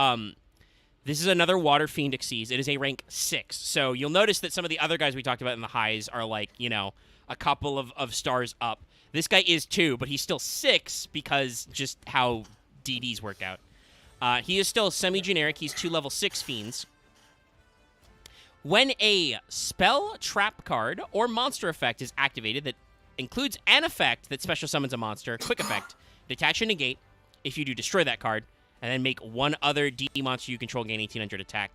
this is another Water Fiend Xyz. It is a rank 6. So you'll notice that some of the other guys we talked about in the highs are like, you know, a couple of stars up. This guy is 2, but he's still 6 because just how DDs work out. He is still semi-generic. He's 2 level 6 fiends. When a spell, trap card, or monster effect is activated that includes an effect that special summons a monster, quick effect, detach and negate. If you do, destroy that card, and then make one other DD monster you control gain 1800 attack.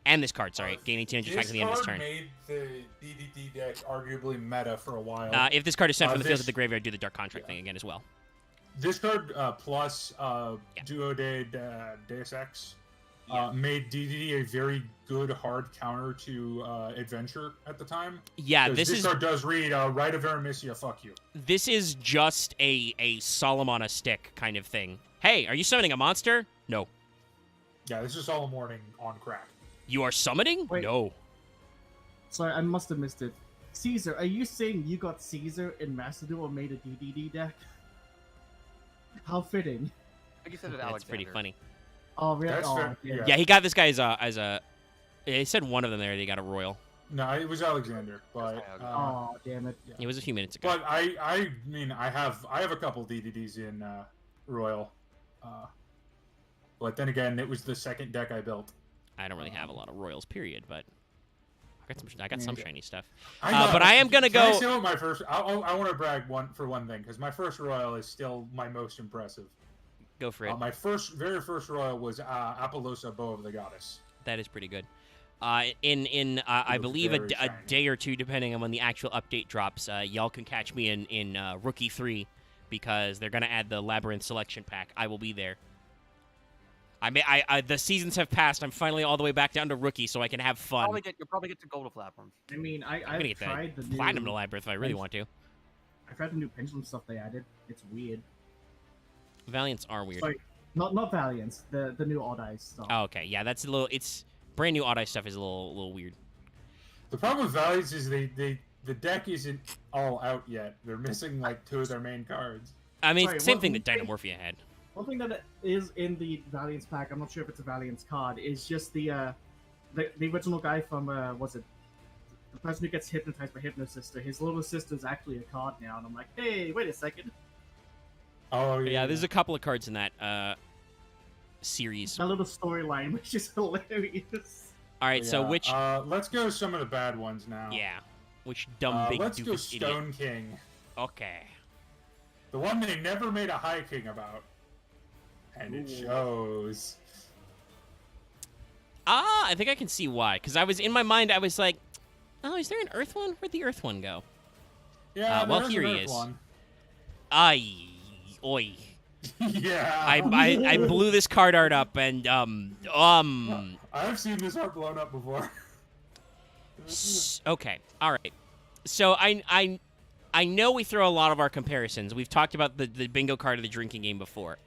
And this card, sorry, gain 1800 attack at the end of this turn. made the DDD deck arguably meta for a while. If this card is sent from the field to this- the graveyard, do the Dark Contract thing again as well. This card plus Duodade Deus Ex made DDD a very good hard counter to Adventure at the time. Yeah, 'Cause this card does read Rite of Aramesia, fuck you. This is just a Solemn on a stick kind of thing. Hey, are you summoning a monster? No. Yeah, this is all morning on crack. You are summoning? Wait. No. Sorry, I must have missed it. Caesar, are you saying you got Caesar in Master Duel and made a DDD deck? How fitting. I think you said it, That's Alexander. pretty funny. Oh, really? That's Oh, fair, yeah. yeah. Yeah, he got this guy as a he said one of them there. They got a royal. No, it was Alexander, but Oh, damn it. It was a few minutes ago. but I mean I have a couple DDDs in Royal, but then again it was the second deck I built. I don't really have a lot of royals, period. But I got some Yeah. shiny stuff. I But I am gonna Can I go. say what my first? I want to brag for one thing because my first royal is still my most impressive. Go for it. My very first royal was Apollosa, Bow of the Goddess. That is pretty good. I looks believe very a shiny. day or two, depending on when the actual update drops. Y'all can catch me in Rookie 3 because they're gonna add the Labyrinth selection pack. I will be there. The seasons have passed. I'm finally all the way back down to Rookie, so I can have fun. You'll probably get to Gold of Labyrinth. I mean, I'm gonna I've get tried the the new Platinum to Labyrinth if I really want to. I've tried the new pendulum stuff they added. It's weird. Valiants are weird. Sorry, not Valiants. The new Odd Eyes stuff. Oh, okay, yeah, that's a little. It's brand new Odd Eye stuff is a little weird. The problem with Valiants is the deck isn't all out yet. They're missing like 2 of their main cards. I mean, Sorry, it's the same what- thing that Dynamorphia had. One thing that is in the Valiants pack, I'm not sure if it's a Valiants card, is just the original guy from was it the person who gets hypnotized by Hypnosister. His little sister's actually a card now, and I'm like, hey, wait a second. Oh Yeah, there's a couple of cards in that series. That little storyline, which is hilarious. All right, so Yeah, which let's go some of the bad ones now. which dumb big Let's go doofus idiot? Stone King, Okay. the one they never made a High King about, and it Ooh. shows. I think I can see why. Because I was in my mind, I was like, oh, is there an Earth one? Where'd the Earth one go? Yeah, well, there's here an he Earth is. One. Ay, oi. Yeah. I blew this card art up and I've seen this art blown up before. okay, all right. So I know we throw a lot of our comparisons. We've talked about the bingo card of the drinking game before.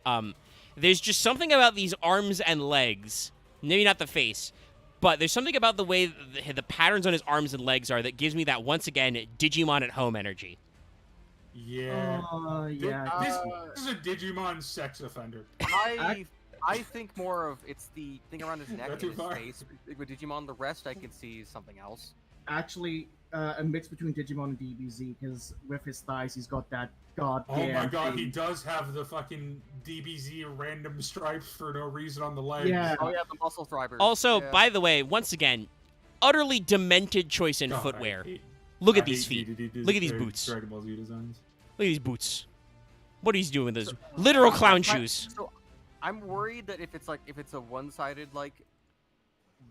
There's just something about these arms and legs, maybe not the face, but there's something about the way the patterns on his arms and legs are that gives me that, once again, Digimon at home energy. Yeah. Yeah. This is a Digimon sex offender. I think more of it's the thing around his neck Not and too his far. face. With Digimon, the rest I can see is something else. Actually, a mix between Digimon and DBZ, because with his thighs, he's got that goddamn. Oh my god, he thing. does have the fucking DBZ random stripes for no reason on the legs. Yeah. Oh yeah, the muscle drivers. Also, yeah. by the way, once again, utterly demented choice in God, footwear. I hate- Look I at these hate feet. DDD Look at these or boots. Dragon Ball Z designs. Look at these boots. What are you doing with those literal clown I- shoes? So I'm worried that if it's a one-sided like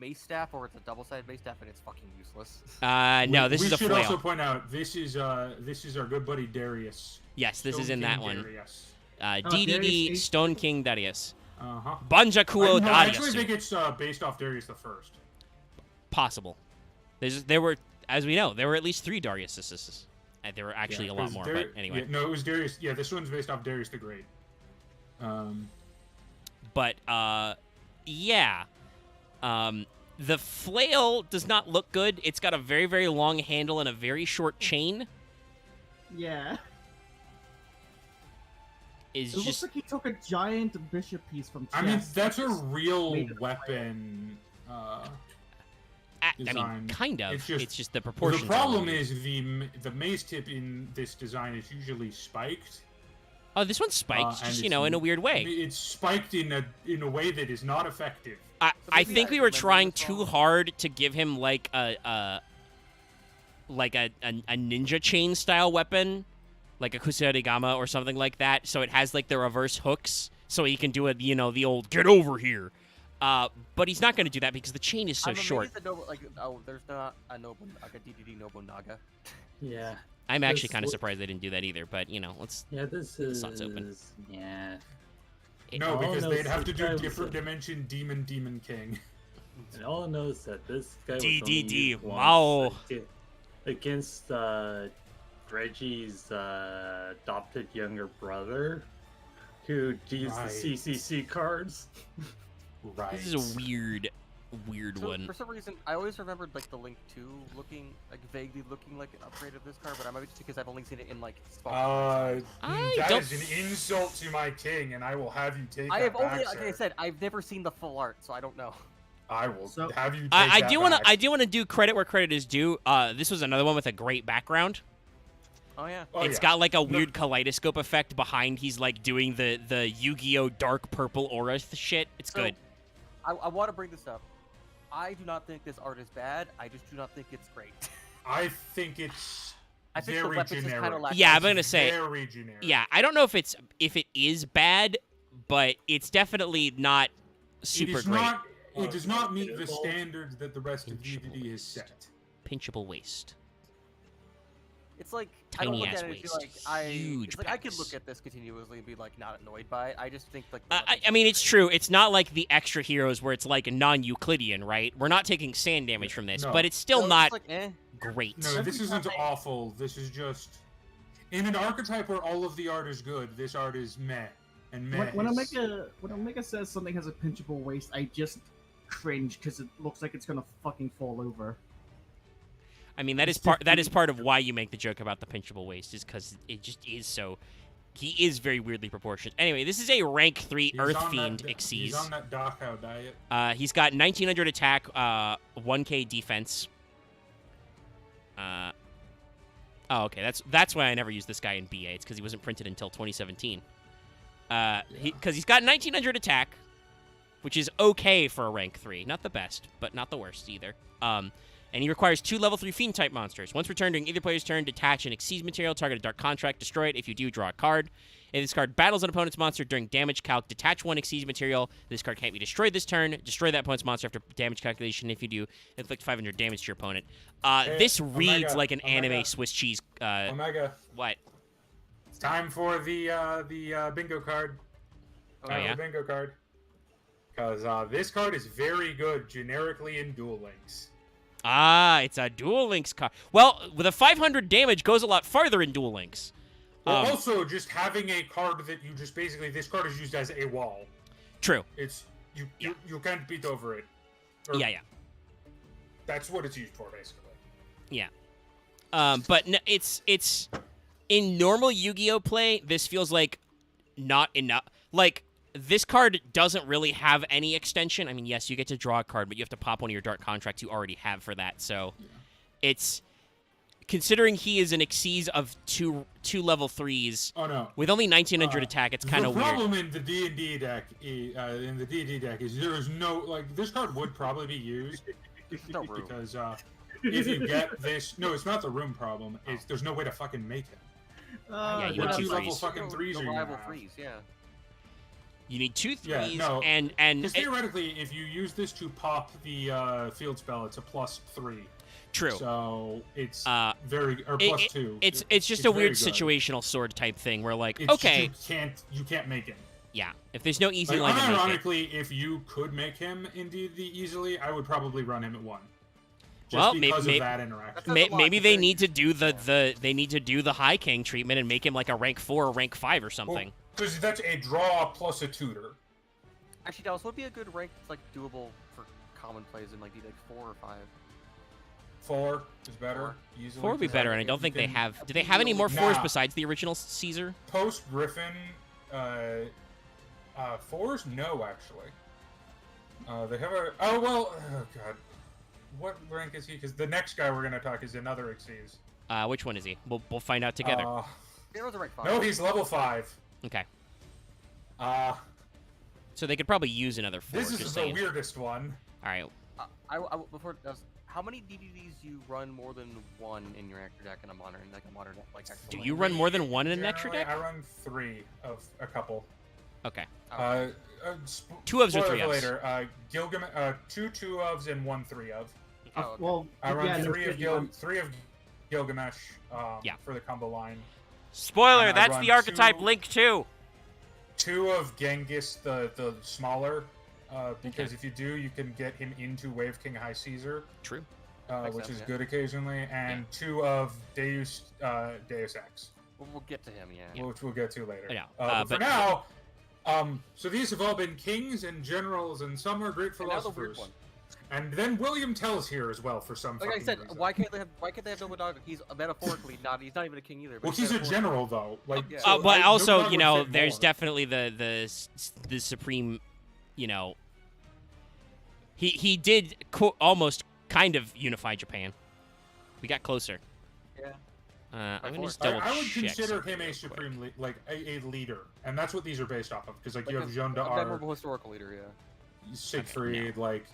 mace staff or it's a double-sided mace staff and it's fucking useless. No, this we is a should flail. also point out this is our good buddy Darius. Yes, this is Stone in that King one. Darius. DDD Darius Stone King Darius. Uh-huh. Banjakuo I actually Darius. think it's based off Darius the First. Possible. There were, as we know, there were at least 3 Dariuses. And there were actually a lot more, but anyway. Yeah, no, it was Darius. Yeah, this one's based off Darius the Great. But, yeah. The flail does not look good. It's got a very, very long handle and a very short chain. Yeah. Is It looks just like he took a giant bishop piece from chess. I mean, that's a real made it a weapon. I mean, design. kind of. It's It's just- just the The proportions. are problem weird. is the maze tip in this design is usually spiked. Oh, this one's spiked, and just, it's- in a weird way. It's spiked in a way that is not effective. I maybe think I we were remember trying this too wrong. hard to give him like a ninja chain style weapon, like a Kusurigama or something like that. So it has like the reverse hooks, so he can do it. The old get over here. But he's not going to do that because the chain is so I'm short. amazed that there's not a DDD Nobunaga. Yeah. I'm actually this kind of w- surprised they didn't do that either. But let's. Yeah, this The is. sun's open. Yeah. No, all because I know they'd is have to this do guy was different a- dimension Demon King. And all I know is that this guy was DDD, only used once wow. against Reggie's adopted younger brother, who used Right. the CCC cards. Right. This is a weird So, one. for some reason, I always remembered like the Link 2 looking vaguely looking like an upgrade of this card, but I might be just because I've only seen it in like small. I that don't- is an insult to my king, and I will have you take I that have only, back, like I sir. said, I've never seen the full art, so I don't know. I will So- have you take I that do want to. back. I do want to do credit where credit is due. This was another one with a great background. Oh yeah. Oh, It's yeah. got like a weird kaleidoscope effect behind. He's like doing the Yu-Gi-Oh dark purple aura shit. It's So, good. I want to bring this up. I do not think this art is bad. I just do not think it's great. I think it's I think the very weapons just kind generic. of lack. Yeah, I'm It's gonna say, very generic. yeah, I don't know if it is bad, but it's definitely not super it is great. Not, it does not meet the Pinchable. standards that the rest of Pinchable DDD has waist. set. Pinchable waist. It's like I don't Tiny look ass at it and be waist. like Huge It's like I could pecs. look at this continuously and be like not annoyed by it. I just think like. the I weapons mean, are it's great. true. It's not like the extra heroes where it's like a non-Euclidean, right? We're not taking sand damage from this, No. but it's still So it's not like, eh. great. No, this isn't awful. This is just in an archetype where all of the art is good. This art is meh, and meh. When is- Omega says something has a pinchable waist, I just cringe because it looks like it's gonna fucking fall over. I mean, that is part of why you make the joke about the pinchable waist, is because it just is so. He is very weirdly proportioned. Anyway, this is a rank 3 he's Earth on Fiend that, Xyz. He's on that Dachau diet. He's got 1900 attack, 1k defense. Oh, okay. That's why I never used this guy in BA. It's because he wasn't printed until 2017. Because he's got 1900 attack, which is okay for a rank 3. Not the best, but not the worst either. And he requires 2 level 3 Fiend type monsters. Once returned during either player's turn, detach an Xyz material, target a Dark Contract, destroy it. If you do, draw a card. If this card battles an opponent's monster during damage calc, detach 1 Xyz material. This card can't be destroyed this turn. Destroy that opponent's monster after damage calculation. If you do, inflict 500 damage to your opponent. This reads Omega, like an anime Omega. Swiss cheese. Omega, What? it's time for the bingo card. Oh, yeah? The bingo card. Because this card is very good generically in Duel Links. Ah, it's a Duel Links card. Well, with a 500 damage goes a lot farther in Duel Links. Well, also, just having a card that you just basically, this card is used as a wall. True. It's, you can't beat over it. Yeah. That's what it's used for, basically. Yeah. But it's in normal Yu-Gi-Oh play, this feels like not enough. Like, this card doesn't really have any extension. I mean, yes, you get to draw a card, but you have to pop one of your Dark Contracts you already have for that. So, it's considering he is an Xyz of two level 3s Oh no. with only 1900 attack. It's kind of The weird. problem in the D&D deck, is there is no, like, this card would probably be used No room. because if you get this, no, it's not the room problem. It's there's no way to fucking make him. Yeah, you What need two two level threes. fucking threes are you gonna reliable have? threes, yeah. You need 2 Yeah, 3s no, and Because theoretically, if you use this to pop the field spell, it's a +3. true. So it's Uh, very or it- +2. It's just a very weird good. situational sword type thing where like, It's just okay, you can't make him. yeah, if there's no easy Like, line to make it. unironically, if you could make him in D&D easily, I would probably run him at 1. Just Well, because maybe- of that interaction. That's a lot, Maybe they considering- need to do the High King treatment and make him like a rank 4 or rank 5 or something. Because that's a draw plus a tutor. Actually, Dallas, what would be a good rank like doable for common plays in like D like 4 or 5? 4 is better. Easily. 4 would be because better, I and I think don't you think they can- have. Do they have any more 4s Nah. besides the original Caesar? Post Griffin, 4s? No, actually. They have a. Oh well. Oh god. What rank is he? Because the next guy we're gonna talk is another Xyz. Which one is he? We'll find out together. It was a rank 5. No, he's level 5. Okay, So so they could probably use another 4. this just is the saying. weirdest one. All right. Before how many DVDs do you run more than one in your extra deck in a modern deck like actual Do one? you run more than one in an extra Generally, deck? I run 3 of a couple. Okay. Oh, Two ofs or spoiler three for ofs? later. Gilgamesh, 2 2-ofs and 1 3-of. oh, okay. Well, I run yeah, no 3 of shit, 3 of Gilgamesh. Yeah. For the combo line. Spoiler, And I that's run the archetype 2 Link 2. 2 of Genghis, the smaller. Because Okay. if you do, you can get him into Wave King High Caesar, True. Makes which sense, is yeah. good occasionally, and 2 of Deus Ex, We'll get to him, yeah. which we'll get to later. Yeah, But for but- now, so these have all been kings and generals, and some are great And now the weird philosophers. one. And then William Tell's here as well for some Like I fucking said, reason. why can't they have Nobunaga? He's metaphorically not. He's not even a king either. Well, But he's a metaphorically- general though. Like, Yeah. so But also, Nobunaga you would know, fit there's more. definitely the supreme, you know. He did almost kind of unify Japan. We got closer. Yeah. I'm gonna course. just double I would check consider something him a real supreme, like a leader, and that's what these are based off of. Because like you have a Jean a d'Arc, memorable historical leader, yeah. Siegfried, Okay, like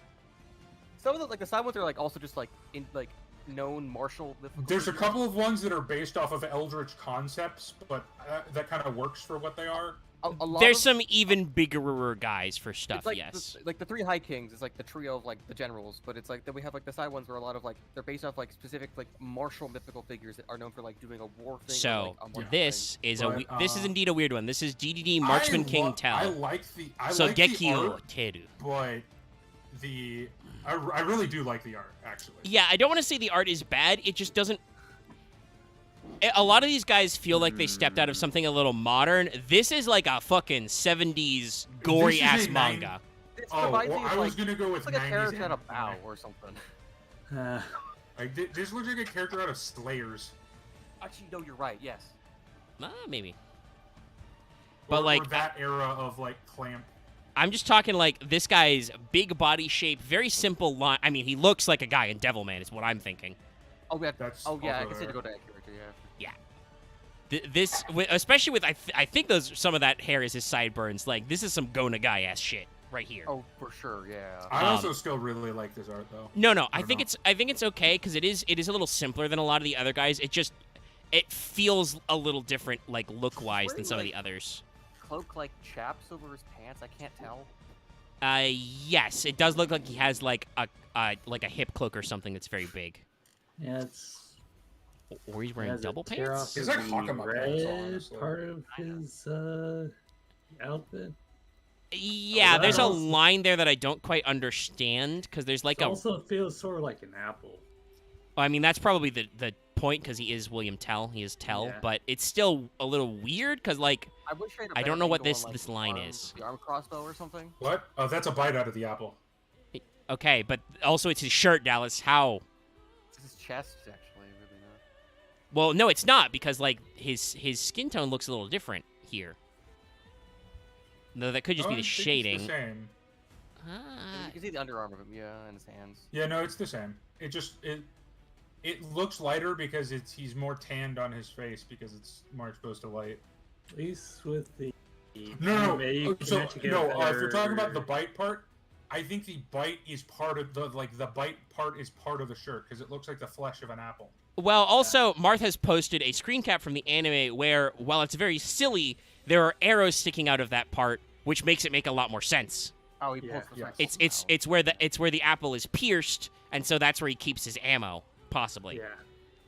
some of the like the side ones are like also just like in like known martial. There's a couple of ones that are based off of Eldritch concepts, but that kind of works for what they are. A lot There's of, some even bigger guys for stuff. it's like Yes. like the 3 High Kings is like the trio of like the generals, but it's like then we have like the side ones where a lot of like they're based off like specific like martial mythical figures that are known for like doing a war thing. So or, like, a martial this thing. is But, this is indeed a weird one. This is DDD Marksman King I Tell. like the I So like the Gekyu art, Teru. but I really do like the art actually. Yeah, I don't want to say the art is bad. It just doesn't. A lot of these guys feel like they stepped out of something a little modern. This is like a fucking 70s gory ass manga. This Oh, reminds well, me of, I was like, gonna go with it's like a 90s character at a anime. bow or something. Like this looks like a character out of Slayers. Actually, no, you're right. Yes. Maybe. But Or like, that era of like Clamp. I'm just talking like this guy's big body shape, very simple line. I mean, he looks like a guy in Devilman, is what I'm thinking. Oh yeah. That's Oh yeah. I also can see there. to go to that character. Yeah. This, especially with I think some of that hair is his sideburns. Like this is some Go Nagai ass shit right here. Oh, for sure. Yeah. I also still really like this art though. No, I don't think know. it's okay because it is a little simpler than a lot of the other guys. It feels a little different, like look wise, than some of the others. Cloak like chaps over his pants. I can't tell. Yes, it does look like he has like a hip cloak or something that's very big. Yeah, it's Or he's wearing has a double tear pants. off It's of like the Hakama pants, red honestly. part of his outfit. Yeah, Oh, there's a that also- line there that I don't quite understand because there's like It also feels sort of like an apple. I mean, that's probably the point because he is William Tell. He is Tell, Yeah. but it's still a little weird because like I wish I had a I don't better know what angle this- on, like, this the line arm- is. The arm crossbow or something. What? Oh, that's a bite out of the apple. okay, but also it's his shirt, Dallas. How? It's his chest actually. Really not. Well, no, it's not because like his skin tone looks a little different here. No, that could just be Oh, I the think it's shading. the same. Ah, You can see the underarm of him, yeah, and his hands. Yeah, no, it's the same. It looks lighter because he's more tanned on his face because it's more exposed to light. At least with the No, anime, you so can actually get no. a If you're talking about the better- bite part, I think the bite is part of the bite part is part of the shirt because it looks like the flesh of an apple. Well, also, Marth has posted a screen cap from the anime where, while it's very silly, there are arrows sticking out of that part, which makes it make a lot more sense. Oh, he Yeah, pulls the yes. rifle It's out. where the apple is pierced, and so that's where he keeps his ammo, possibly. Yeah,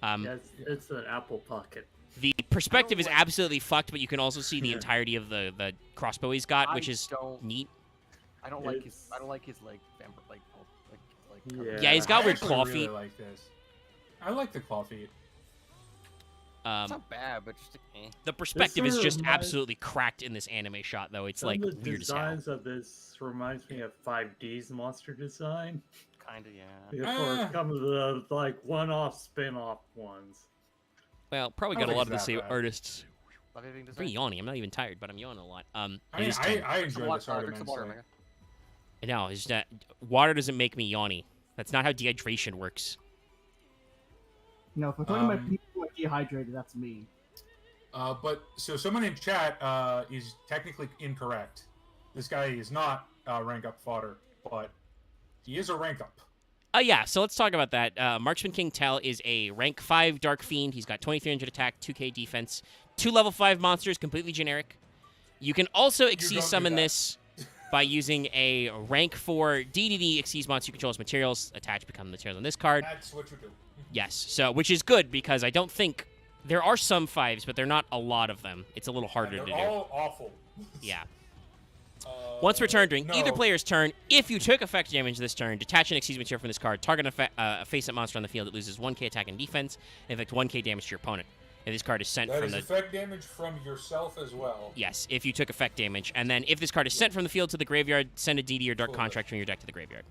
Um, it's an apple pocket. The perspective is like- absolutely fucked, but you can also see the Yeah. entirety of the crossbow he's got, which I is don't- neat. I don't like his. It's- I don't like his like Yeah. Yeah, he's got I weird actually claw really feet. like this. I like the claw feet. It's not bad, but just The perspective is sort of just reminds- absolutely cracked in this anime shot, though. It's Some like of the weird as hell. designs of this reminds me of 5D's monster design. kind of yeah. Before some of the like one-off spin-off ones. Well, probably I got don't a lot think of the it's same that bad. artists. Love everything I'm design. pretty yawning. I'm not even tired, but I'm yawning a lot. I it mean, is time. I Drink some enjoy water, this art drink some water, immensely. Omega. No, it's not. Water doesn't make me yawny. That's not how dehydration works. No, if we're talking about Um, people who are dehydrated, that's me. But so someone in chat is technically incorrect. This guy is not rank up fodder, but he is a rank up. Yeah, so let's talk about that. Marksman King Tell is a rank 5 Dark Fiend. He's got 2300 attack, 2k defense, 2 level 5 monsters, completely generic. You can also don't Xyz do summon that. this by using a rank 4 DDD Xyz monster you control as materials. Attach become the materials on this card. That's what you do. Yes, so which is good because I don't think there are some 5s, but they're not a lot of them. It's a little harder And to they're do. all awful. Yeah. Once returned during either no. player's turn, if you took effect damage this turn, detach an Xyz material from this card. Target a face-up monster on the field that loses 1k attack and defense, and inflict 1k damage to your opponent. And this card is sent That from is the... effect damage from yourself as well. Yes, if you took effect damage. And then if this card is sent from the field to the graveyard, send a DD or Dark Cool. Contract from your deck to the graveyard.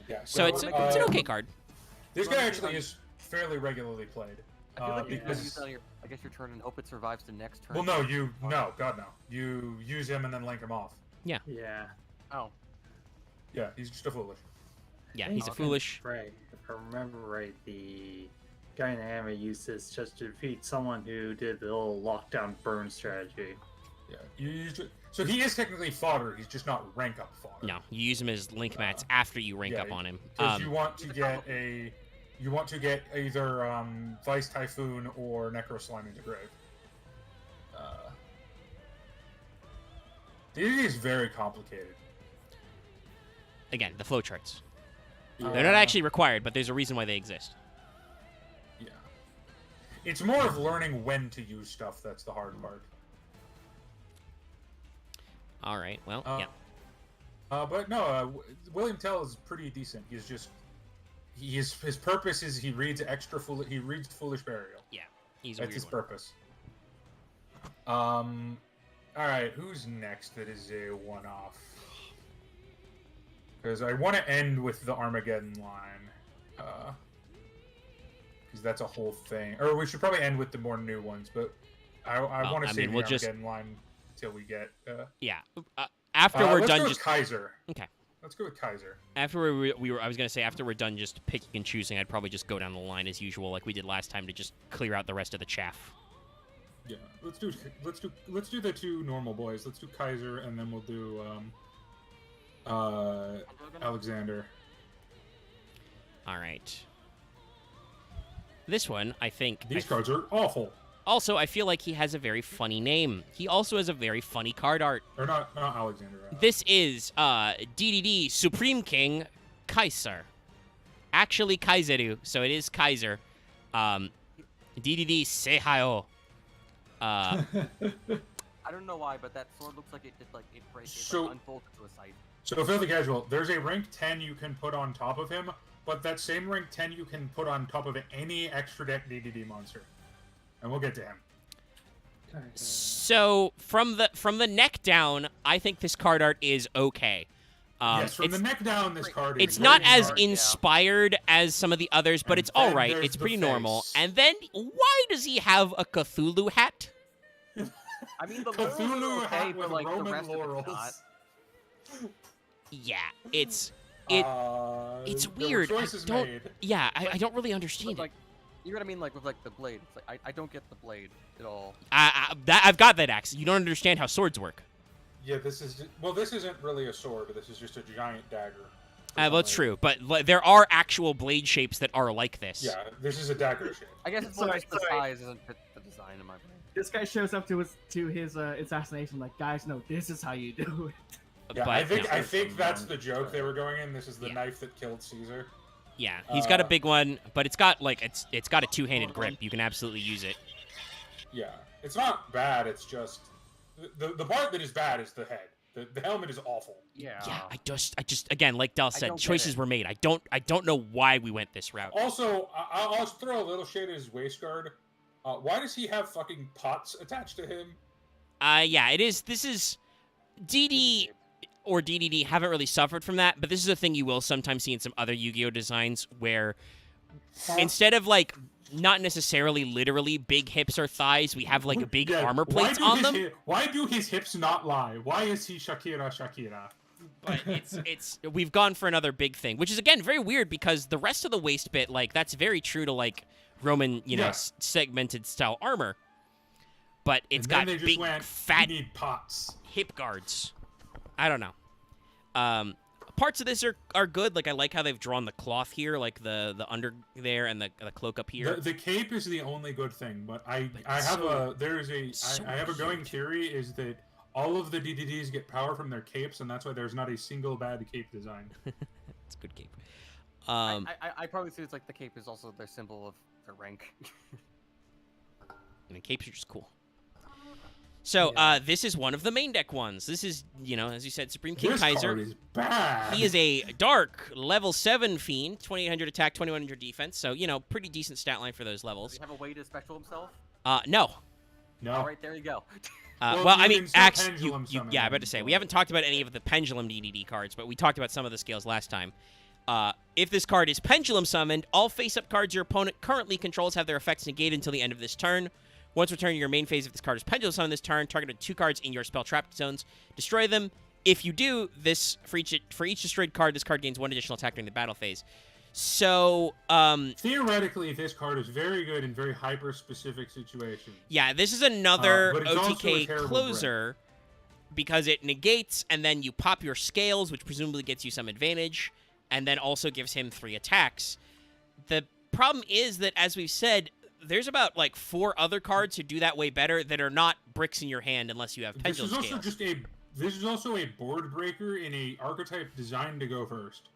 Yeah. So it's an okay card. This guy actually is fairly regularly played. I feel like you because use it on your, I guess your turn and hope it survives the next turn. well, God no. You use him and then link him off. Yeah. Oh. Yeah, he's just a foolish. Yeah, he's a Okay. foolish... Right. If I remember right, the guy in the anime used this just to defeat someone who did the little lockdown burn strategy. Yeah, so he is technically fodder. He's just not rank up fodder. No, you use him as link mats after you rank up on him. Because you want to get either Vice Typhoon or Necro Slime into grave. DDD is very complicated. Again, the flowcharts. Yeah. They're not actually required, but there's a reason why they exist. Yeah. It's more of learning when to use stuff that's the hard part. All right. Well, yeah. But no, William Tell is pretty decent. His purpose is he reads Foolish Burial. Yeah. He's a That's weird his one. purpose. All right, who's next that is a one-off? Because I want to end with the Armageddon line. Because that's a whole thing. Or we should probably end with the more new ones, but I want to save the Armageddon line until we get... Yeah. After we're let's done go just... with Kaiser. Okay. Let's go with Kaiser. After I was going to say, after we're done just picking and choosing, I'd probably just go down the line as usual, like we did last time, to just clear out the rest of the chaff. Yeah, let's do the two normal boys. Let's do Kaiser, and then we'll do Alexander. All right. This one, I think... These cards are awful. Also, I feel like he has a very funny name. He also has a very funny card art. Or not Alexander. This is DDD Supreme King Kaiser. Actually Kaiseru, so it is Kaiser. DDD Seihao. I don't know why, but that sword looks like it did like it break. It like, unfolded to a scythe. So Filthy Casual, there's a rank 10 you can put on top of him, but that same rank 10 you can put on top of any extra deck DDD monster. And we'll get to him. So from the neck down, I think this card art is okay. Yes, from the neck down, this card is it's not as hard, inspired as some of the others, but And it's all then right. there's It's the pretty face. normal. And then why does he have a Cthulhu hat? I mean, the Cthulhu laurels are okay, hat with but like the Roman rest laurels. of it's not. Yeah, it's There were weird. choices made. Yeah, I don't really understand Like, you know what I mean? Like with like the blade. It's like I don't get the blade at all. I've got that axe. You don't understand how swords work. Yeah, this isn't really a sword. This is just a giant dagger. Well, it's true, but there are actual blade shapes that are like this. Yeah, this is a dagger shape. I guess it's more just the size doesn't fit the design in my brain. This guy shows up to his assassination like, guys, no, this is how you do it. Yeah, But I think that's the joke they were going in. This is the knife that killed Caesar. Yeah, he's got a big one, but it's got like it's got a two-handed grip. You can absolutely use it. Yeah, it's not bad. It's just the part that is bad is the head. The helmet is awful. Yeah. Yeah, I just again, like Del said, don't get choices it. were made. I don't know why we went this route. Also, I'll throw a little shade at his waist guard. Why does he have fucking pots attached to him? Yeah, it is. This is DD or DDD haven't really suffered from that, but this is a thing you will sometimes see in some other Yu-Gi-Oh designs where instead of like not necessarily literally big hips or thighs, we have like big armor plates on them. Why do his hips not lie? Why is he Shakira? But it's we've gone for another big thing, which is again very weird because the rest of the waist bit, like that's very true to like Roman, segmented style armor. But it's got big fat "You need pots." hip guards. I don't know. Parts of this are good. Like I like how they've drawn the cloth here, like the under there and the cloak up here. The cape is the only good thing, but I have a going theory is that all of the DDDs get power from their capes, and that's why there's not a single bad cape design. It's a good cape. I probably see it's like the cape is also their symbol of their rank. And the capes are just cool. So, this is one of the main deck ones. This is, as you said, Supreme King This Kaiser. card is bad. He is a dark level 7 fiend, 2800 attack, 2100 defense. So, pretty decent stat line for those levels. Does he have a way to special himself? No. No. All right, there you go. Well, Well, you I mean, can still Axe, pendulum summon yeah, I'm him, about to say, so- we haven't talked about any of the Pendulum DDD cards, but we talked about some of the scales last time. If this card is Pendulum summoned, all face-up cards your opponent currently controls have their effects negated until the end of this turn. Once returning to your main phase, if this card is Pendulum summoned this turn, target 2 cards in your spell trap zones, destroy them. If you do, this for each destroyed card, this card gains 1 additional attack during the battle phase. So, theoretically, this card is very good in very hyper-specific situations. yeah, this is another but it's also a OTK terrible closer because it negates, and then you pop your scales, which presumably gets you some advantage, and then also gives him 3 attacks. The problem is that, as we've said, there's about like 4 other cards who do that way better that are not bricks in your hand unless you have pendulum scales. This is also a board breaker in a archetype designed to go first.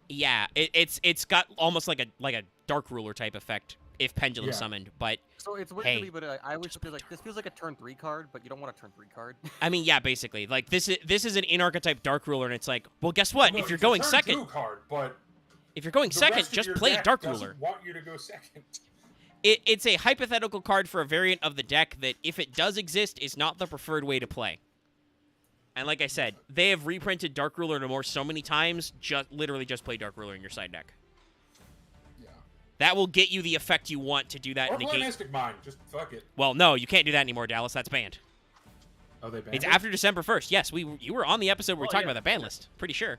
Yeah, it's got almost like a Dark Ruler type effect if pendulum summoned, but So it's weird hey, to me, but I always feel like this feels like a turn 3 card, but you don't want a turn 3 card. I mean, yeah, basically, like this is an in-archetype Dark Ruler, and it's like, well, guess what? No, if you're it's a going turn second, 2 card, but if you're going the second, rest of just your play deck Dark doesn't Ruler. want you to go second. It's a hypothetical card for a variant of the deck that, if it does exist, is not the preferred way to play. And like I said, they have reprinted Dark Ruler no more so many times, literally just play Dark Ruler in your side deck. Yeah. That will get you the effect you want to do that. Or play negate. Mystic Mind. Just fuck it. Well, no, you can't do that anymore, Dallas. That's banned. Oh, they banned It's it? after December 1st. Yes, you were on the episode where we talked about the ban list. Pretty sure.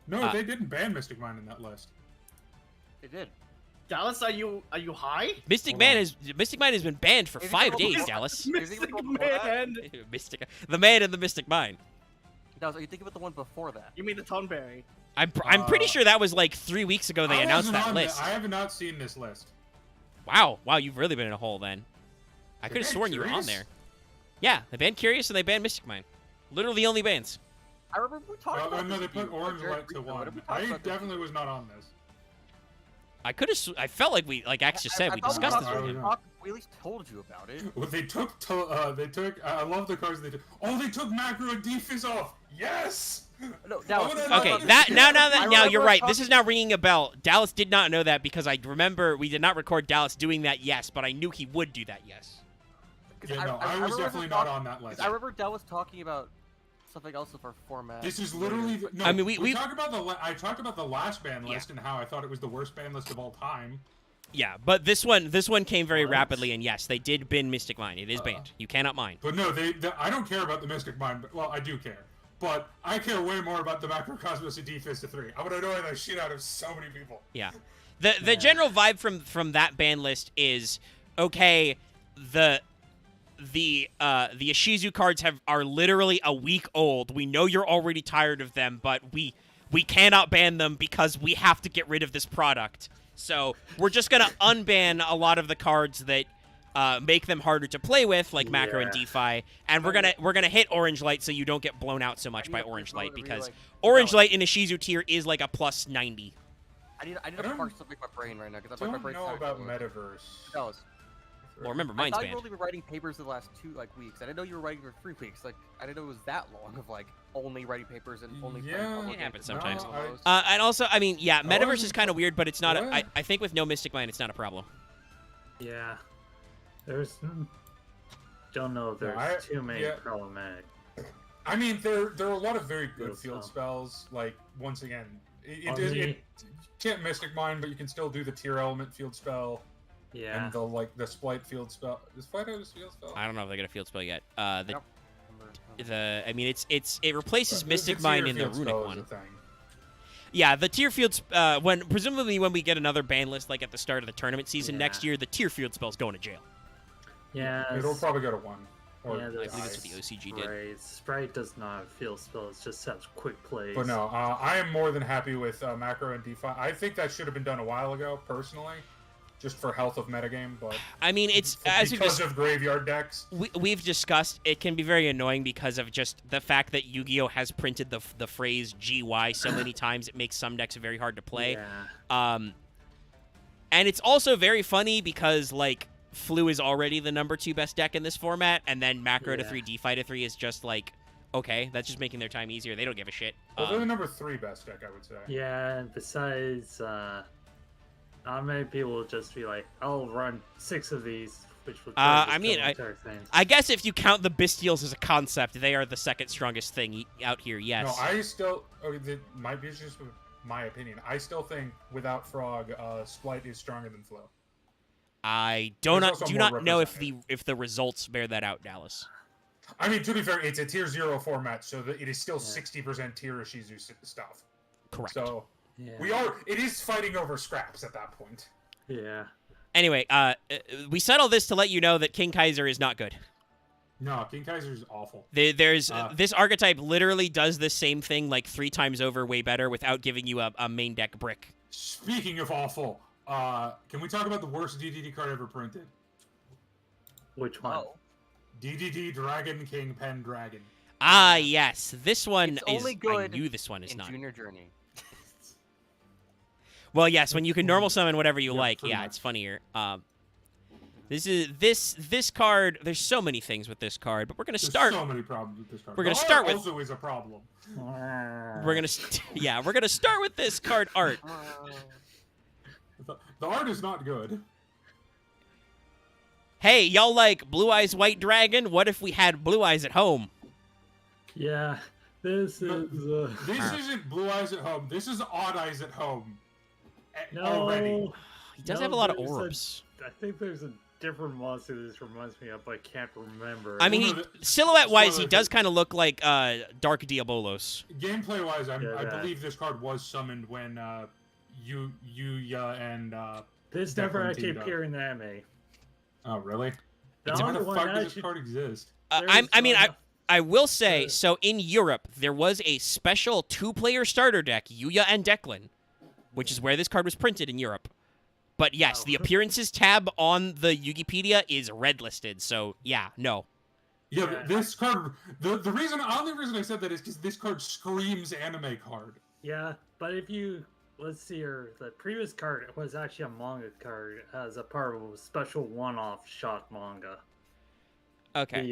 No, they didn't ban Mystic Mind in that list. They did. Dallas, are you high? Mystic Mind has been banned for Is it 5 called- days, Dallas. Mystic before that? Man. The man and the Mystic Mind. Dallas, are you thinking about the one before that? You mean the Tonberry? I'm pretty sure that was like 3 weeks ago they announced that list. I have not seen this list. Wow, you've really been in a hole then. I They could have banned sworn you were on Curious? there. Yeah, they banned Curious and they banned Mystic Mind. Literally the only bans. I remember we talked about No, this. they put Orange Light to 1. I definitely was not on this. I could have. I felt like Axe just said we discussed this thought with we him. talked- We at least told you about it. Well, they took. I love the cards they took. Oh, they took Macro and Defizz off. Yes. No, Dallas. would have Okay, loved that it. now you're remember right. This is talking- now ringing a bell. Dallas did not know that because I remember we did not record Dallas doing that. Yes, but I knew he would do that. Yes. Yeah, no, I was remember definitely talk- not on that list. I remember Dallas talking about something else with our format. This is literally. No, I mean, we talked about I talked about the last ban list and how I thought it was the worst ban list of all time. Yeah, but this one came very What? rapidly, and yes, they did bin Mystic Mine. It is banned. You cannot mine. But no, I don't care about the Mystic Mind. But, well, I do care. But I care way more about the Macrocosmos and Defizz to 3. I would annoy the shit out of so many people. Yeah. The general vibe from that ban list is okay. The Ishizu cards are literally a week old. We know you're already tired of them, but we cannot ban them because we have to get rid of this product. So we're just gonna unban a lot of the cards that make them harder to play with, like Macro and DeFi, and we're gonna hit Orange Light so you don't get blown out so much by Orange Light, because Orange Light in Ishizu tier is like a plus 90. I need to parse something in my brain right now because I my don't brain's know not about exploding. Metaverse. Dallas, Well, remember I mine's thought you banned. were only been writing papers the last 2 weeks. I didn't know you were writing for 3 weeks. Like I didn't know it was that long of like only writing papers and only playing Yeah. public It happens games. sometimes. No, And also, I mean, yeah, Metaverse is wasn't- kind of weird, but it's not. What? I think with no Mystic Mine, it's not a problem. Yeah. There's. Don't know if No, there's too many yeah. problematic. I mean, there are a lot of very good Field field spell. spells. Like once again, it Only- can't Mystic Mine, but you can still do the Tier Element field spell Yeah. and the Splight field spell. Is Splight have a field spell? I don't know if they got a field spell yet. I don't remember. I mean, it replaces The Mystic tier Mine in the field Runic spell is one. a thing. Yeah, the tier fields. Presumably when we get another ban list, like at the start of the tournament season Yeah. next year, the tier field spell's going to jail. Yeah. It'll probably go to 1. Or Yeah, I there's believe that's what the OCG did. Sprite. Sprite does not have field spells, just has quick plays. But no, I am more than happy with Macro and DeFi. I think that should have been done a while ago, personally, just for health of metagame. But I mean, it's as because of graveyard decks. we've discussed, it can be very annoying because of just the fact that Yu-Gi-Oh has printed the phrase GY so many times. It makes some decks very hard to play. Yeah. And it's also very funny because like Flu is already the number 2 best deck in this format, and then Macro to Yeah. 3, DeFi to 3 is just like, okay, that's just making their time easier. They don't give a shit. Well, they're the number 3 best deck, I would say. Yeah, and besides, not many people will just be like, I'll run 6 of these, which will I mean, entire thing. I guess if you count the Bestials as a concept, they are the second strongest thing out here, yes. No, I still. Okay, that might be just my opinion. I still think without Frog, Splight is stronger than Flo. I There's do also not more know represented. if the results bear that out, Dallas. I mean, to be fair, it's a tier 0 format, so that it is still 60% tier Ishizu stuff. Correct. So Yeah. it is fighting over scraps at that point. Yeah. Anyway, we settle this to let you know that King Kaiser is not good. No, King Kaiser's awful. There's this archetype literally does the same thing like 3 times over, way better, without giving you a main deck brick. Speaking of awful, can we talk about the worst DDD card ever printed? Which one? Oh, DDD Dragon King Pendragon. Ah, yes. This one It's is. only good I knew this one is in not. Junior Journey. Well, yes, when you can normal summon whatever you Yeah, like, pretty yeah, much. it's funnier. This card. There's so many things with this card, but we're gonna There's start. so many problems with this card. We're gonna The start art with- also is a problem. We're gonna we're gonna start with this card art. The art is not good. Hey, y'all like Blue Eyes White Dragon? What if we had Blue Eyes at home? Yeah, this is. This isn't Blue Eyes at home. This is Odd Eyes at home. No, Already. He does No, have a lot of there's a- orbs. I think there's a different monster this reminds me of, but I can't remember. I mean, Well, no, silhouette-wise, he spoiler- does kind of look like Dark Diabolos. Gameplay wise, I Yeah. believe this card was summoned when Yuya and this never Declan actually teamed up. appeared in the anime. Oh really? The Why only the one fuck does this actually- card exist? I will say, Uh, so in Europe, there was a special 2-player starter deck, Yuya and Declan, which is where this card was printed in Europe. But yes, Wow. the appearances tab on the Yugipedia is red listed, so yeah, no. Yeah, Yeah. this card. The only reason I said that is because this card screams anime card. Yeah, but if you let's see here, the previous card was actually a manga card as a part of a special one-off shot manga. Okay.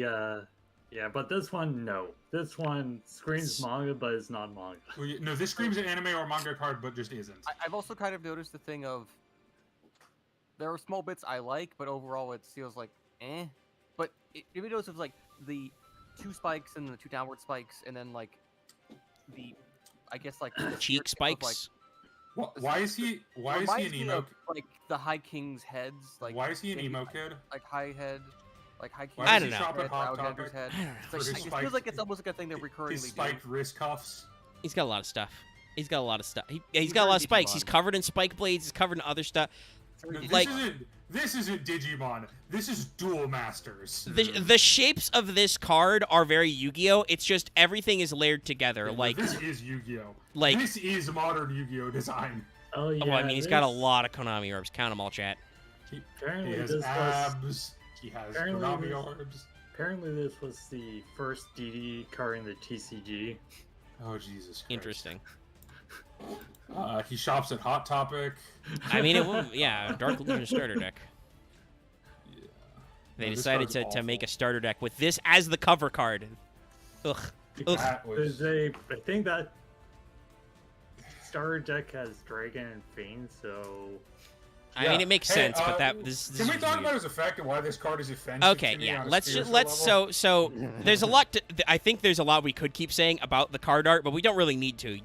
Yeah, but this one, no. This one screams manga, but it's not manga. No, this screams an anime or manga card, but just isn't. I've also kind of noticed the thing of there are small bits I like, but overall it feels like eh. But if you notice, it's like the 2 spikes and the 2 downward spikes, and then like the, I guess like the Cheek spirit tip of, like, spikes. Why is he? Why is he reminds an me emo? of, like the High King's heads? Like Why is he an maybe, emo kid? Like High Head, like High King. Why I does don't he know. shop at Hot Outlander's Topic? head. I don't know. It's For like, his it spiked- feels like it's almost like a thing they His recurringly do. spiked wrist cuffs. He's got a lot of stuff. He's got a lot of stuff. He's He's got a very lot of spikes. Digimon. He's covered in spike blades. He's covered in other stuff. No, Like- this isn't Digimon. This is Duel Masters. The shapes of this card are very Yu-Gi-Oh! It's just everything is layered together. Yeah, Like, this is Yu-Gi-Oh. like. This is modern Yu-Gi-Oh design. Oh yeah. Well, I mean, he's got a this- lot of Konami orbs. Count them all, chat. He Apparently has this was abs. He has apparently Konami this- orbs. apparently this was the first DD card in the TCG. Oh Jesus Christ. Interesting. He shops at Hot Topic. I mean, it will, yeah, Dark Illusion starter deck. Yeah. They No, this decided card's to make a awful. starter deck with this as the cover card. Ugh. Ugh. That was. I think that starter deck has Dragon and Fiend, so I mean, it makes Hey, sense, but this Can we is talk weird. about his effect and why this card is offensive? Okay, to me yeah. on a Let's just spiritual level? so there's a lot. I think there's a lot we could keep saying about the card art, but we don't really need to.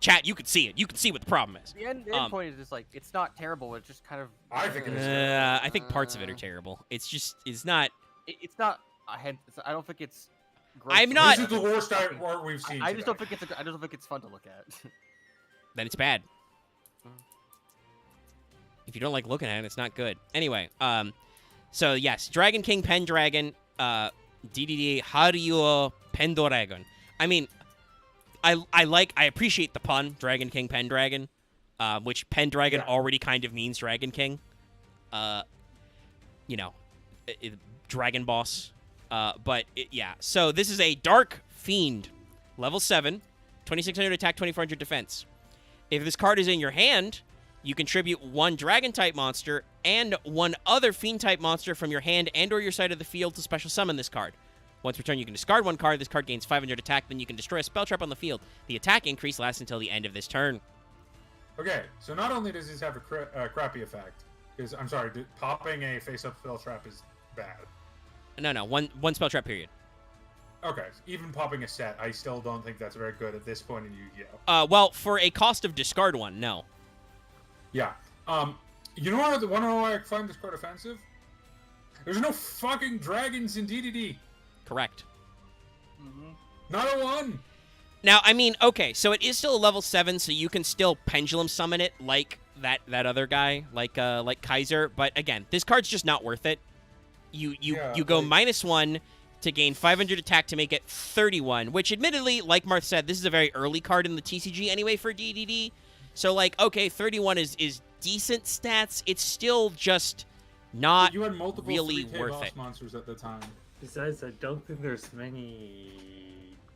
Chat, you can see it. You can see what the problem is. The end point is just like it's not terrible. It's just kind of. I think it is. I think parts of it are terrible. It's not. It's not. I don't think it's. Gross I'm to not- This look is the at. worst art we've seen. I just today. don't think it's. I just don't think it's fun to look at. Then it's bad. If you don't like looking at it, it's not good. Anyway, so yes, Dragon King Pendragon, DDD Haruo Pendragon. I mean, I appreciate the pun, Dragon King Pendragon, which Pendragon Yeah. already kind of means Dragon King. Dragon Boss. Yeah. So this is a Dark Fiend, level 7, 2600 attack, 2400 defense. If this card is in your hand, you contribute 1 Dragon-type monster and 1 other Fiend-type monster from your hand and/or your side of the field to special summon this card. Once per turn, you can discard 1 card. This card gains 500 attack. Then you can destroy a spell trap on the field. The attack increase lasts until the end of this turn. Okay, so not only does this have a crappy effect, because I'm sorry, popping a face-up spell trap is bad. No, one spell trap period. Okay, even popping a set, I still don't think that's very good at this point in Yu-Gi-Oh. Well, for a cost of discard 1, no. Yeah. You know what? Wanna know why I find this card offensive? There's no fucking dragons in DDD. Correct. Not a one. Now, I mean, okay, so it is still a level 7, so you can still pendulum summon it like that other guy, like Kaiser. But again, this card's just not worth it. You Yeah, go like- -1 to gain 500 attack to make it 31, which admittedly, like Marth said, this is a very early card in the TCG anyway for DDD. So, like, okay, 31 is decent stats. It's still just not You had multiple really 3K worth boss it. monsters at the time. Besides, I don't think there's many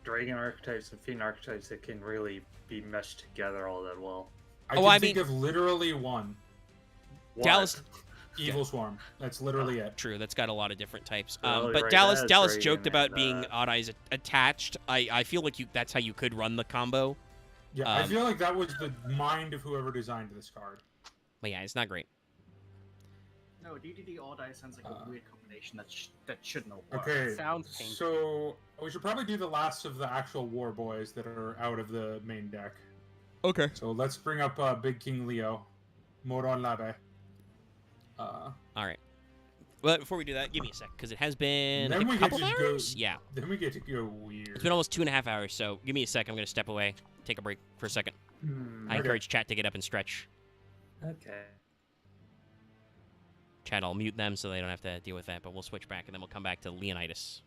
dragon archetypes and fiend archetypes that can really be meshed together all that well. I think of literally one. What? Dallas... Evil Swarm. That's literally it. True, that's got a lot of different types. Oh, But right, Dallas that's Dallas Dragon joked about and, being Odd Eyes attached. I feel like that's how you could run the combo. Yeah, I feel like that was the mind of whoever designed this card. But yeah, it's not great. No, DDD all die sounds like a weird combination that shouldn't have worked. Okay, Sounds painful. so we should probably do the last of the actual war boys that are out of the main deck. Okay. So let's bring up Big King Leo, Moron Labe. All right. But before we do that, give me a sec, because it has been Then a we get couple to hours. go- Yeah, Then we get to go weird. it's been almost 2.5 hours. So give me a sec. I'm gonna step away, take a break for a second. I Okay. encourage chat to get up and stretch. Okay. Chat, I'll mute them so they don't have to deal with that. But we'll switch back, and then we'll come back to Leonidas.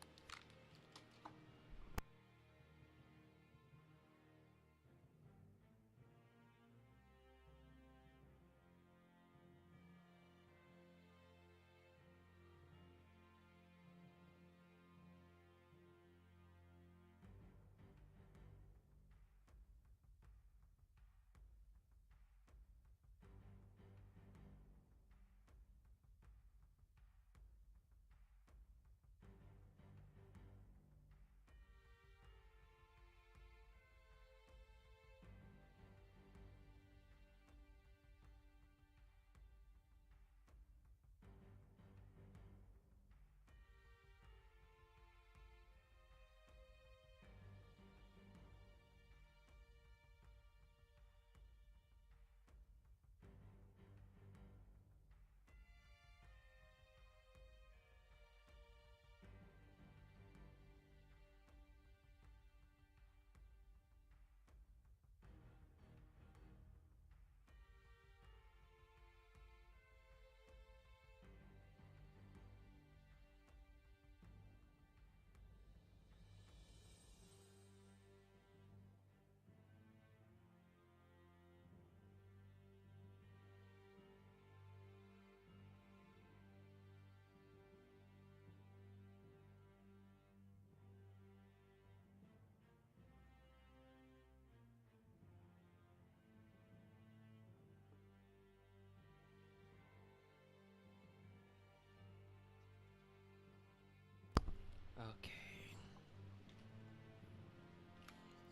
Okay.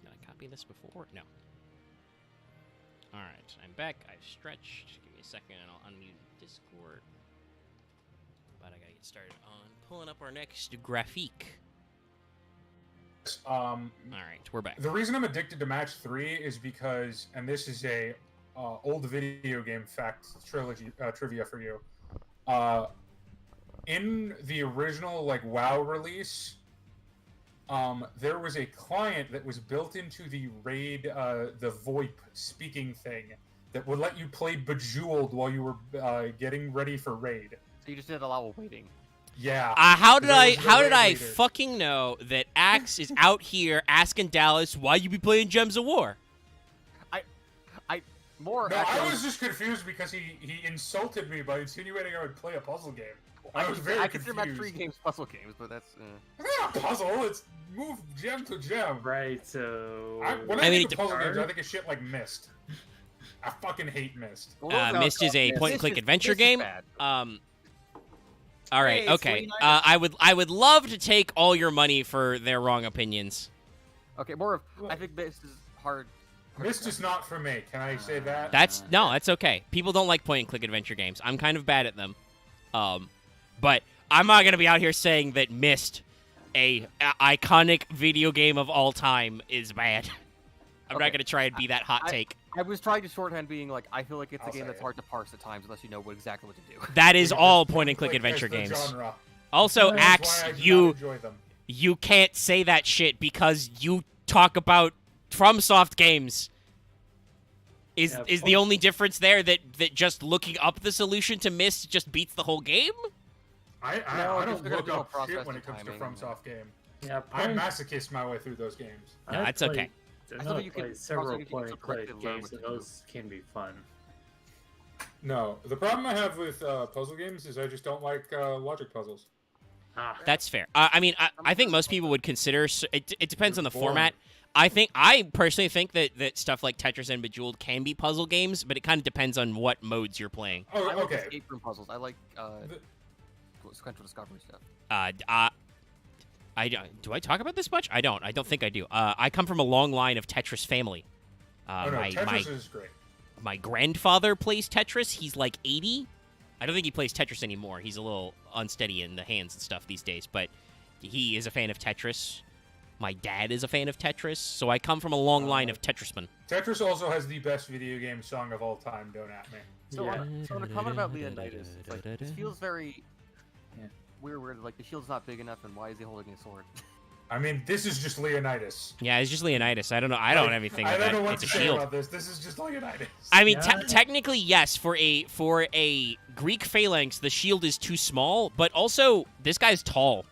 Did I copy this before? No. Alright, I'm back. I've stretched. Give me a second and I'll unmute Discord. But I gotta get started on pulling up our next graphique. Alright, we're back. The reason I'm addicted to Match 3 is because, and this is a old video game fact trilogy trivia for you. In the original WoW release, there was a client that was built into the raid, the VoIP speaking thing that would let you play Bejeweled while you were getting ready for raid. So you just did a lot of waiting. Yeah. How did There was no I raid leader. fucking know that Axe is out here asking Dallas why you be playing Gems of War? More No, actually, I was just confused because he insulted me by insinuating I would play a puzzle game. I was very I consider Match confused. 3 games puzzle games, but that's. It's not a puzzle. It's move gem to gem. Right, so... When I I mean, think it of puzzle games, depends. I think of shit like Myst. I fucking hate Myst. Myst is a point-and-click adventure game. All right, Hey, okay. Sweet I would love to take all your money for their wrong opinions. Okay, more of. I think this is hard. Myst is not for me. Can I say that? That's okay. People don't like point-and-click adventure games. I'm kind of bad at them. But I'm not gonna be out here saying that Myst, a iconic video game of all time, is bad. I'm not Okay. gonna try and be that hot take. I was trying to shorthand being like, I feel like it's I'll a game say that's it. hard to parse at times unless you know exactly what to do. That is all Because point-and-click point-and-click adventure is the games. genre. Also, That's Axe, why I do not you enjoy them. you can't say that shit because you talk about FromSoft games. Is Yeah, the only difference there that just looking up the solution to Myst just beats the whole game? I No, don't they're gonna look do a up process shit when of it comes to timing and- FromSoft game. Yeah, I point- masochist my way through those games. No, I've it's okay. played- I I thought know you could- played several also you can point correctly learn games, what and to do. those can be fun. No, the problem I have with puzzle games is I just don't like logic puzzles. Ah, That's fair. I mean, I think most people would consider it depends on the They're boring. format. I personally think that stuff like Tetris and Bejeweled can be puzzle games, but it kind of depends on what modes you're playing. Oh, I like okay. escape room puzzles. I like sequential discovery stuff. Do I talk about this much? I don't. I don't think I do. I come from a long line of Tetris family. Oh no, Tetris is great. My grandfather plays Tetris. He's like 80. I don't think he plays Tetris anymore. He's a little unsteady in the hands and stuff these days, but he is a fan of Tetris. My dad is a fan of Tetris, so I come from a long line of Tetrismen. Tetris also has the best video game song of all time. Don't at me. So, Yeah. on a comment about Leonidas, it's like, this feels very Yeah. weird. Like the shield's not big enough, and why is he holding a sword? I mean, this is just Leonidas. Yeah, it's just Leonidas. I don't know. I don't have anything I with don't that. know what It's to a say shield. about this. This is just Leonidas. I mean, Yeah. technically, yes. For a Greek phalanx, the shield is too small, but also this guy's tall.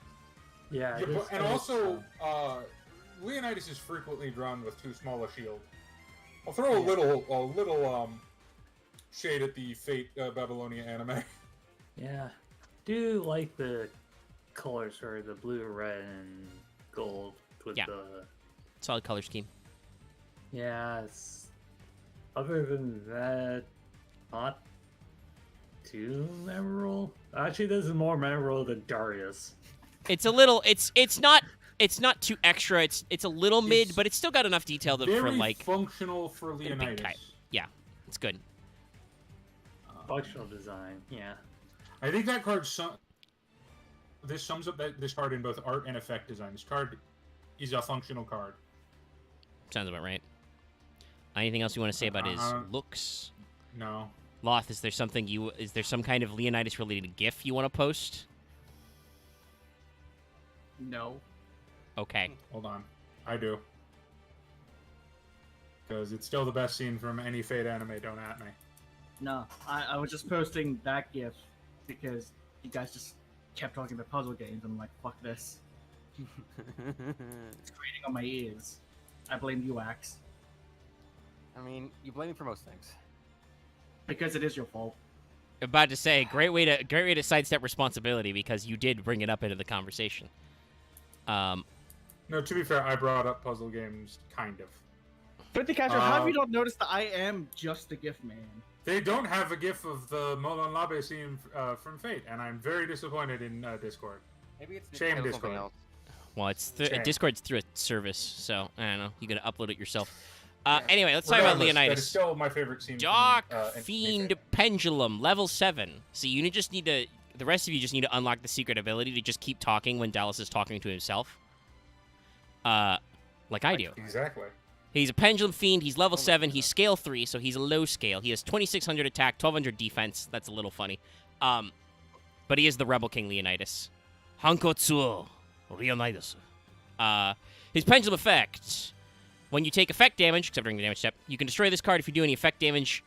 yeah, Yeah, it is but, and kinda also, fun. Leonidas is frequently drawn with too small a shield. I'll throw a little shade at the Fate Babylonia anime. Yeah, do like the colors for the blue, red, and gold with Yeah. the Solid color scheme. yeah. Other than that, not too memorable. Actually, this is more memorable than Darius. It's a little. It's not too extra. It's a little mid, It's but it's still got enough detail Very for like. functional for big Leonidas. type. It's good. Functional design, yeah. I think that card this sums up this card in both art and effect design. This card is a functional card. Sounds about right. Anything else you want to say about his Uh, looks? No. Loth, is there some kind of Leonidas related GIF you want to post? No. Okay. Hold on. I do. Because it's still the best scene from any Fate anime, don't at me. No, I was just posting that GIF because you guys just kept talking about puzzle games. I'm like, fuck this. It's grating on my ears. I blame you, Axe, I mean, you blame me for most things. because it is your fault. About to say, great way to sidestep responsibility because you did bring it up into the conversation. No, to be fair, I brought up puzzle games, kind of. But the catcher, how have you not noticed that I am just a GIF man? They don't have a GIF of the Molon Labe scene from Fate, and I'm very disappointed in Discord. Maybe it's Shame something Discord. else. Well, it's Shame. Discord's through a service, so I don't know. You gotta upload it yourself. Anyway, let's talk about Regardless, that is Leonidas. still my favorite scene. Dark from, any Fiend Fate. Pendulum, level 7. So you just need to. The rest of you just need to unlock the secret ability to just keep talking when Dallas is talking to himself. Like I do. Exactly. He's a Pendulum Fiend. He's level 7. He's scale 3, so he's a low scale. He has 2,600 attack, 1,200 defense. That's a little funny. But he is the Rebel King Leonidas. Hankotsuo Leonidas. His Pendulum effect. When you take effect damage, except during the damage step, you can destroy this card if you do any effect damage.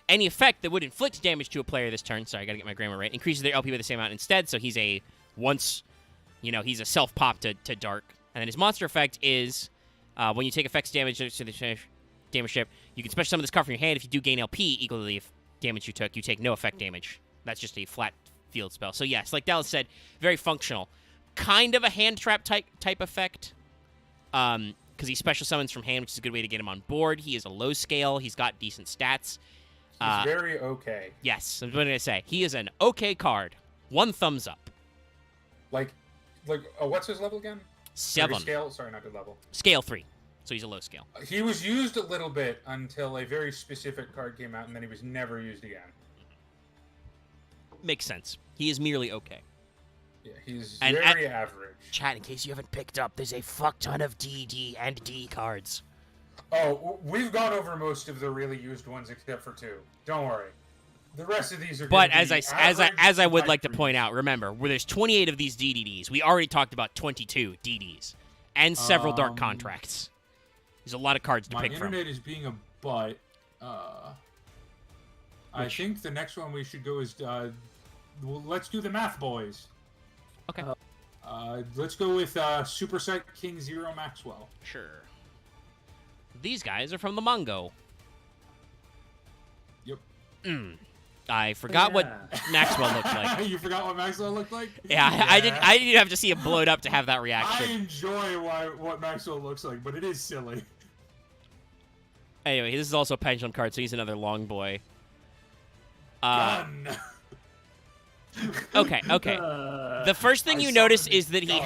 Any effect that would inflict damage to a player this turn, sorry, I gotta get my grammar right, increases their LP by the same amount instead, so he's a he's a self-pop to Dark. And then his monster effect is, when you take effects damage to the damage chip, you can special summon this card from your hand. If you do gain LP equal to the damage you took, you take no effect damage. That's just a flat field spell. So yes, like Dallas said, very functional. Kind of a hand trap type effect. Because he special summons from hand, which is a good way to get him on board. He is a low scale. He's got decent stats. He's very okay. Yes, I'm going to say. He is an okay card. 1 thumbs up. Like, what's his level again? 7. Scale? Sorry, not the level. Scale 3. So he's a low scale. He was used a little bit until a very specific card came out, and then he was never used again. Makes sense. He is merely okay. Yeah, he's And very average. Chat, in case you haven't picked up, there's a fuck ton of DD and D cards. Oh, we've gone over most of the really used ones except for 2. Don't worry. The rest of these are. But gonna as I would like to point point out, remember, where there's 28 of these DDDs, we already talked about 22 DDs and several dark contracts. There's a lot of cards to My pick from. internet is being a butt. I Which- think the next one we should go is well, let's do the math, boys. Okay. Let's go with Super Sight King Zero Maxwell. Sure. These guys are from the Mongo. Yep. I forgot what Maxwell looked like. You forgot what Maxwell looked like? Yeah, I didn't even have to see it blowed up to have that I reaction. enjoy what Maxwell looks like, but it is silly. Anyway, this is also a pendulum card, so he's another long boy. Gun. Okay. The first thing I you saw notice the is that he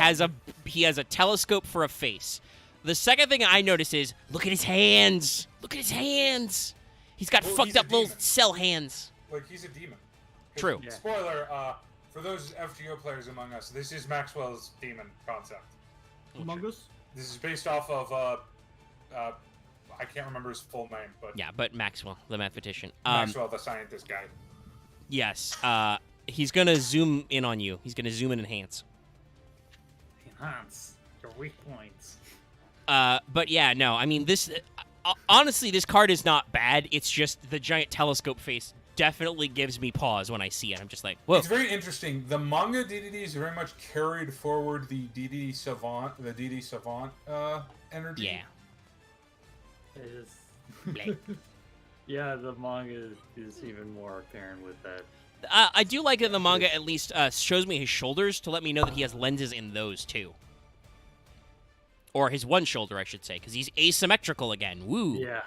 has a telescope for a face. The second thing I notice is look at his hands. Look at his hands. He's got Well, fucked he's a up little demon. cell hands. Like, he's a demon. 'Cause, True. Yeah. Spoiler, for those FGO players among us, this is Maxwell's demon concept. Among Us? This is based off of, I can't remember his full name, but Yeah, but Maxwell, the mathematician. Maxwell, the scientist guy. Yes. He's gonna zoom in on you. He's gonna zoom and enhance. Enhance your weak points. But yeah, no. I mean, this honestly, this card is not bad. It's just the giant telescope face definitely gives me pause when I see it. I'm just like, whoa. It's very interesting. The manga DDDs very much carried forward the DD Savant, energy. Yeah. It is. Bleh. Yeah, the manga is even more apparent with that. I do like that the manga at least shows me his shoulders to let me know that he has lenses in those too. Or his one shoulder, I should say, because he's asymmetrical again. Woo. Yeah.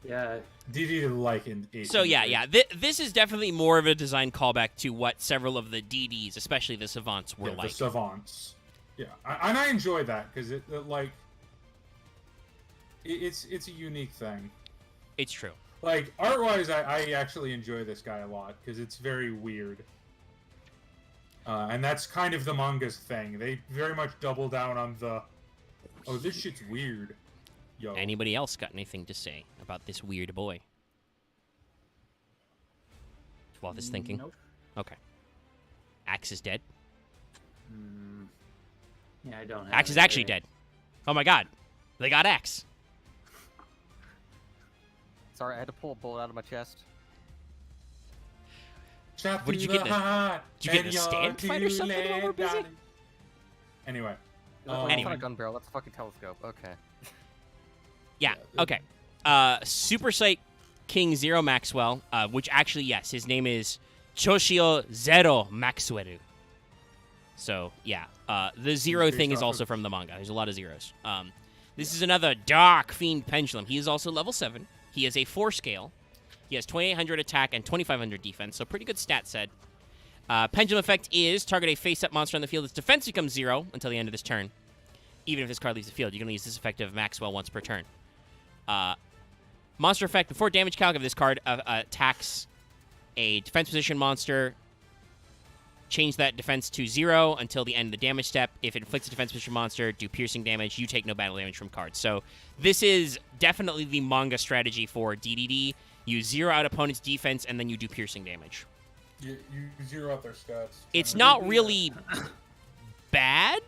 Yeah. DD like in So yeah. This is definitely more of a design callback to what several of the DDs, especially the Savants, were like. The savants. Yeah, and I enjoy that because it's a unique thing. It's true. Like art-wise, I actually enjoy this guy a lot because it's very weird. And that's kind of the manga's thing. They very much double down on the, oh, this shit's weird. Yo. Anybody else got anything to say about this weird boy? While this thinking. Nope. Okay. Axe is dead. Yeah, I don't have Axe is it actually there. dead. Oh my god. They got Axe. Sorry, I had to pull a bullet out of my chest. Shot What did you through get the in a- heart, did you get in and a stand you're fight or too something while late, we're busy? darling. Anyway. That's Anyway. not a gun barrel. That's a fucking telescope. Okay. Yeah, okay. Super Sight King Zero Maxwell, which actually, yes, his name is Choshio Zero Maxwell. So, yeah. The zero Based thing is off also of- from the manga. There's a lot of zeros. This is another Dark Fiend Pendulum. He is also level 7. He is a 4 scale. He has 2,800 attack and 2,500 defense, so pretty good stat set. Pendulum effect is target a face-up monster on the field. Its defense becomes 0 until the end of this turn. Even if this card leaves the field, you can only use this effect of Maxwell once per turn. Monster effect, before damage calc of this card attacks a defense position monster, change that defense to 0 until the end of the damage step. If it inflicts a defense position monster, do piercing damage. You take no battle damage from cards. So this is definitely the manga strategy for DDD. You 0 out opponent's defense, and then you do piercing damage. You zero out their stats. It's not really bad.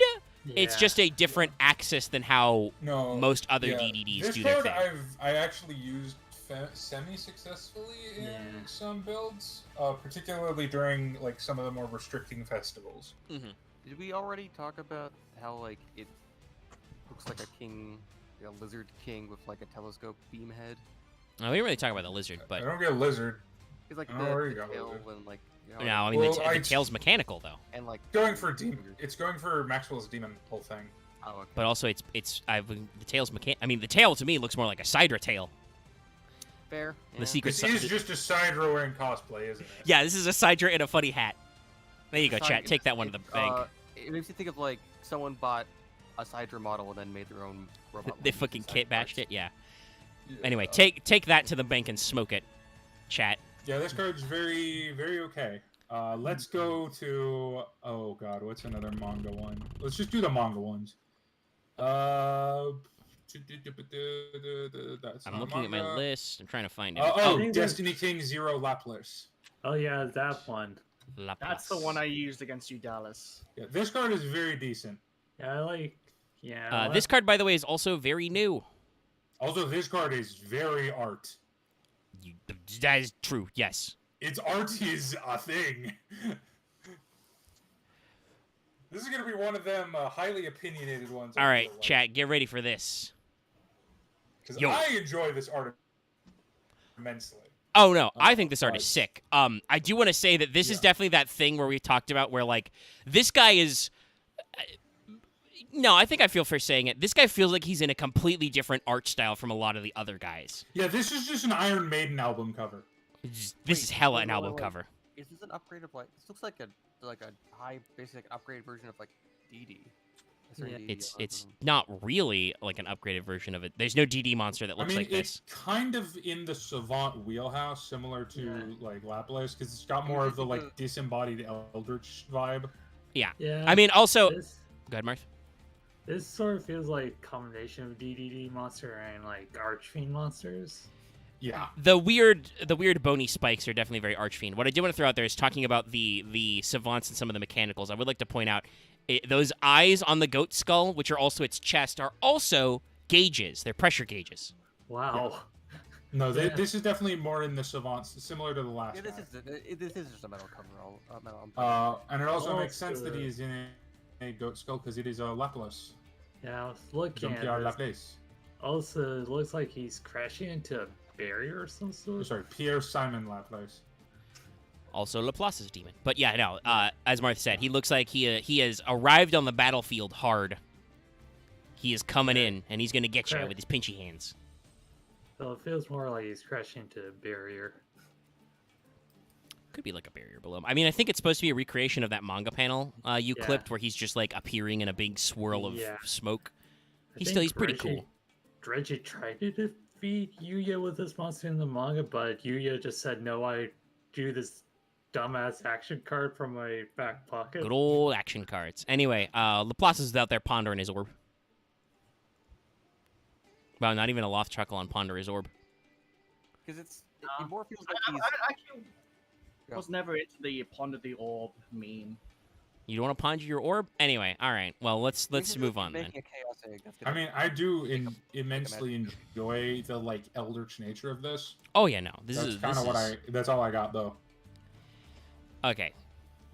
It's Yeah. just a different axis than how No, most other yeah. DDDs this do their card thing. I actually used semi-successfully in Yeah. some builds, particularly during like some of the more restricting festivals. Did we already talk about how like it looks like a king, a lizard king with like a telescope beam head? No, we didn't really talk about the lizard, I but don't get a lizard. It's like Oh, there you the go, tail lizard. and like you know, no, I mean Well, the I- tail's mechanical though. and like Going for demon. It's going for Maxwell's demon whole thing. Oh, okay. But also, the tail's I mean, the tail to me looks more like a Sidra tail. Fair. The yeah. secret. This is just a side row wearing cosplay, isn't it? Yeah, this is a Sidra in a funny hat. There you go, Sorry, chat. Take that one to the bank. It makes you think of like someone bought a Sidra model and then made their own robot. They with fucking side kit bashed parts. it. Yeah. Yeah. Anyway, take that to the bank and smoke it, chat. Yeah, this card's very, very okay. Let's go to... Oh, God, what's another manga one? Let's just do the manga ones. That's I'm not looking at my manga. list. I'm trying to find it. Oh, I think there's- Destiny King Zero Laplas. Oh yeah, that one. That's the one I used against you, Dallas. Yeah, this card is very decent. Yeah, I like. Yeah. This card, by the way, is also very new. Also, this card is very art. That is true. Yes. Its art is a thing. This is going to be one of them highly opinionated ones. All right, chat, get ready for this. Because Yo. I enjoy this art immensely. Oh no, I think this art is but- sick. I do want to say that this is Yeah. definitely that thing where we talked about where like this guy is. No, I think I feel for saying it. This guy feels like he's in a completely different art style from a lot of the other guys. Yeah, this is just an Iron Maiden album cover. This is hella wait, an wait, album wait. cover. Is this an upgrade of like? This looks like a high basic upgrade version of like DD. It's not really like an upgraded version of it. There's no DD monster that I looks mean, like it's this. kind of in the Savant wheelhouse, similar to like Laplace, because it's got more of the like disembodied Eldritch vibe. Yeah. I mean, also, this, go ahead, Marth. this sort of feels like a combination of DDD monster and like Archfiend monsters. Yeah. The weird bony spikes are definitely very Archfiend. What I do want to throw out there is talking about the savants and some of the mechanicals. I would like to point out those eyes on the goat skull, which are also its chest, are also gauges. They're pressure gauges. Wow. No, Yeah. This is definitely more in the Savants, similar to the last Yeah, guy. this is just a metal cover. And it also makes sense Also- that he is in a goat skull because it is a Laplace. Yeah, I was looking Jean-Pierre at this. Laplace. Also, it looks like he's crashing into a barrier of some sort. Sorry, Pierre Simon Laplace. Also, Laplace's demon. But yeah, no. As Martha said, he looks like he has arrived on the battlefield hard. He is coming in, and he's gonna get you Okay. with his pinchy hands. So it feels more like he's crashing into a barrier. Could be like a barrier below him. I mean, I think it's supposed to be a recreation of that manga panel you Yeah. clipped, where he's just like appearing in a big swirl of Yeah. smoke. I He's think pretty Dredge- cool. Dredge tried to defeat Yuya with this monster in the manga, but Yuya just said, no, I do this dumbass action card from my back pocket. Good old action cards. Anyway, Laplace is out there pondering his orb. Wow, not even a loth chuckle on ponder his orb. Because it more feels like I he's. actually was never into the ponder the orb meme. You don't want to ponder your orb? Anyway, all right. Well, let's He's move on then. making a chaos egg. That's I gonna- mean, I do immensely enjoy the like eldritch nature of this. Oh yeah, no. This That's is kind of what is... That's all I got though. Okay.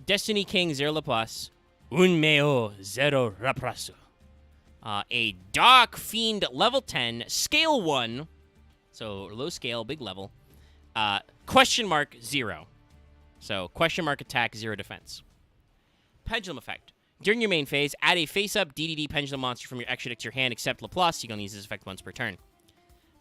Destiny King Zero Laplace. Unmeo Zero Raprasu. A Dark Fiend level 10, scale 1. So low scale, big level. Question mark 0. So question mark attack, 0 defense. Pendulum effect. During your main phase, add a face-up DDD pendulum monster from your extra deck to your hand, except Laplace. You can only use this effect once per turn.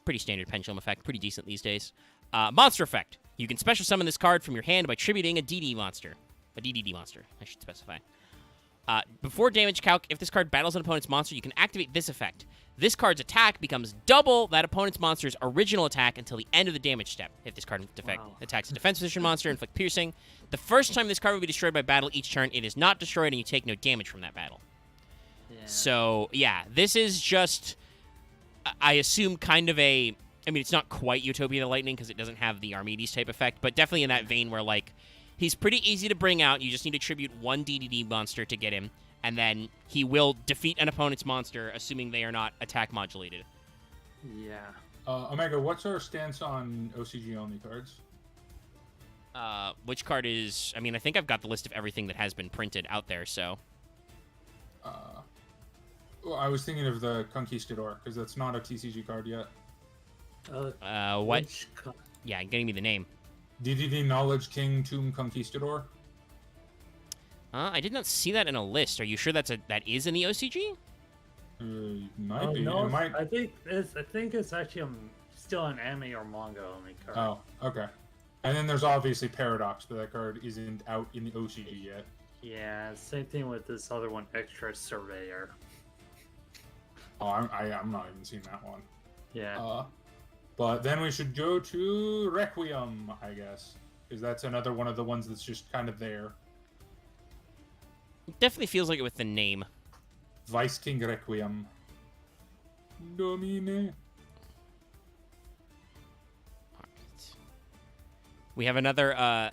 Pretty standard pendulum effect, pretty decent these days. Monster effect. You can special summon this card from your hand by tributing a DD monster. A DDD monster, I should specify. Before damage calc, if this card battles an opponent's monster, you can activate this effect. This card's attack becomes double that opponent's monster's original attack until the end of the damage step. If this card attacks a defense position monster, inflict piercing. The first time this card will be destroyed by battle each turn, it is not destroyed and you take no damage from that battle. Yeah. So, yeah, this is just, I assume, kind of a... I mean, it's not quite Utopia the Lightning because it doesn't have the Archimedes type effect, but definitely in that vein where, like, he's pretty easy to bring out. You just need to tribute one DDD monster to get him, and then he will defeat an opponent's monster, assuming they are not attack modulated. Yeah. Omega, what's our stance on OCG only cards? Which card is... I mean, I think I've got the list of everything that has been printed out there, so... Well, I was thinking of the Conquistador because that's not a TCG card yet. What? Which Yeah, getting me the name. DDD Knowledge King Tomb Conquistador. I did not see that in a list. Are you sure that is in the OCG? Might be. no, It might. I think it's actually still an anime or manga only card. Oh, okay. And then there's obviously Paradox, but that card isn't out in the OCG yet. Yeah, same thing with this other one, Extra Surveyor. Oh, I'm not even seeing that one. Yeah. But then we should go to Requiem, I guess, because that's another one of the ones that's just kind of there. It definitely feels like it with the name. Vice King Requiem. Domine. We have another,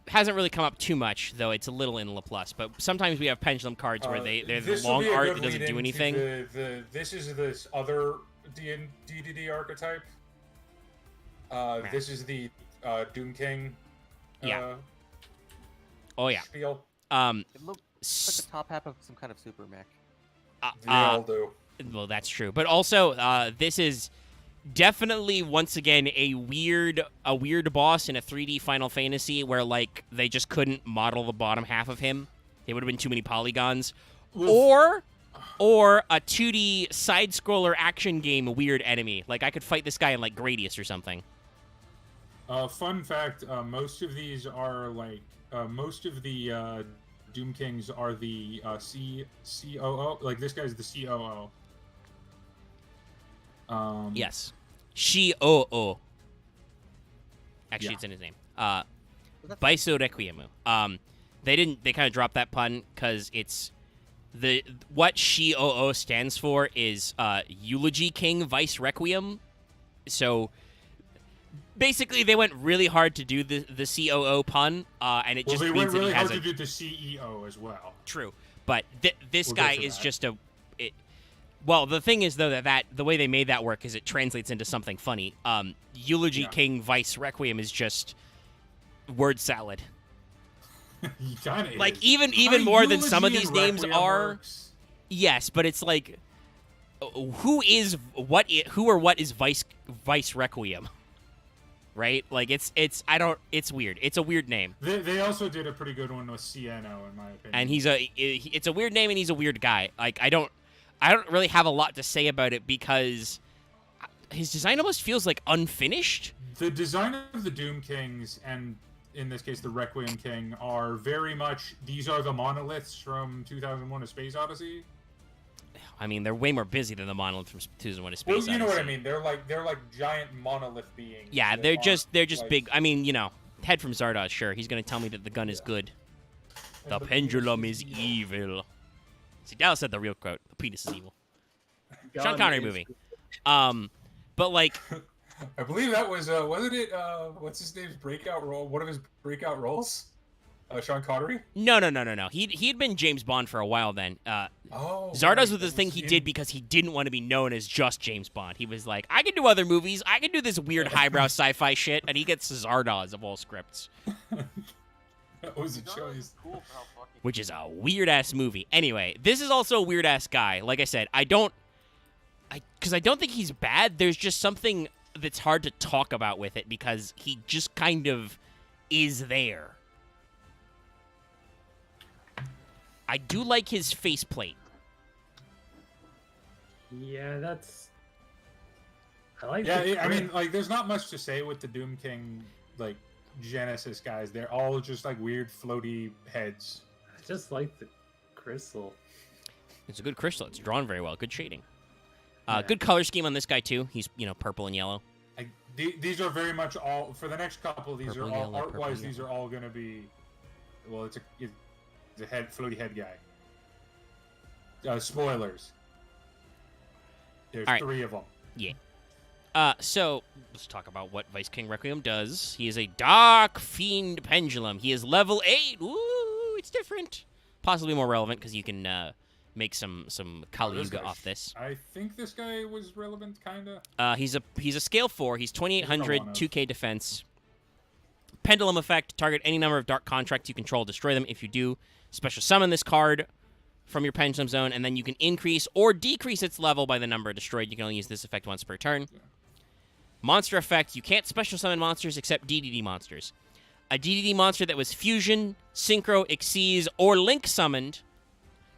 hasn't really come up too much, though it's a little in Laplace, but sometimes we have pendulum cards where they're the This will long be a art good that doesn't lead do into anything. This is this other DDD archetype. This is the Doom King Yeah. Oh yeah. Spiel. It looks like s- the top half of some kind of super mech. They all do. well, that's true. But also, this is definitely once again a weird boss in a 3D Final Fantasy where like they just couldn't model the bottom half of him. It would have been too many polygons. Oof. Or a 2D side scroller action game weird enemy. Like I could fight this guy in like Gradius or something. Fun fact: most of these are like most of the Doom Kings are the COO. Like this guy's the COO. Yes. Shi-O-O. Actually, Yeah. it's in his name. That's- Baiso Requiemu. They kind of dropped that pun because it's what Shi-O-O stands for is Eulogy King Vice Requiem. So basically, they went really hard to do the COO pun, and it Well, just they means went that really he has hard a to do the CEO as well. true. But this We'll get guy to is that. just well, the thing is though that the way they made that work is it translates into something funny. Eulogy Yeah. King Vice Requiem is just word salad. He kind of Like even more than some of these names are. Works. Yes, but it's like who or what is Vice Requiem? Right? Like it's weird. It's a weird name. They also did a pretty good one with Cieno, in my opinion. And it's a weird name and he's a weird guy. Like I don't really have a lot to say about it because his design almost feels like unfinished. The design of the Doom Kings, and in this case the Requiem King, are very much, these are the monoliths from 2001: A Space Odyssey. I mean, they're way more busy than the monolith from 2001: A Space Well, Odyssey. you know what I mean. They're like giant monolith beings. Yeah, that they're aren't, just like- big. I mean, you know, Head from Zardoz, sure. He's gonna tell me that the gun is good. and The pendulum is evil. See, Dallas said the real quote. The penis is evil. Sean Gun Connery is- movie. But like, I believe that was wasn't it what's his name's breakout role? One of his breakout roles. Sean Connery. no. He'd been James Bond for a while then. Oh. Zardoz right, was the that thing he him. did because he didn't want to be known as just James Bond. He was like, I can do other movies. I can do this weird highbrow sci-fi shit, and he gets Zardoz of all scripts, That was a Zardoz is choice. cool for how fucking which is a weird ass movie. Anyway, this is also a weird ass guy. Like I said, because I don't think he's bad. There's just something that's hard to talk about with it because he just kind of is there. I do like his faceplate. Yeah, that's. I like. Yeah, the I mean, print. like, there's not much to say with the Doom King, like, Genesis guys. They're all just, like, weird floaty heads. I just like the crystal. It's a good crystal. It's drawn very well. Good shading. Yeah. Good color scheme on this guy too. He's purple and yellow. Like, these are very much all, for the next couple, these Purple, are all, yellow, purple, art-wise, these yellow. are all going to be, well, it's a head, floaty head guy. Spoilers. There's All right. 3 of them. So let's talk about what Vice King Requiem does. He is a Dark Fiend Pendulum. He is level 8. Ooh, it's different. Possibly more relevant because you can make some Kali This Yuga guy- off this. I think this guy was relevant, kind of. He's a scale 4. He's 2800, one of. 2k defense. Pendulum effect. Target any number of dark contracts you control. Destroy them. If you do, special summon this card from your pendulum zone, and then you can increase or decrease its level by the number destroyed. You can only use this effect once per turn. Monster effect. You can't special summon monsters except DDD monsters. A DDD monster that was fusion, synchro, exceeds, or link summoned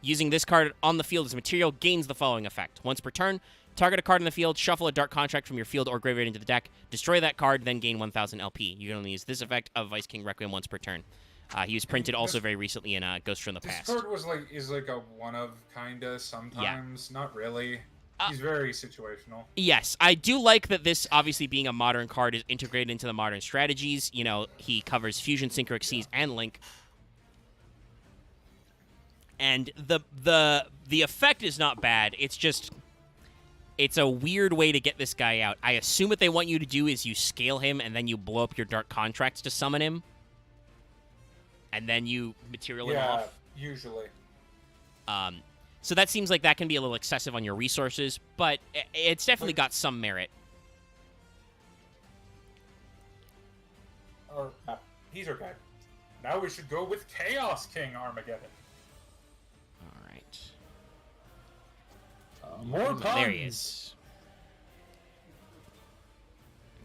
using this card on the field as material gains the following effect. Once per turn, target a card in the field, shuffle a dark contract from your field or graveyard into the deck, destroy that card, then gain 1000 LP. You can only use this effect of Vice King Requiem once per turn. He was printed also very recently in Ghost from the This Past. card is like a one of, kinda, sometimes. Not really. He's very situational. Yes, I do like that this, obviously being a modern card, is integrated into the modern strategies. You know, he covers Fusion, Synchro, Exceeds, and Link. And the effect is not bad. It's just, it's a weird way to get this guy out. I assume what they want you to do is you scale him, and then you blow up your dark contracts to summon him. And then you material him Yeah, off. usually. So that seems like that can be a little excessive on your resources, but it's definitely got some merit. Or He's okay. Now we should go with Chaos King Armageddon. All right. More puns. There he is.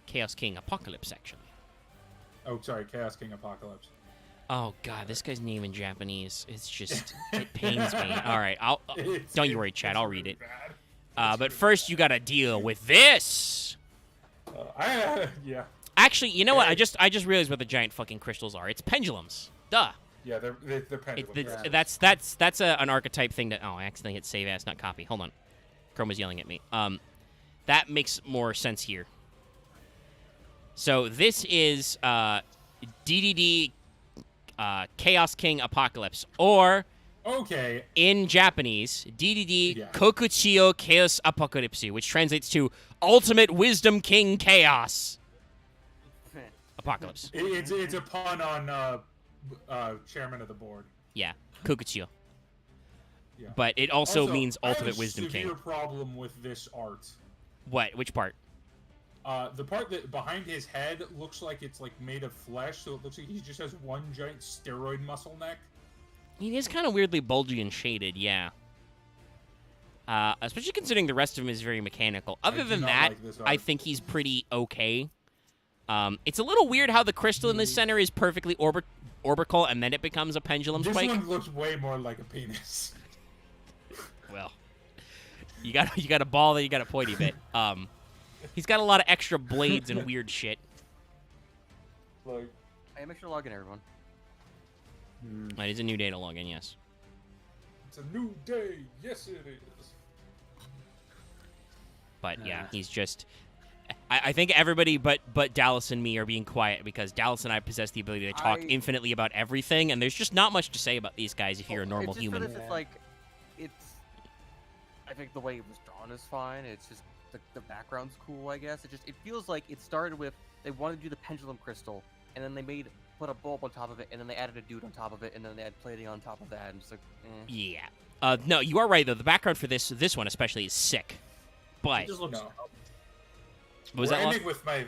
Chaos King Apocalypse, actually. Oh, sorry, Chaos King Apocalypse. Oh god, this guy's name in Japanese, it's just, it pains me. All right, don't you worry, Chad, I'll read it. But first, you gotta deal with this. Yeah. Actually, you know what? I just realized what the giant fucking crystals are. It's pendulums. Duh. Yeah, they're pendulums. That's an archetype thing that. Oh, I accidentally hit save as, not copy. Hold on. Chrome was yelling at me. That makes more sense here. So this is DDD Chaos King Apocalypse, or Okay. in Japanese, DDD Yeah. Kokuchiyo Chaos Apocalypse, which translates to Ultimate Wisdom King Chaos Apocalypse. It's a pun on chairman of the board. Yeah, Kokuchiyo. Yeah. But it also means I have Ultimate a Wisdom severe King. problem with this art. What? Which part? The part that behind his head looks like it's like made of flesh, so it looks like he just has one giant steroid muscle neck. He is kind of weirdly bulgy and shaded, yeah. Especially considering the rest of him is very mechanical. Other do than not that, like this I art. think he's pretty okay. It's a little weird how the crystal in the center is perfectly orbital, and then it becomes a pendulum This spike. one looks way more like a penis. Well, you got a ball, then you got a pointy bit. He's got a lot of extra blades and weird shit. Like, Hey, make sure to log in, everyone. It is a new day to log in, yes. it's a new day. Yes, it is. But yeah, he's just. I think everybody but Dallas and me are being quiet because Dallas and I possess the ability to talk infinitely about everything, and there's just not much to say about these guys if you're a normal it's just human. For this, it's like, I think the way it was drawn is fine. It's just the background's cool, I guess. It feels like it started with they wanted to do the pendulum crystal, and then they put a bulb on top of it, and then they added a dude on top of it, and then they had plating on top of that, and just like, Yeah. No, you are right though. The background for this one especially is sick. But It just looks. No. was We're that ending with my.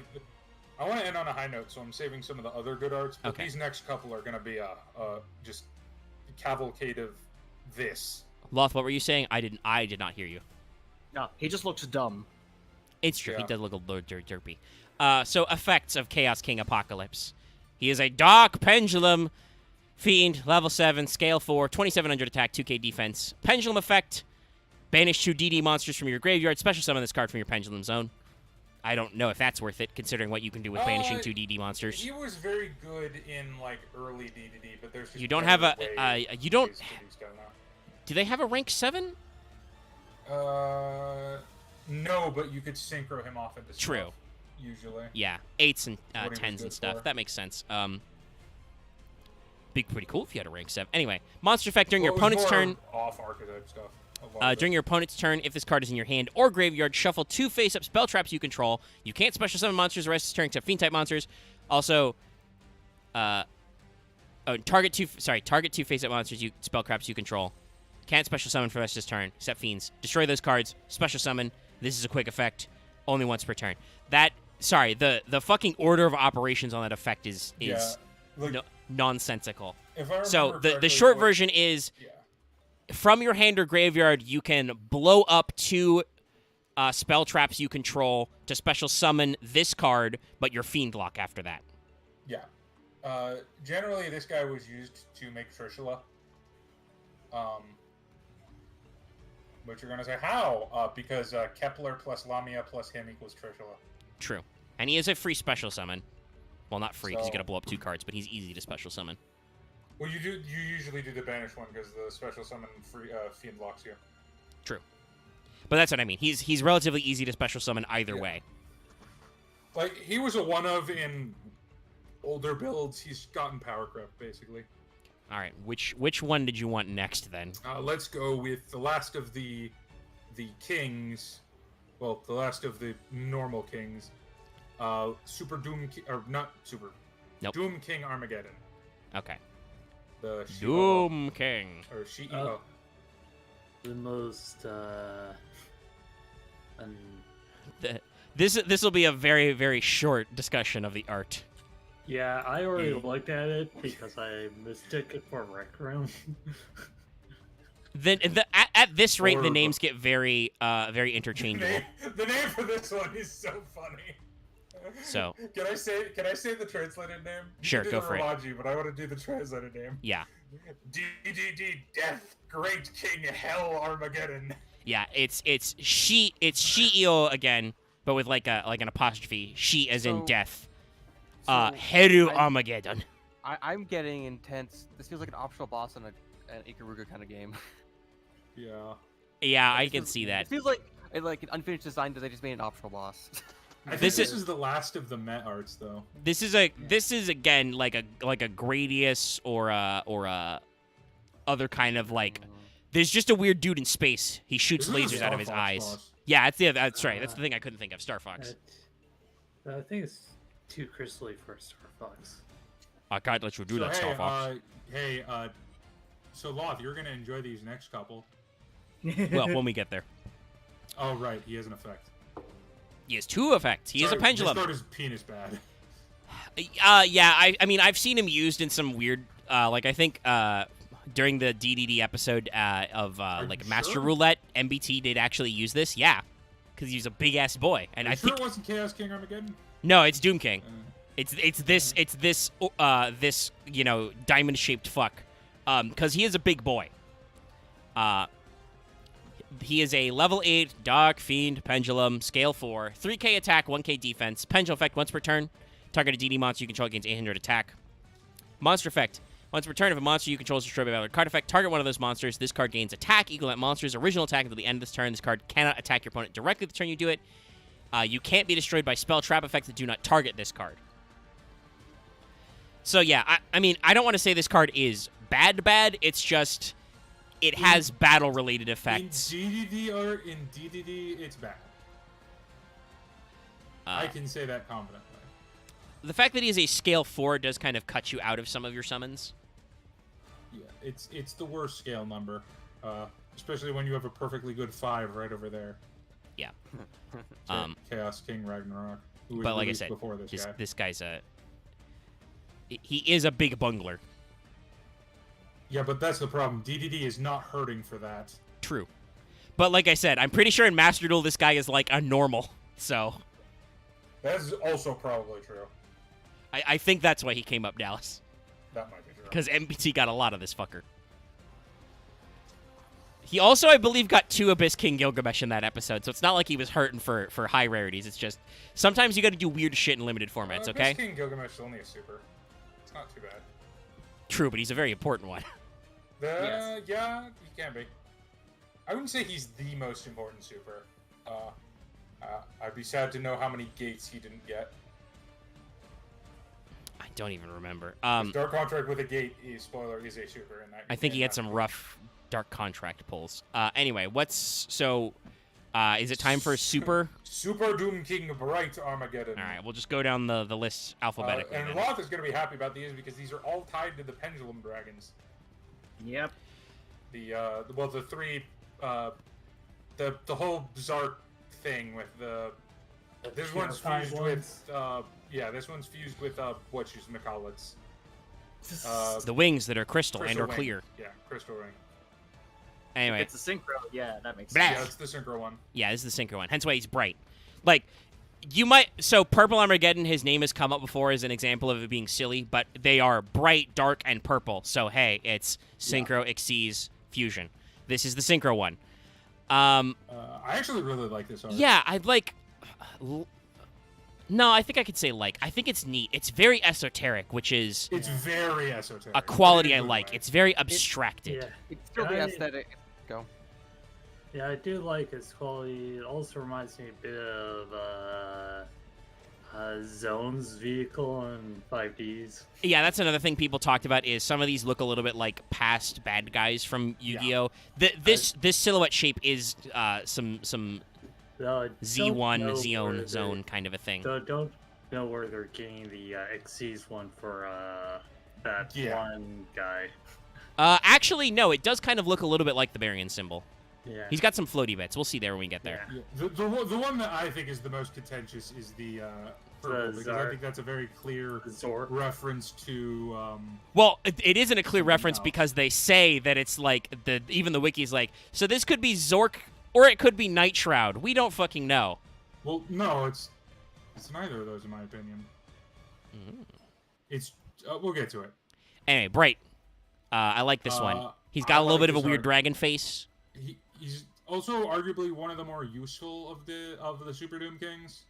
I want to end on a high note, so I'm saving some of the other good arts. But Okay. these next couple are going to be just cavalcade of this. Loth? What were you saying? I did not hear you. No, he just looks dumb. It's true. He Yeah. does look a little derpy. So effects of Chaos King Apocalypse. He is a Dark Pendulum Fiend, level 7, scale 4, 2700 attack, 2k defense. Pendulum effect. Banish 2 DD monsters from your graveyard. Special summon this card from your Pendulum Zone. I don't know if that's worth it, considering what you can do with banishing 2 DD monsters. He was very good in like early DDD, but there's just You don't have better a ways you don't. to use these guys now. Do they have a rank 7? No, but you could synchro him off into True. stuff, usually. Yeah, 8s and What he was 10s and good stuff. for. That makes sense. Be pretty cool if you had a rank 7. Anyway, monster effect during your Well, it was opponent's more turn. off archetype stuff. a lot of it. During your opponent's turn, if this card is in your hand or graveyard, shuffle 2 face-up spell traps you control. You can't special summon monsters the rest of this turn except fiend-type monsters. Also, target 2 face-up monsters you spell traps you control. Can't special summon for the rest of this turn except fiends. Destroy those cards. Special summon. This is a quick effect. Only once per turn. The fucking order of operations on that effect is like, nonsensical. if I So remember the correctly, short what- version is Yeah. from your hand or graveyard, you can blow up 2 spell traps you control to special summon this card, but you're fiend lock after that. Yeah. Generally, this guy was used to make Trishula. But you're gonna say how? Because Kepler plus Lamia plus him equals Trishula. True. And he is a free special summon. Well, not free because you So- gotta blow up 2 cards, but he's easy to special summon. Well, you usually do the banish one because the special summon free fiend locks you. True. But that's what I mean. He's relatively easy to special summon either Yeah. way. Like he was a one of in older builds. He's gotten power crept basically. All right. Which one did you want next then? Let's go with the last of the kings. Well, the last of the normal kings. Super Doom or not Super. Nope. Doom King Armageddon. Okay. The Shiva Doom King. or Shiva. The most This will be a very, very short discussion of the art. Yeah, I already looked at it because I mistook it for Rec Room. At this rate, the Or- names get very very The interchangeable. name for this one is so funny. So. Can I say the translated name? You Sure, can do go the for it. Romaji, but I want to do the translated name. Yeah. DDD Death Great King Hell Armageddon. Yeah, it's Shiio again, but with like an apostrophe. She as in So- death. So, Heru I'm- Armageddon. I'm getting intense. This feels like an optional boss in an Ikaruga kind of game. Yeah. Yeah, I This can is- see that. It feels like an unfinished design that they just made an optional boss. I think This this is- is the last of the Met arts, though. This is again like a Gradius or a other kind of like. There's just a weird dude in space. He shoots This is a lasers Star out of his Fox eyes. boss. Yeah, that's right. That's the thing I couldn't think of. Star Fox. I think it's too crystally for Star Fox. I can't let you do that, So, Star Fox. So Loth, you're gonna enjoy these next couple. Well, when we get there, Oh right, he has an effect. he has two effects. He is a Sorry, pendulum. This card is penis bad. Yeah. I mean, I've seen him used in some weird, like I think during the DDD episode of like you Master sure? Roulette, MBT did actually use this. Yeah, because he's a big ass boy, and Are I you sure think it wasn't Chaos King Armageddon? no, it's Doom King. Uh, It's this diamond shaped fuck, because he is a big boy. He is a level 8 Dark Fiend Pendulum, scale 4, 3k attack, 1k defense, pendulum effect once per turn. Target a DD monster you control gains 800 attack. Monster effect. Once per turn, if a monster you control is destroyed by valid card effect, target one of those monsters. This card gains attack equal to that monster's original attack until the end of this turn. This card cannot attack your opponent directly the turn you do it. You can't be destroyed by spell trap effects that do not target this card. So yeah, I mean, I don't want to say this card is bad. It's just it has battle-related effects. In DDD, it's bad. I can say that confidently. The fact that he is a scale 4 does kind of cut you out of some of your summons. Yeah, it's the worst scale number, especially when you have a perfectly good 5 right over there. Yeah. Chaos King Ragnarok. Who was But like I released said, before this guy. this guy's he is a big bungler. Yeah, but that's the problem. DDD is not hurting for that. True. But like I said, I'm pretty sure in Master Duel this guy is like a normal. So That's also probably true. I think that's why he came up Dallas. That might be true. Because MBT got a lot of this fucker. He also, I believe, got 2 Abyss King Gilgamesh in that episode, so it's not like he was hurting for high rarities. It's just, sometimes you gotta do weird shit in limited formats, okay? Best King Gilgamesh is only a super. It's not too bad. True, but he's a very important one. Yeah, he can be. I wouldn't say he's the most important super. I'd be sad to know how many gates he didn't get. I don't even remember. Dark Contract with a gate, spoiler, is a super in that. I think he in had that some game. rough Dark Contract pulls. Anyway, is it time for Super? Super Doom King Bright Armageddon. Alright, we'll just go down the list alphabetically. And then. Roth is going to be happy about these because these are all tied to the Pendulum Dragons. Yep. The three, the whole Zark thing with the. This one's Purified fused ones. with, this one's fused with, whatchamacallits. The wings that are crystal, Crystal and or Wing. clear. Yeah, Crystal Ring. Anyway, It's a synchro. Yeah, that makes Blah. sense. Yeah, it's the Synchro one. yeah, this is the Synchro one. Hence why he's bright. Like, you might... So, Purple Armageddon, his name has come up before as an example of it being silly, but they are bright, dark, and purple. So, hey, it's Synchro, Xyz, Fusion. This is the Synchro one. I actually really like this art. Yeah, I'd like... No, I think I could say like. I think it's neat. It's very esoteric, which is It's very esoteric. a quality but I in a good like. way. It's very abstracted. Yeah, It's still the I- aesthetic. Go. yeah, I do like its quality. It also reminds me a bit of Zone's vehicle in 5Ds. Yeah, that's another thing people talked about is some of these look a little bit like past bad guys from Yu-Gi-Oh. This silhouette shape is some Though I don't Z1 know where Xeon they- zone kind of a thing. Though I don't know where they're getting the Xyz one for that Yeah. one guy. Actually, no, it does kind of look a little bit like the Barian symbol. Yeah. He's got some floaty bits. We'll see there when we get there. Yeah. The one that I think is the most contentious is the purple, because I Zark. think that's a very clear Zork. reference to. Well, it isn't a clear Something reference else. because they say that it's like even the wiki's like, so this could be Zork or it could be Night Shroud. We don't fucking know. Well, no, it's neither of those in my opinion. It's we'll get to it. Anyway, Bright. I like this one. He's got I a little like bit of a this weird art. dragon face. He's also arguably one of the more useful of the Super Doom Kings.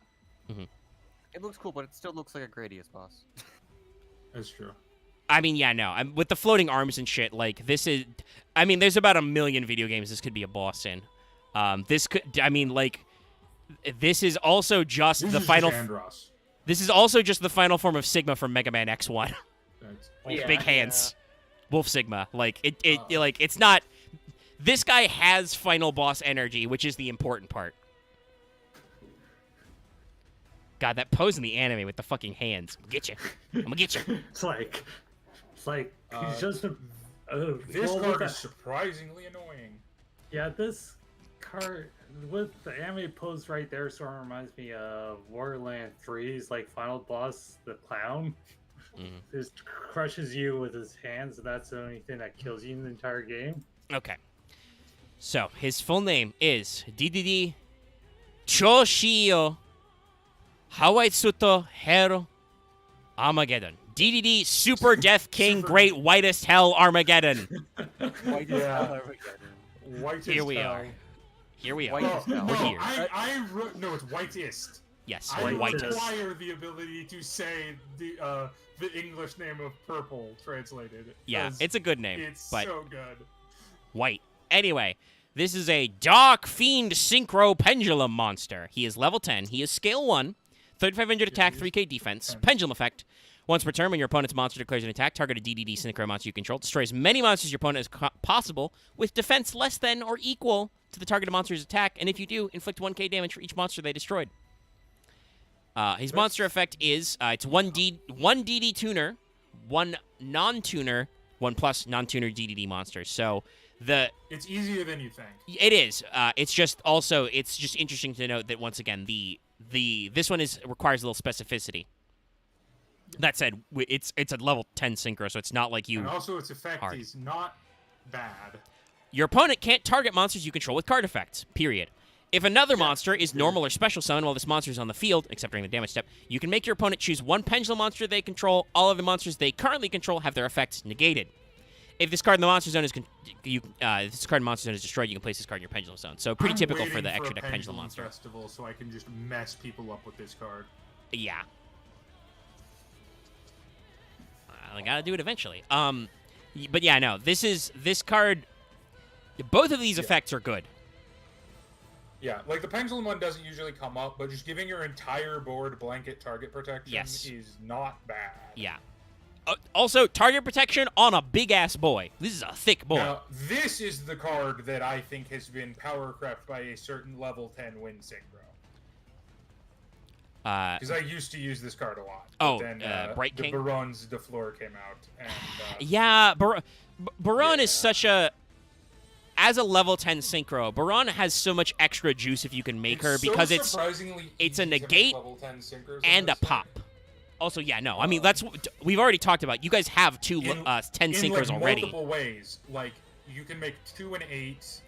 It looks cool, but it still looks like a Gradius boss. That's true. I mean, yeah, no. With the floating arms and shit, like, this is... I mean, there's about 1 million video games this could be a boss in. This could... I mean, like... This is also just This the is final... just Andross. This is also just the final form of Sigma from Mega Man X1. That's- Yeah. Big hands. Wolf Sigma. Like, like, it's not... This guy has final boss energy, which is the important part. God, that pose in the anime with the fucking hands. Get you. I'm gonna get you. It's like Uh, he's just a. This well, card with is surprisingly annoying. yeah, this card with the anime pose right there sort of reminds me of Borderlands 3's like final boss, the clown. Just crushes you with his hands, and that's the only thing that kills you in the entire game. Okay. So, his full name is Dedede Choshio Hawaitsuto Hero Armageddon. Dedede Super Death King Super- Great Whitest Hell Armageddon. Yeah. White Here we are. Here we are. White as hell. We're no, here. no, it's whitest. Yes, I whitest. require the ability to say the English name of purple translated. Yeah, 'cause it's a good name, it's but so good. white. Anyway, this is a Dark Fiend Synchro Pendulum monster. He is level 10. He is scale 1, 3,500 attack, 3k defense, 10. pendulum effect. Once per turn, when your opponent's monster declares an attack, target a DDD Synchro monster you control. Destroys as many monsters your opponent as possible with defense less than or equal to the targeted monster's attack, and if you do, inflict 1k damage for each monster they destroyed. His monster effect is it's 1 DD tuner, 1 non-tuner, 1 plus non-tuner DDD monster. So It's easier than you think. it is. It's just interesting to note that once again this one requires a little specificity. That said, it's a level 10 synchro, so it's not like you. And also, its effect Hard. is not bad. Your opponent can't target monsters you control with card effects. Period. If another monster is normal or special summon while this monster is on the field, except during the damage step, you can make your opponent choose 1 pendulum monster they control. All of the monsters they currently control have their effects negated. If this card in the monster zone is if this card in the monster zone is destroyed, you can place this card in your pendulum zone. So pretty I'm typical for waiting the extra a deck pendulum monster. Festival, so I can just mess people up with this card. Yeah. I gotta do it eventually. But yeah, no. This card. Both of these effects are good. Yeah, like the pendulum one doesn't usually come up, but just giving your entire board blanket target protection Yes. is not bad. Yeah. Also, target protection on a big ass boy. This is a thick boy. Now, this is the card that I think has been power crept by a certain level 10 win synchro. Because I used to use this card a lot. Oh, but then Bright the King? Baron's de Fleur came out. And, Yeah, Baron is Yeah. such a. As a level 10 synchro, Baron has so much extra juice if you can make her because surprisingly it's a easy to make negate level 10 syncros on and a this thing. pop. Also, yeah, no. I mean, we've already talked about. You guys have 10 in synchros like already. multiple ways. Like you can make 2 and 8.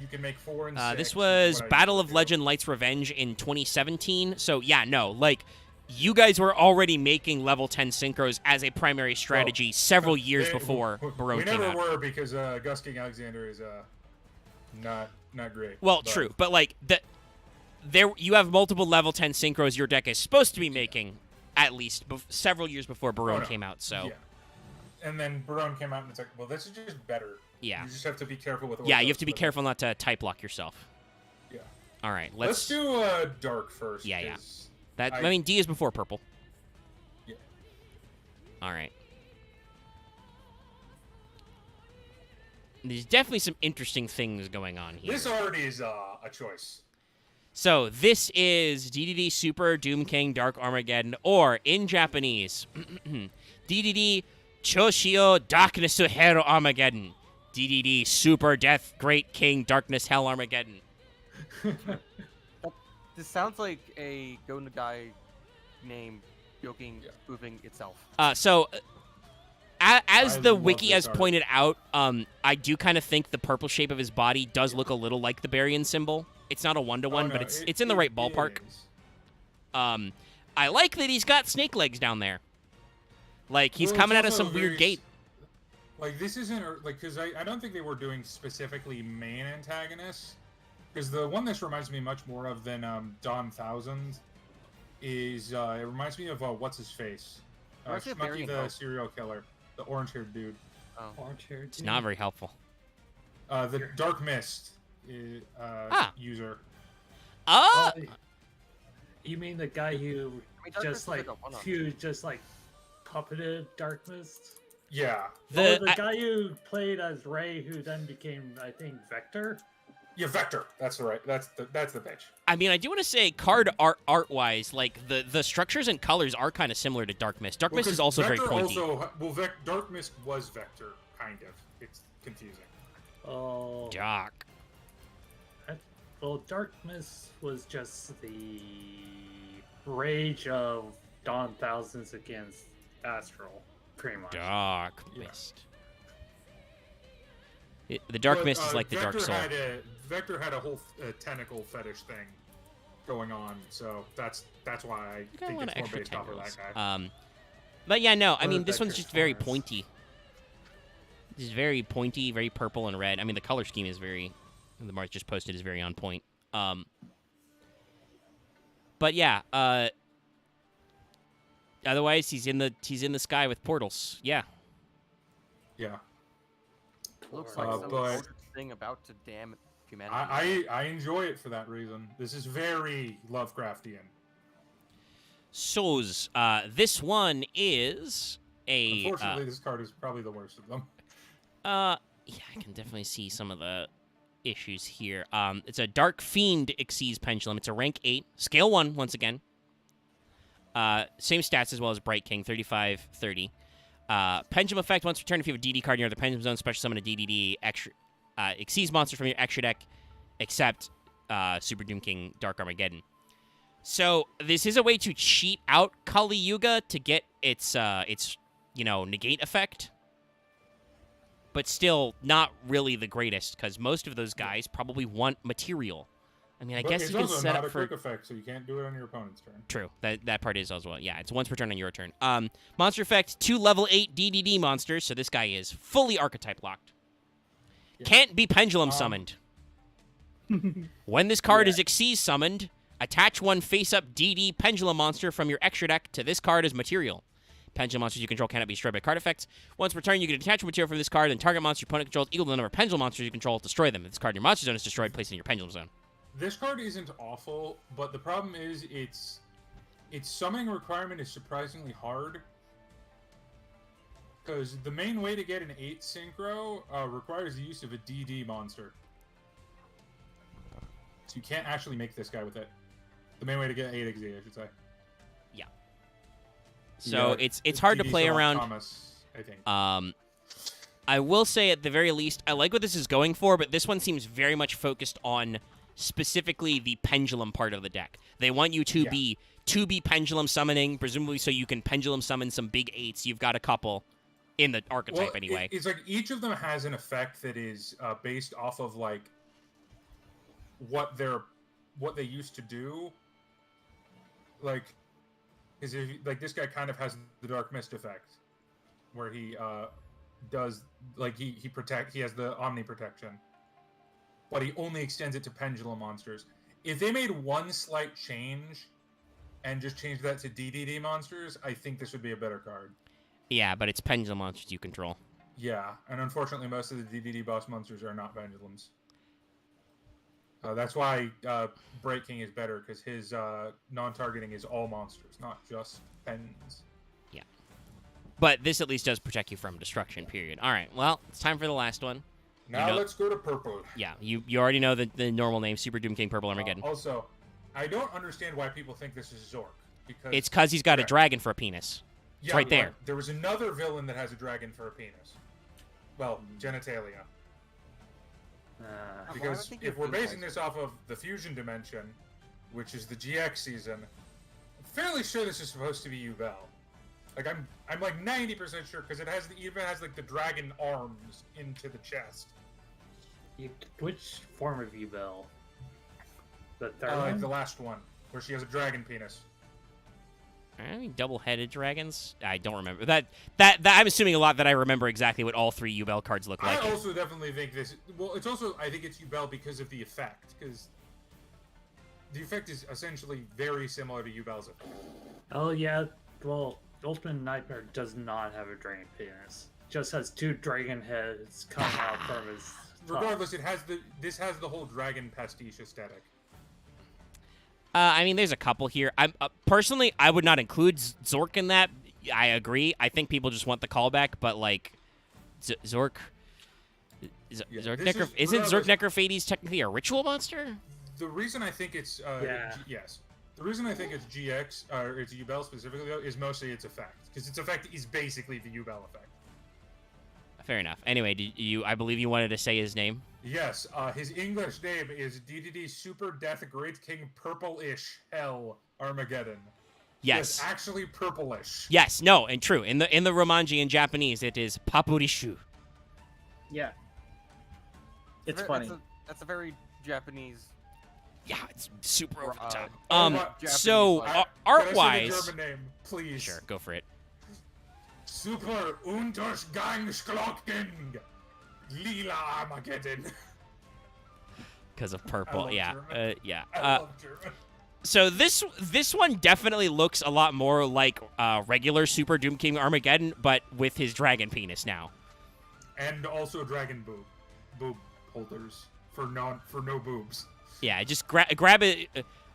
You can make 4 and 6. This is was what I Battle usually of do. Legend Light's Revenge in 2017. So, yeah, no. Like, you guys were already making level 10 synchros as a primary strategy several years before Baron we came never out. were because Gus King Alexander is not great. Well, but- true. But, like, you have multiple level 10 synchros your deck is supposed to be making at least several years before Baron no. came out. So, Yeah. And then Baron came out and it's like, well, this is just better. yeah. You just have to be careful with. Yeah, you Orthos, have to be but- careful not to type lock yourself. Yeah. All right, Let's do dark first. Yeah, yeah. 'cause I mean, D is before purple. Yeah. All right. There's definitely some interesting things going on here. This already is a choice. So this is DDD Super Doom King Dark Armageddon, or in Japanese, DDD Choshio Darkness Hero Armageddon. DDD, Super Death, Great King, Darkness, Hell, Armageddon. This sounds like a Go Nagai name joking, spoofing itself. As I the love wiki this has art. pointed out, I do kind of think the purple shape of his body does look a little like the Barian symbol. It's not a one-to-one, Oh, no, but it's in the right it ballpark. is. I like that he's got snake legs down there. Like, he's Well, it's coming out of also some weird very gate. Like, this isn't, like, because I don't think they were doing specifically main antagonists. Because the one this reminds me much more of than Dawn 1000 is, it reminds me of, what's-his-face? Reminds me of Schmucky the Barian serial killer. The orange-haired dude. Oh. It's not very helpful. The Dark Mist user. Oh! You mean the guy who Dark Mist just is like like a one-on. who just like puppeted Dark Mist? Yeah. The guy who played as Ray, who then became, I think, Vector. Yeah, Vector. That's right. That's the bitch. I mean, I do want to say, card art-wise, like, the structures and colors are kind of similar to Dark Mist. Dark Mist is also very pointy. Dark Mist was Vector, kind of. It's confusing. Oh, Doc. well, Dark Mist was just the rage of Dawn Thousands against Astral, pretty much. Dark Yeah. Mist. The Dark But, Mist is like the Dark Soul. Vector had a whole tentacle fetish thing going on, so that's why I You got a think lot it's of more extra based off of tendrils. that guy. But yeah, no, I Or mean, this one's Vector's just very Taurus. pointy. This is very pointy, very purple and red. I mean, the color scheme is very, the Mark just posted is very on point. But yeah, otherwise he's in the sky with portals. Yeah. Yeah. Looks Uh, like some but- gorgeous thing about to damn humanity. I enjoy it for that reason. This is very Lovecraftian. So's, this one is a, Unfortunately, this card is probably the worst of them. yeah, I can definitely see some of the issues here. It's a Dark Fiend Xyz Pendulum. It's a rank 8, scale 1 once again. Same stats as well as Bright King, 35, 30. Pendulum effect, once returned, if you have a DD card near the Pendulum Zone, special summon a DDD extra Xyz monster from your extra deck, except Super Doom King Dark Armageddon. So this is a way to cheat out Kali Yuga to get its negate effect, but still not really the greatest because most of those guys probably want material. I mean, I But guess it's you can also set not up a for. quick effect, so you can't do it on your opponent's turn. True. That part is as well. Yeah, it's once per turn on your turn. Monster effect, 2 level 8 DDD monsters, so this guy is fully archetype locked. Yeah. Can't be pendulum summoned. When this card Yeah. is Xyz summoned, attach one face-up DD pendulum monster from your extra deck to this card as material. Pendulum monsters you control cannot be destroyed by card effects. Once per turn, you can attach material from this card, and target monster your opponent controls equal to the number of pendulum monsters you control, destroy them. If this card in your monster zone is destroyed, place it in your pendulum zone. This card isn't awful, but the problem is its summoning requirement is surprisingly hard. Because the main way to get an 8 synchro requires the use of a DD monster. So you can't actually make this guy with it. The main way to get 8 XZ, I should say. So Yeah, it's hard to DD play Solon around. Thomas, I think. I will say at the very least, I like what this is going for, but this one seems very much focused on specifically the pendulum part of the deck. They want you to be pendulum summoning, presumably so you can pendulum summon some big 8s. You've got a couple in the archetype anyway. It's like each of them has an effect that is based off of like what they used to do. Like, because like this guy kind of has the Dark Mist effect, where he does like he has the Omni Protection, but he only extends it to pendulum monsters. If they made one slight change and just changed that to DDD monsters, I think this would be a better card. Yeah, but it's pendulum monsters you control. Yeah, and unfortunately, most of the DDD boss monsters are not pendulums. That's why Bright King is better, because his non-targeting is all monsters, not just pens. Yeah. But this at least does protect you from destruction, period. All right, well, it's time for the last one. Now let's go to purple. Yeah, you already know the normal name, Super Doom King Purple Armageddon. Also, I don't understand why people think this is Zork. Because It's because he's got a dragon for a penis. It's right there. There was another villain that has a dragon for a penis. Well, genitalia. Because if we're basing this off of the fusion dimension, which is the GX season, I'm fairly sure this is supposed to be Yubel. Like I'm like 90% sure because it even has like the dragon arms into the chest. Which form of Yubel? The third Like one? the last one, where she has a dragon penis. I mean, double-headed dragons. I don't remember that. I'm assuming a lot that I remember exactly what all 3 Yubel cards look like. I also definitely think this. Well, it's also I think it's Yubel because of the effect, because the effect is essentially very similar to Yubel's effect. Oh yeah, well, Ultimate Nightmare does not have a dragon penis. Just has 2 dragon heads coming out from his top. Regardless, this has the whole dragon pastiche aesthetic. I mean, there's a couple here. I'm personally, I would not include Zork in that. I agree. I think people just want the callback, but like, Zork. Zork isn't Zork Necrophades technically a ritual monster? The reason I think it's yes. The reason I think it's GX or it's Yubel specifically though is mostly its effect, because its effect is basically the Yubel effect. Fair enough. Anyway, I believe you wanted to say his name. Yes, his English name is Dedede Super Death Great King Purple-ish Hell Armageddon. Yes. Actually purplish. Yes, no, and true. In the Romanji in Japanese, it is Papurishu. Yeah. It's funny. That's a very Japanese. Yeah, it's super over the top. Japanese, So like- art-wise, Can I say the German name, please? sure, go for it. Super Untergangsglocken Lila Armageddon. Because of I purple, love yeah, German. yeah. I love German. So this one definitely looks a lot more like regular Super Doom King Armageddon, but with his dragon penis now. And also dragon boob holders for no boobs. Yeah, just grab it.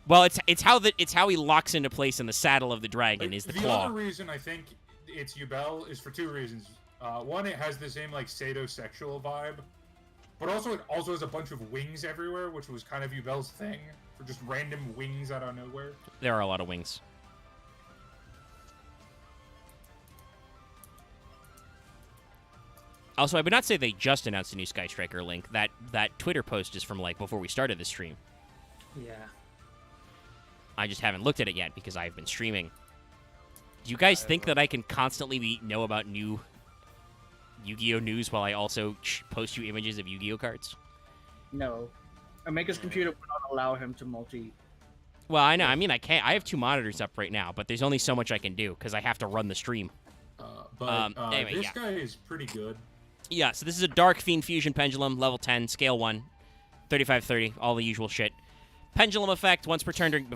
Well, it's how he locks into place in the saddle of the dragon is the claw. The other reason I think it's Yubel is for 2 reasons. One, it has the same like sadossexual vibe, but also it also has a bunch of wings everywhere, which was kind of Yubel's thing, for just random wings out of nowhere. There are a lot of wings. Also, I would not say they just announced a new Sky Striker link. That Twitter post is from like before we started the stream. Yeah. I just haven't looked at it yet because I've been streaming. Do you guys think that I can constantly know about new Yu-Gi-Oh news while I also post you images of Yu-Gi-Oh cards? No. Omega's computer would not allow him to multi. Well, I know. I mean, I can't. I have 2 monitors up right now, but there's only so much I can do because I have to run the stream. Anyway, this guy is pretty good. Yeah, so this is a Dark Fiend Fusion Pendulum, level 10, scale 1, 35-30, all the usual shit. Pendulum effect, once per turn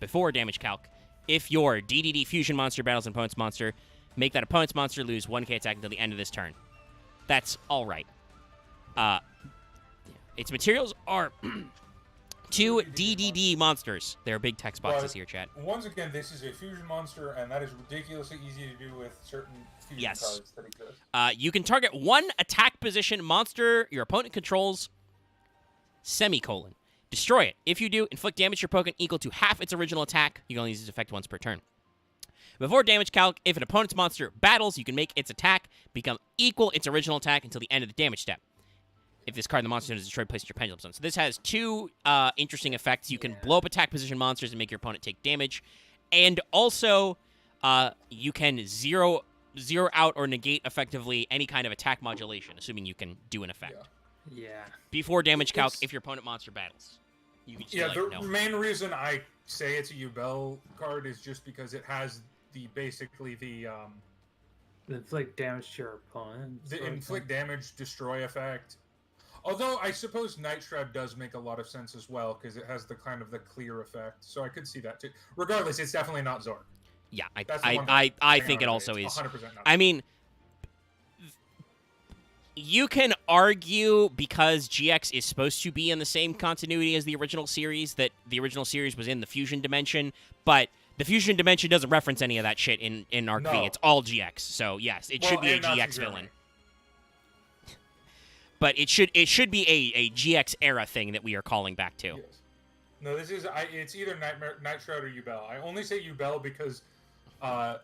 before damage calc. If your DDD Fusion monster battles an opponent's monster, make that opponent's monster lose 1k attack until the end of this turn. That's alright. Its materials are 2 DDD monsters. There are big text boxes here, chat. Once again, this is a fusion monster, and that is ridiculously easy to do with certain fusion cards that exist. You can target 1 attack position monster your opponent controls, semicolon. Destroy it. If you do, inflict damage to your Pokemon equal to half its original attack. You can only use this effect once per turn. Before damage calc, if an opponent's monster battles, you can make its attack become equal its original attack until the end of the damage step. If this card in the monster zone is destroyed, place it in your pendulum zone. So this has 2 interesting effects. You can blow up attack position monsters and make your opponent take damage. And also, you can zero out or negate effectively any kind of attack modulation, assuming you can do an effect. Yeah. Before damage calc, if your opponent monster battles. You can just The main reason I say it's a Yubel card is just because it has the inflict damage to your opponent. The inflict damage, destroy effect. Although I suppose Night Shroud does make a lot of sense as well because it has the kind of the clear effect, so I could see that too. Regardless, it's definitely not Zork. Yeah, I think it also is. 100% not. I mean, you can argue because GX is supposed to be in the same continuity as the original series that the original series was in the Fusion Dimension, but the Fusion Dimension doesn't reference any of that shit in Arc V. No. It's all GX. So yes, it should be a GX villain. But it should be a GX era thing that we are calling back to. Yes. No, this is it's either Night Shroud or Yubel. I only say Yubel because well,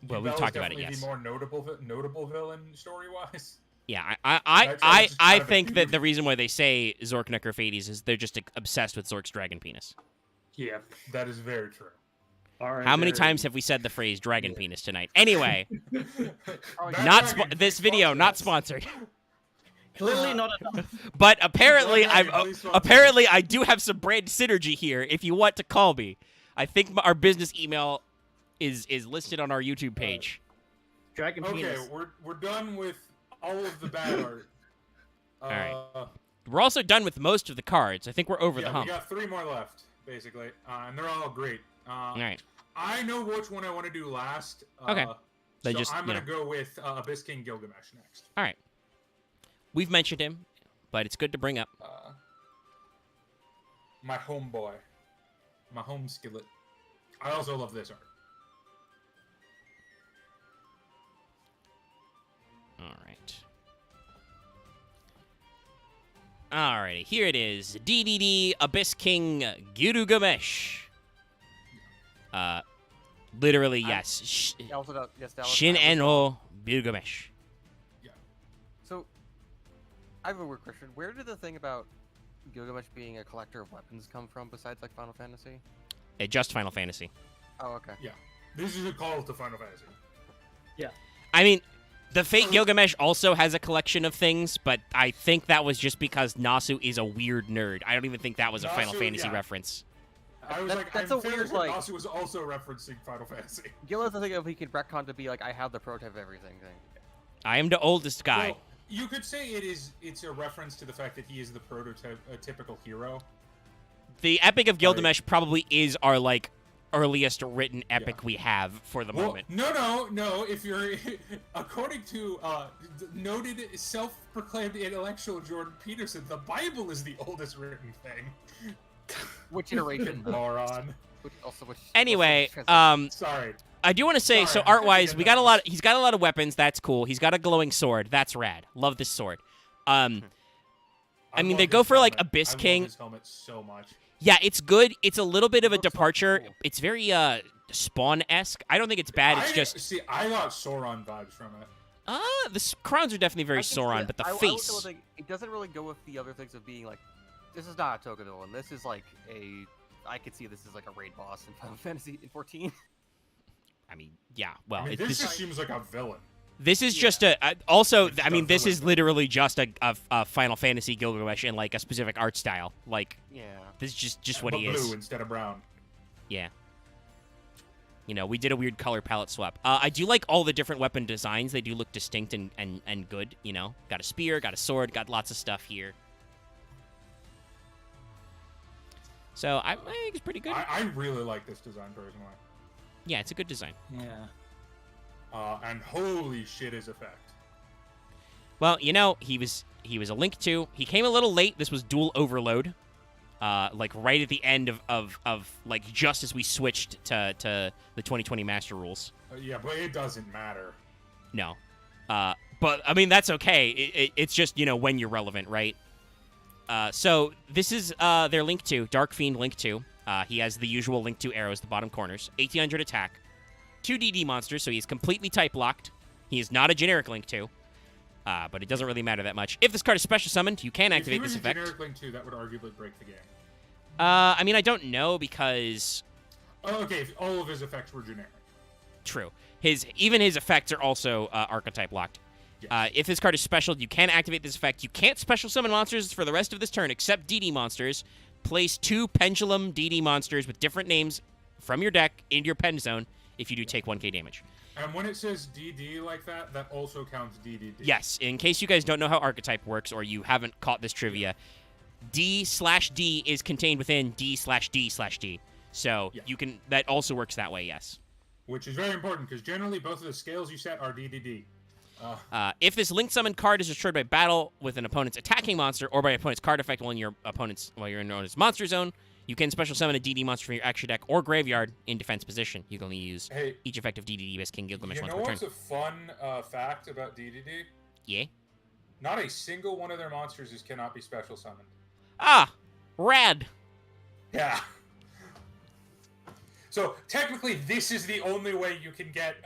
we've Yubel talked is about it, definitely yes. the more notable villain story wise. Yeah, That's I just kind of a think that huge- the reason why they say Zork Necrophades is they're just obsessed with Zork's dragon penis. Yeah, that is very true. Are How many there- times have we said the phrase dragon penis tonight? Anyway, Bad not Dragon, this please video sponsor not us. sponsored. Clearly not enough. But apparently Bad Dragon, I'm please sponsor us. apparently I do have some brand synergy here if you want to call me. I think our business email is listed on our YouTube page. Dragon Okay, penis. we're done with all of the bad art. right. We're also done with most of the cards. I think we're over yeah, the hump. we got 3 more left, basically, and they're all great. All right. I know which one I want to do last. Okay. Then So just, I'm you gonna go with Abyss King Gilgamesh next. All right. We've mentioned him, but it's good to bring up. My homeboy, my home skillet. I also love this art. All right. Alrighty, here it is. Dedede Abyss King Gilgamesh. Literally, yes. Also, yes, that was Shin Enho Gilgamesh. So, I have a weird question. Where did the thing about Gilgamesh being a collector of weapons come from, besides like Final Fantasy? Just Final Fantasy. Oh, okay. Yeah, this is a call to Final Fantasy. I mean, the Fate Gilgamesh also has a collection of things, but I think that was just because Nasu is a weird nerd. I don't even think that was a Final Nasu, Fantasy yeah. reference. I was That- like, that's I'm a fairly weird, sure like- Nasu was also referencing Final Fantasy. Gil has the thing of he could retcon to be like, I have the prototype of everything thing. I am the oldest guy. Well, you could say it's a reference to the fact that he is the prototype, a typical hero. The Epic of Gilgamesh probably is our, like, earliest written epic we have for the Well, moment. no. If you're, according to noted self-proclaimed intellectual Jordan Peterson, the Bible is the oldest written thing. Which iteration? Moron. Anyway, Sorry. I do want to say, Sorry, so I'm art-wise, thinking we of got a those. lot. He's got a lot of weapons. That's cool. He's got a glowing sword. That's rad. Love this sword. I mean, love they go his for, like, helmet. Abyss I love King. his helmet so much. Yeah, it's good. It's a little bit of a Looks so departure. cool. It's very Spawn-esque. I don't think it's bad. It's just I got Sauron vibes from it. the crowns are definitely very I can see Sauron, it. but the I will face. say one thing, it doesn't really go with the other things of being like, this is not a token villain. This is like a, I could see this is like a raid boss in Final Fantasy 14. I mean, yeah. Well, I mean, it- this this just seems like a villain. this is just a. Also, It's I mean, a this villain. is literally just a Final Fantasy Gilgamesh in like a specific art style. Like Yeah. this is just what but he blue is. instead of brown. Yeah. You know, we did a weird color palette swap. I do like all the different weapon designs. They do look distinct and good, you know. Got a spear, got a sword, got lots of stuff here. So I think it's pretty good. I really like this design personally. Yeah, it's a good design. Yeah. And holy shit, his effect. Well, you know, he was a Link 2. He came a little late. This was dual overload. Like right at the end of like just as we switched to the 2020 Master Rules. Yeah, but it doesn't matter. No. But I mean that's okay. It's just, you know, when you're relevant, right? So this is their Link 2, Dark Fiend Link 2. He has the usual Link 2 arrows, the bottom corners, 1800 attack, 2 DD monsters, so he's completely type locked. He is not a generic Link 2. But it doesn't really matter that much. If this card is special summoned, you can activate if he was this a effect. generic Link 2, that would arguably break the game. I mean, I don't know because Oh, okay, if all of his effects were generic. true. Even his effects are also archetype locked. Yes. If this card is special, you can activate this effect. You can't special summon monsters for the rest of this turn except DD monsters. Place 2 Pendulum DD monsters with different names from your deck into your pen zone if you do take 1k damage. And when it says DD like that, that also counts DDD. Yes, in case you guys don't know how archetype works or you haven't caught this trivia, D/D is contained within D/D/D. So Yeah. you can that also works that way, yes. Which is very important, because generally both of the scales you set are DDD. If this linked summon card is destroyed by battle with an opponent's attacking monster or by an opponent's card effect while you're in your opponent's monster zone, you can special summon a DD monster from your extra deck or graveyard in defense position. You can only use Hey, each effective DDD Abyss King Gilgamesh you once know per turn. what's a fun fact about DDD? Yeah. Not a single one of their monsters cannot be special summoned. Ah, rad. Yeah. So technically, this is the only way you can get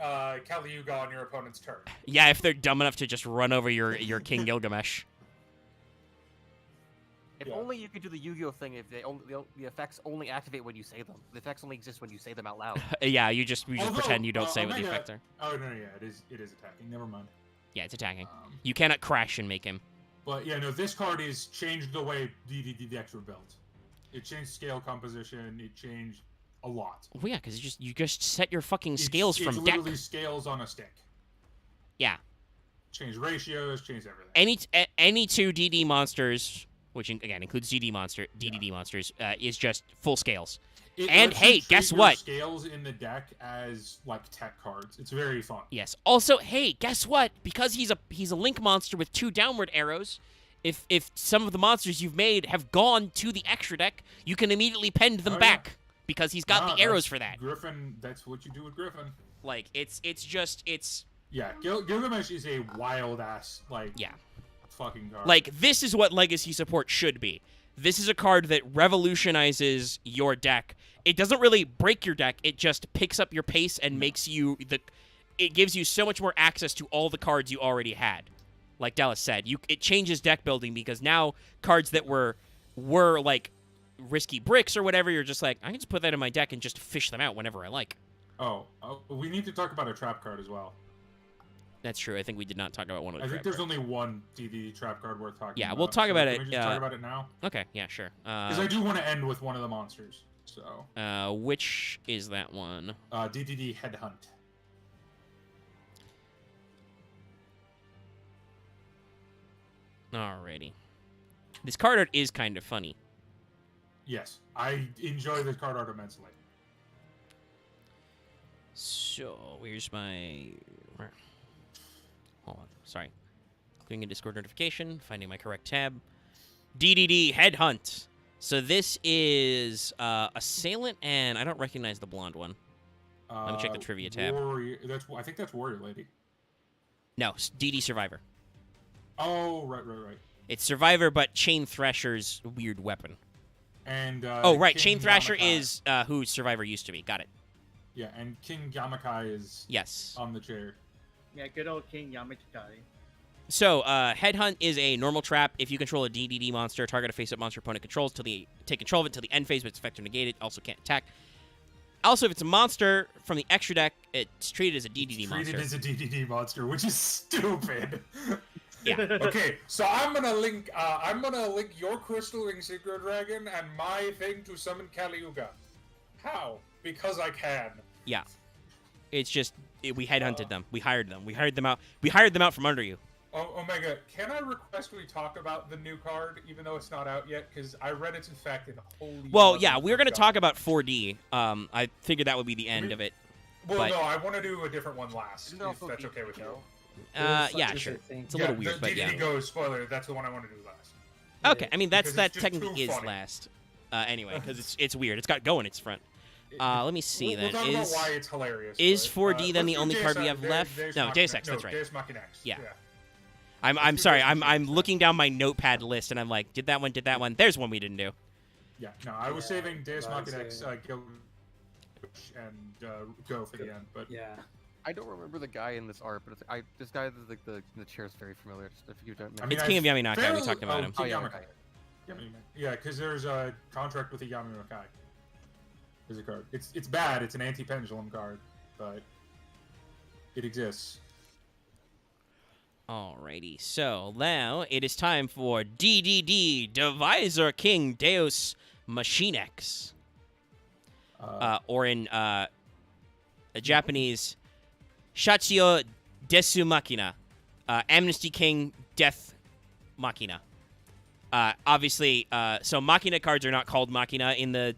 Kali Yuga on your opponent's turn. Yeah, if they're dumb enough to just run over your King Gilgamesh. If Yeah. only you could do the Yu-Gi-Oh thing. If the effects only activate when you say them. The effects only exist when you say them out loud. Yeah, you just Although, pretend you don't say what the Omega- effects are. Oh no, yeah, it is attacking. Never mind. Yeah, it's attacking. Um, You cannot crash and make him. But yeah, no, this card is changed the way DDD decks were built. It changed scale composition. It changed a lot. Well, yeah, because you just set your fucking scales it's from deck. literally scales on a stick. Yeah. Change ratios, change everything. Any two DD monsters, which again includes DDD monsters, is just full scales. It and lets you hey, treat guess your what? Scales in the deck as like tech cards. It's very fun. Yes. Also, hey, guess what? Because he's a link monster with 2 downward arrows. If some of the monsters you've made have gone to the extra deck, you can immediately pend them Oh, yeah. back because he's got the arrows that's for that. Griffin, that's what you do with Griffin. Like it's Yeah, Gilgamesh is a wild ass yeah. fucking card. Like this is what legacy support should be. This is a card that revolutionizes your deck. It doesn't really break your deck. It just picks up your pace and makes you it gives you so much more access to all the cards you already had. Like Dallas said, it changes deck building because now cards that were like risky bricks or whatever, you're just like, I can just put that in my deck and just fish them out whenever I like. Oh, we need to talk about a trap card as well. That's true. I think we did not talk about one of the I think trap there's cards. only one DD trap card worth talking about. Yeah, we'll talk about Can it, we just talk about it now? Okay, yeah, sure. Because I do want to end with one of the monsters. So. Which is that one? DDD Headhunt. Alrighty. This card art is kind of funny. Yes, I enjoy this card art immensely. So, where's my... Hold on, sorry. Clicking a Discord notification, finding my correct tab. DDD Headhunt. So this is Assailant, and I don't recognize the blonde one. Let me check the trivia tab. I think that's Warrior Lady. No, DD Survivor. Oh, right. It's Survivor, but Chain Thrasher's weird weapon. And oh, right, King Chain Thrasher Yamakai. is who Survivor used to be. Got it. Yeah, and King Yamakai is Yes. on the chair. Yeah, good old King Yamachikai. So, Headhunt is a normal trap. If you control a DDD monster, target a face-up monster opponent controls till they take control of it till the end phase, but its effects are negated. Also can't attack. Also, if it's a monster from the extra deck, it's treated as a DDD monster. Treated as a DDD monster, which is stupid. Yeah. Okay, so I'm gonna link your Crystal Ring Synchro Dragon and my thing to summon Kali Yuga. How? Because I can. Yeah. It's just we headhunted them. We hired them. We hired them out. We hired them out from under you. Omega, can I request we talk about the new card, even though it's not out yet? Because I read its effect and holy. Well, yeah, we were going to talk about 4D. I figured that would be the end of it. Well, but- no, I want to do a different one last. Isn't there If also that's okay with you. Yeah, sure. It's a little weird, but yeah. DDD Goes, spoiler, that's the one I want to do last. Okay, I mean Because that it's just technically too is funny. last. Anyway, because it's weird. It's got go in its front. Let me see We'll then. talk about why it's hilarious. is but, 4D then let's the do only Deus card we Ex- have Deus- left? Deus No, Machina- Deus Ex, that's right. Deus Machina X. Yeah. Yeah. I'm do sorry. Deus I'm Machina looking down my notepad list and I'm like, did that one. There's one we didn't do. Yeah, no, I was Yeah, saving Deus I was Machina X, saving- and Go for the end, but Yeah. I don't remember the guy in this art, but this guy the chair is very familiar. Just if you don't know. I mean, It's King of I've Yaminaka. We fairly- talked about oh, him. King Oh, yeah, Yamakai. Yeah, because there's a contract with the Yamakai. There's a card. It's bad. It's an anti-pendulum card, but it exists. Alrighty, so now it is time for DDD Divisor King Deus Machinex. Or in Japanese, Shachio Desu Machina. Amnesty King Death Machina. Obviously, so Machina cards are not called Machina in the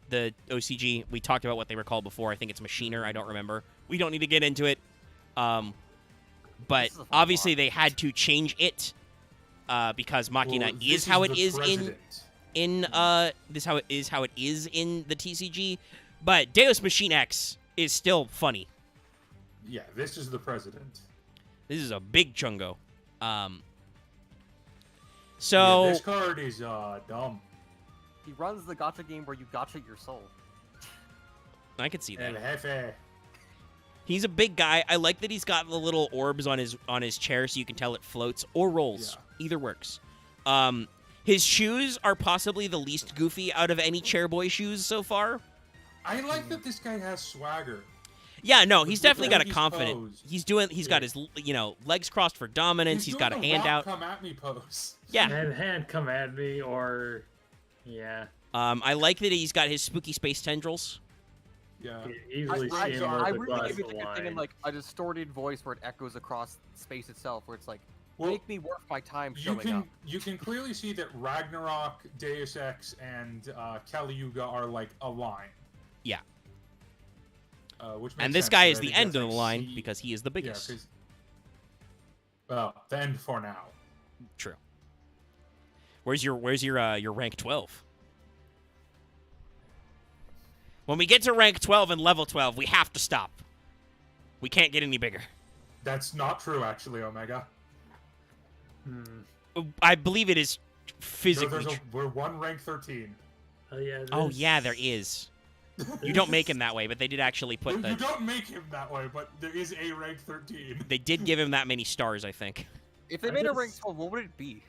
OCG. We talked about what they were called before. I think it's Machiner. I don't remember. We don't need to get into it. But This is a fun obviously block. they had to change it because Machina Well, is this how the it is president. in how it is in the TCG. But Deus Machine X is still funny. Yeah, this is the president. This is a big chungo. Yeah, So this card is dumb. He runs the gacha game where you gacha your soul. I could see that. El Jefe. He's a big guy. I like that he's got the little orbs on his chair so you can tell it floats or rolls. Yeah. Either works. His shoes are possibly the least goofy out of any chairboy shoes so far. I like that this guy has swagger. Yeah, no, he's Look definitely at got a his confident. pose. He's got his legs crossed for dominance. He's got a doing hand rock out. Come at me pose. Yeah. Hand come at me, or yeah. I like that he's got his spooky space tendrils. Yeah. You easily I, see him I move really across give it the like a thing in line. like a distorted voice where it echoes across space itself, where it's like, Well, make me worth my time you showing up. can clearly see that Ragnarok, Deus Ex, and Kali Yuga are like a line. Yeah. Which makes And this sense, guy right? is the Because end of I the line see- because he is the Yeah, biggest. 'cause- well, the end for now. True. Where's your rank 12? When we get to rank 12 and level 12, we have to stop. We can't get any bigger. That's not true, actually, Omega. I believe it is No, physically true. we're one rank 13. Oh yeah. Oh, this- yeah, there is. You don't make him that way, but they did actually put You the... don't make him that way, but there is a rank 13. They did give him that many stars, I think. If they I made a guess- rank 12, what would it be?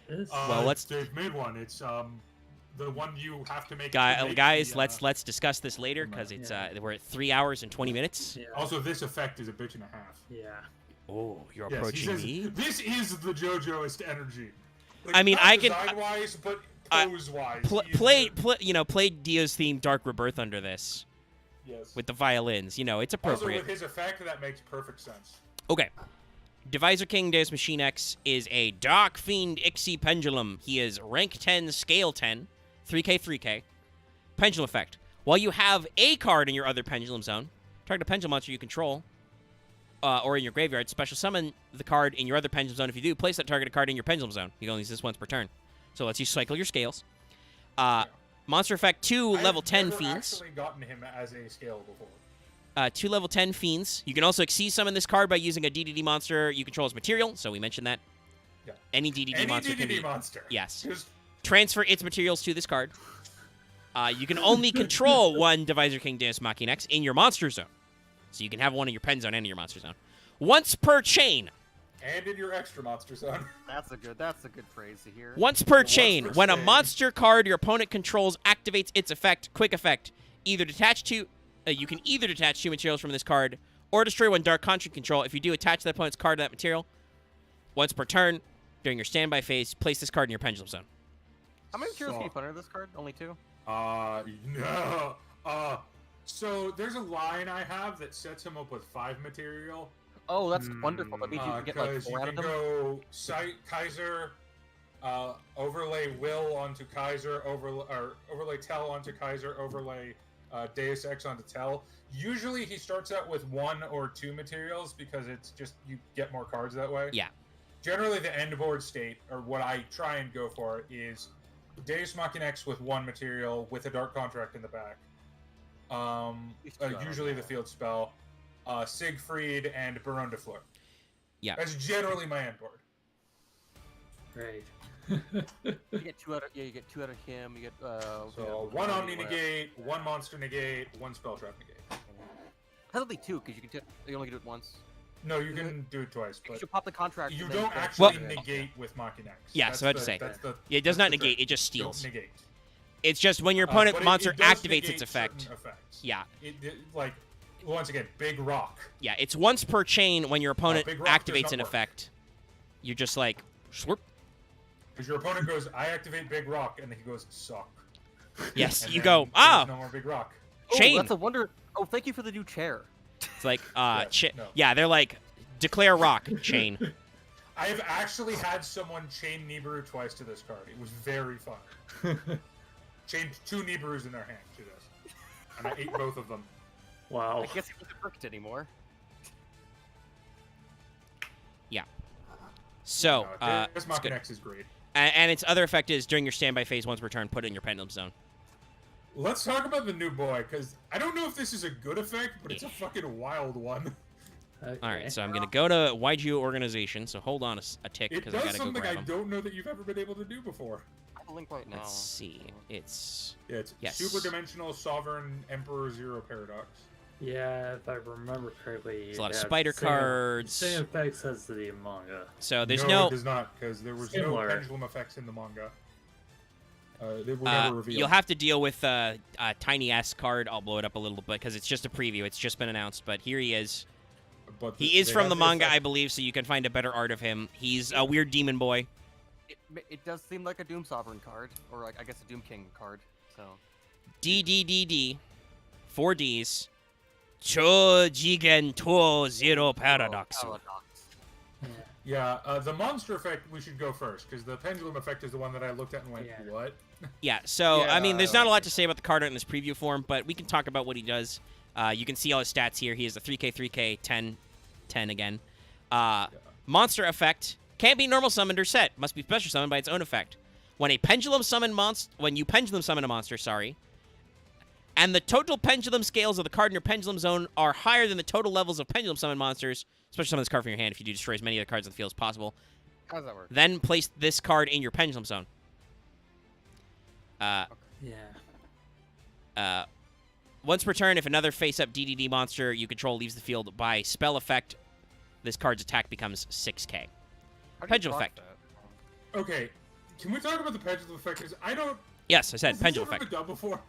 this- Well, let's- They've made one. It's the one you have to make. to make Guys, the, let's discuss this later because it's Yeah. we're at 3 hours and 20 minutes. Yeah. Also, this effect is a bitch and a half. Yeah. Oh, you're Yes, he approaching says, me. this is the JoJoist energy. Like, I mean, not I can- design-wise, but I- pose-wise. Play Dio's theme Dark Rebirth under this Yes. with the violins. You know, it's Also, appropriate. with his effect, that makes perfect sense. Okay. Divisor King Deus Machine X is a Dark Fiend Ixie Pendulum. He is rank 10, scale 10, 3k, 3k. Pendulum effect. While you have a card in your other pendulum zone, target a pendulum monster you control, or in your graveyard, special summon the card in your other pendulum zone. If you do, place that targeted card in your pendulum zone. You can only use this once per turn. So it lets you cycle your scales. Monster effect 2 level 10 I've never fiends. actually gotten him as a scale before. 2 level 10 fiends. You can also Xyz summon this card by using a DDD monster you control as material, so we mentioned that. Yeah. Any DDD Any monster can DDD be... monster. Yes. Just Transfer its materials to this card. You can only control one Divisor King Deus Machina X in your monster zone. So you can have one in your pen zone and in your monster zone. Once per chain. and in your extra monster zone. That's a good phrase to hear. Once per Once chain. per When a chain. monster card your opponent controls activates its effect, quick effect, either detach to... you can either detach 2 materials from this card or destroy one Dark Construct control. If you do, attach the opponent's card to that material. Once per turn, during your standby phase, place this card in your pendulum zone. How many materials can you So- put under this card? Only 2? No. So there's a line I have that sets him up with 5 material. Oh, that's wonderful. That means you can get like Because 4 you out of can them. go Kaiser, overlay Will onto Kaiser, overlay Tell onto Kaiser, overlay Deus Ex onto Tell. Usually he starts out with 1 or 2 materials because it's just you get more cards that way. Yeah. Generally, the end board state, or what I try and go for, is Deus Machina X with 1 material with a Dark Contract in the back. Usually the field spell, Siegfried and Baron de Fleur. Yeah. That's generally my end board. Great. You get 2 out of you get 2 out of him. You get So 1 Omni negate, 1 monster negate, 1 spell trap negate. Probably 2 because you only can do it once. No, you can do it twice, You but should pop the contract. you and then don't go- actually Well- negate with Machina X. Yeah, That's so I had to the- say. that's the- Yeah, it does that's not the negate, trick. it just steals. Don't negate. It's just when your But opponent it monster does activates negate its effect. certain effects. Yeah. Like, once again, Big Rock. Yeah, it's once per chain when your opponent Big Rock does activates not an work. effect. You're just like, slurp. Because your opponent goes, I activate Big Rock, and then he goes, suck. Yes, And you then go, there's ah! no more Big Rock. Oh, Chain. that's a wonder. Oh, thank you for the new chair. It's like, no. yeah, they're like, declare rock, chain. I have actually had someone chain Nibiru twice to this card. It was very fun. Chained 2 Nibiru's in their hand to this. And I ate both of them. Wow. I guess it doesn't work anymore. So, This it's Machina good. X is great. And its other effect is during your standby phase, once per turn, put it in your pendulum zone. Let's talk about the new boy, because I don't know if this is a good effect, but it's a fucking wild one. Okay. All right, so I'm going to go to YGO organization, so hold on a tick, It because I does got to go something I grab them. don't know that you've ever been able to do before. I the link right now. Let's see. It's It's Yes. Super Dimensional Sovereign Emperor Zero Paradox. Yeah, if I remember correctly. There's a lot of it has spider the same- cards. Same effects as the manga. so there's no, no. it does not, because there was Similar. no pendulum effects in the manga. They were never revealed. You'll have to deal with a tiny S card. I'll blow it up a little bit because it's just a preview. It's just been announced, but here he is. But He is they from have the manga, I effect- believe, so you can find a better art of him. He's a weird demon boy. It does seem like a Doom Sovereign card, or like I guess a Doom King card. So DDDD. 4 Ds. Chojigen to Zero Paradox. Paradox. Yeah, the monster effect, we should go first, because the pendulum effect is the one that I looked at and went, Yeah. what? Yeah, so, I mean, Yeah, there's I not a lot like to say about the card art in this preview form, but we can talk about what he does. You can see all his stats here. He has a 3K, 3K, 10, 10 again. Monster effect. Can't be normal summoned or set. Must be special summoned by its own effect. When you pendulum summon a monster, and the total pendulum scales of the card in your pendulum zone are higher than the total levels of pendulum summon monsters, especially summon this card from your hand if you do destroy as many of the cards on the field as possible, How does that work? then place this card in your pendulum zone. Yeah. Once per turn, if another face-up DDD monster you control leaves the field by spell effect, this card's attack becomes 6K. How do you Pendulum block effect. that? Okay, can we talk about the pendulum effect? Because I don't... Yes, I said has this pendulum ever effect. been done before?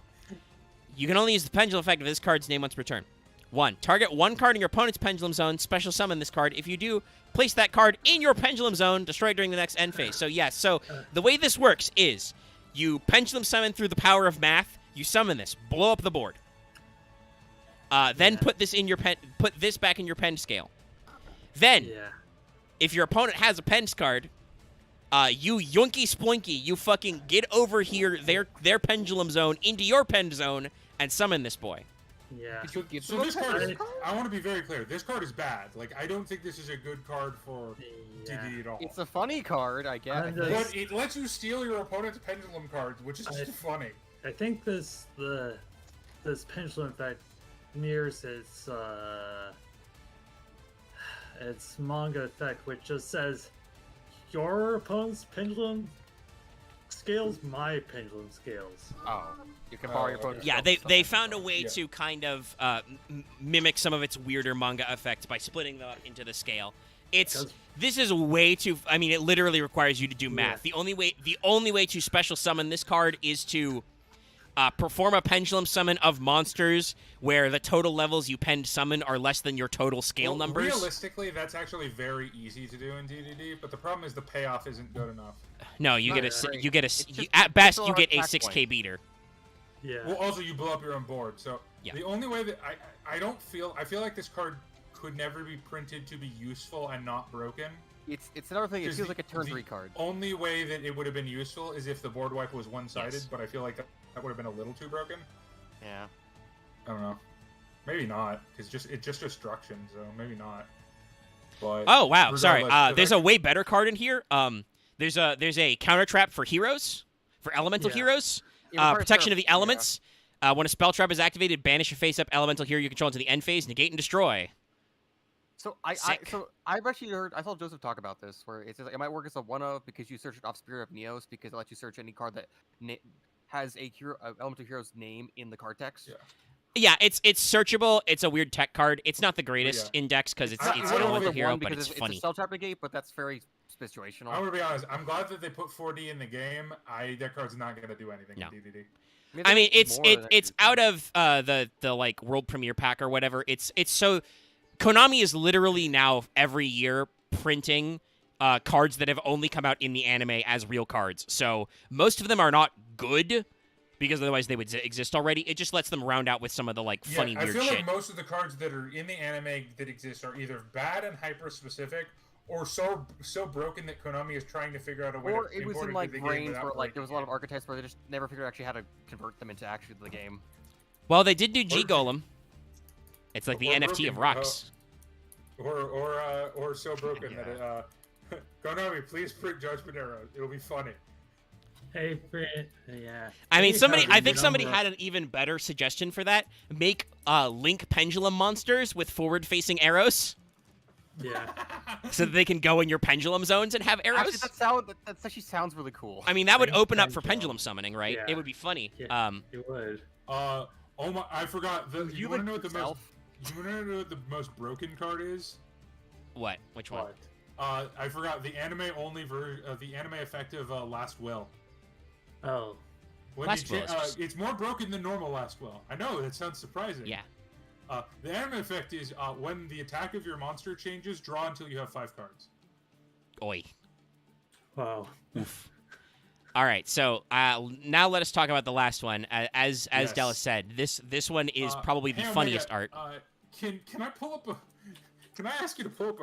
You can only use the pendulum effect of this card's name once per turn. 1. Target one card in your opponent's pendulum zone, special summon this card. If you do, place that card in your pendulum zone, destroy it during the next end phase. So yes, so the way this works is you pendulum summon through the power of math, you summon this, blow up the board. Then put this in your put this back in your pen scale. Then, Yeah. if your opponent has a pens card, you yoinky sploinky, you fucking get over here their pendulum zone into your pen zone and summon this boy. Yeah. Could you give So them this a card, pendulum is, I want to be very clear. This card is bad. Like, I don't think this is a good card for Yeah. DD at all. It's a funny card, I guess. And, But it lets you steal your opponent's pendulum cards, which is just funny. I think this pendulum effect mirrors its manga effect, which just says your opponent's pendulum scales, my pendulum scales. Oh, you can borrow your okay. opponent's Yeah, spell they to found a way Yeah. to kind of mimic some of its weirder manga effects by splitting them up into the scale. Because- This is way too. I mean, it literally requires you to do math. Yeah. The only way to special summon this card is to perform a pendulum summon of monsters where the total levels you penned summon are less than your total scale Well, numbers. Realistically, that's actually very easy to do in DDD, but the problem is the payoff isn't good enough. No, you No, get a it's si- great. you get a It's si- just- you, at it's best still you a get a attack 6K point. beater. Yeah. Well, also you blow up your own board. So Yeah. the only way that I feel like this card could never be printed to be useful and not broken. It's another thing. It Because feels like a turn the 3 card. Only way that it would have been useful is if the board wipe was one-sided, Yes. but I feel like that would have been a little too broken. Yeah. I don't know. Maybe not, because it's just destruction, so maybe not. But Oh wow, sorry. regardless, the There's a fact- way better card in here. There's a counter trap for heroes, for elemental Yeah. heroes. It requires Protection of the yeah. elements. When a spell trap is activated, banish a face-up elemental hero you control into the end phase, negate and destroy. So I Sick. I've actually heard. I saw Joseph talk about this, where it says it might work as a one-of because you search it off Spirit of Neos because it lets you search any card that has a elemental hero's name in the card text. Yeah. Yeah, it's searchable. It's a weird tech card. It's not the greatest Yeah. index because it's I- it's I an don't elemental really hero, one but because it's it's funny. a spell trap negate, but that's very situational. I'm gonna be honest. I'm glad that they put 4D in the game. That card's not gonna do anything No. in DDD. I mean, it's more than it's out of the like world premiere pack or whatever. It's so Konami is literally now every year printing cards that have only come out in the anime as real cards. So most of them are not good because otherwise they would exist already. It just lets them round out with some of the like funny I weird feel shit. like most of the cards that are in the anime that exist are either bad and hyper specific, or so broken that Konami is trying to figure out a way Or to it was import in like into the game brains without where like there was a lot of breaking archetypes where they just never figured out actually how to convert them into actually the game. Well, they did do G Or- Golem. It's like the or NFT of broken, rocks. it. Or so broken Yeah. that it. Konami, please print Judgment Arrow. It'll be funny. Hey, Brit. Yeah. I mean, Anyhow, I the think somebody number- had an even better suggestion for that. Make Link pendulum monsters with forward-facing arrows. Yeah. so that they can go in your pendulum zones and have arrows. Actually, that actually sounds really cool. I mean, that would Green open up for pendulum. pendulum summoning, right? Yeah. It would be funny. Yeah. It would. Oh my! I forgot. You want to know what the most? yourself? You want to know what the most broken card is? What? Which one? What? I forgot the anime only the anime effective Last Will. Oh. When Last Will is just- it's more broken than normal Last Will. I know that sounds surprising. Yeah. The anime effect is when the attack of your monster changes, draw until you have 5 cards. Oi. Wow. Oof. All right, so now let us talk about the last one. As Yes. Dallas said, this one is probably the Hey, funniest Omega, art. Can I pull up a? Can I ask you to pull up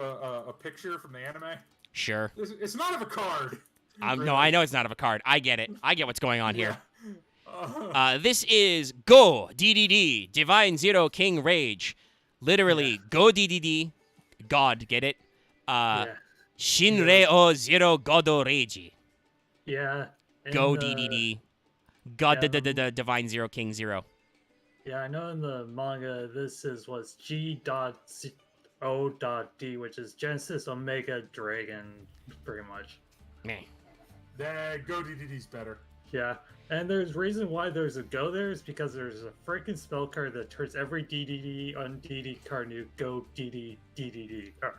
a picture from the anime? Sure. It's not of a card. No, I know it's not of a card. I get it. I get what's going on here. Yeah. This is Go DDD Divine Zero King Rage. Literally, Go DDD, God. Get it? Yeah. Shinrei o Zero Godo Reiji. Yeah. Go and, DDD. God yeah, the Divine Zero King Zero. Yeah, I know in the manga this was G.O.D, which is Genesis Omega Dragon, pretty much. Meh. Go DDD's better. Yeah, and there's reason why there's a go there is because there's a freaking spell card that turns every DDD on DD card into Go DDD card.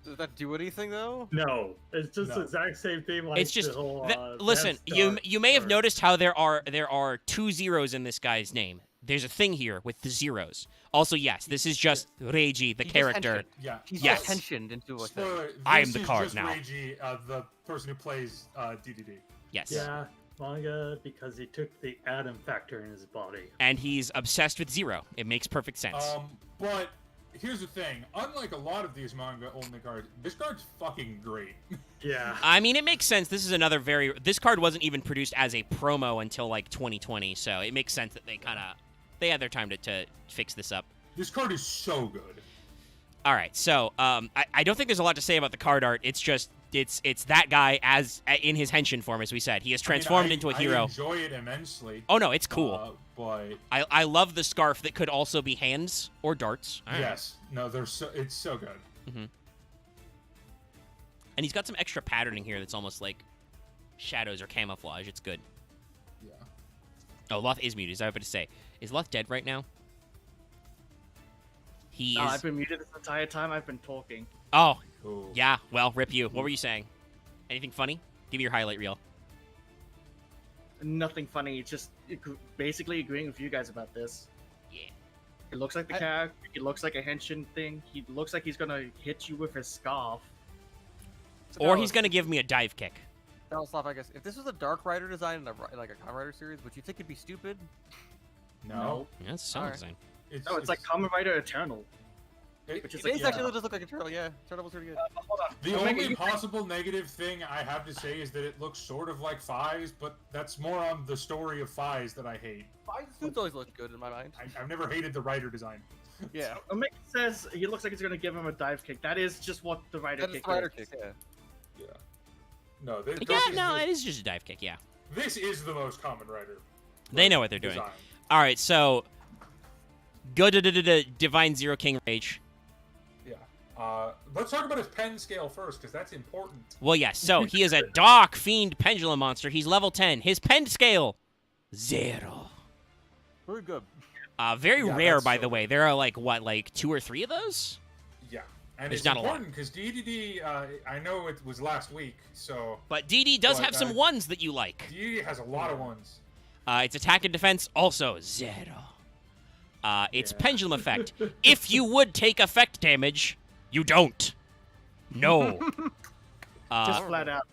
Does that do anything though? No, it's just No. the exact same thing. Like It's just the whole, listen. You may have noticed how there are 2 zeros in this guy's name. There's a thing here with the zeros. Also, yes, this is just Reiji, the He's just character. henching. Yeah. He's Yes. just tensioned into a thing. Spoiler, I am this the is card just now. Reiji, the person who plays DDD. Yes. Yeah, manga because he took the atom factor in his body. And he's obsessed with Zero. It makes perfect sense. But here's the thing. Unlike a lot of these manga only cards, this card's fucking great. Yeah. I mean, it makes sense. This is another this card wasn't even produced as a promo until like 2020, so it makes sense that they had their time to fix this up. This card is so good. All right, so I don't think there's a lot to say about the card art. It's just it's that guy in his henshin form, as we said. He has transformed into a I hero. enjoy it immensely. Oh no, it's cool. But I love the scarf that could also be hands or darts. I don't know. yes, no, it's so good. And he's got some extra patterning here that's almost like shadows or camouflage. It's good. Yeah. Oh, Loth is muted. Is I was about to say, is Loth dead right now? He No, is. I've been muted this entire time. I've been talking. Oh, Cool. yeah. Well, rip you. What were you saying? Anything funny? Give me your highlight reel. Nothing funny. Just basically agreeing with you guys about this. Yeah. It looks like the character. It looks like a henshin thing. He looks like he's gonna hit you with his scarf. So Or Dallas- he's gonna give me a dive kick. Dallas, I guess if this was a Dark Rider design in like a Kamen Rider series, would you think it'd be stupid? No. Yeah, that's a solid Alright. design. No, it's like Kamen Rider Eternal. it- which is It like, is yeah. actually does look like a turtle. Yeah, turtle was pretty good. Hold on. The Omega, only you- possible negative thing I have to say is that it looks sort of like Fies, but that's more on the story of Fies that I hate. The suits always looked good in my mind. I've never hated the writer design. Yeah, Omega says he looks like he's gonna give him a dive kick. That is just what the rider that is kick the rider is. kick. Yeah. Yeah. No, this, Yeah, this is no, the, it is just a dive kick. Yeah, this is the most common writer. they know what they're doing. design. All right, so go to Divine Zero King Rage. Yeah. Let's talk about his pen scale first, because that's important. Well, yes. So he is a Dark Fiend Pendulum monster. He's level 10. His pen scale 0. Very good. Very Yeah, rare, that's by so the way. There are like 2 or 3 of those. Yeah. And There's it's not a lot. important because DDD, I know it was last week, so But DD does But, have some ones that you like. DDD has a lot of ones. Its attack and defense also 0. Its Yeah. pendulum effect. If you would take effect damage, you don't. No. Just flat out.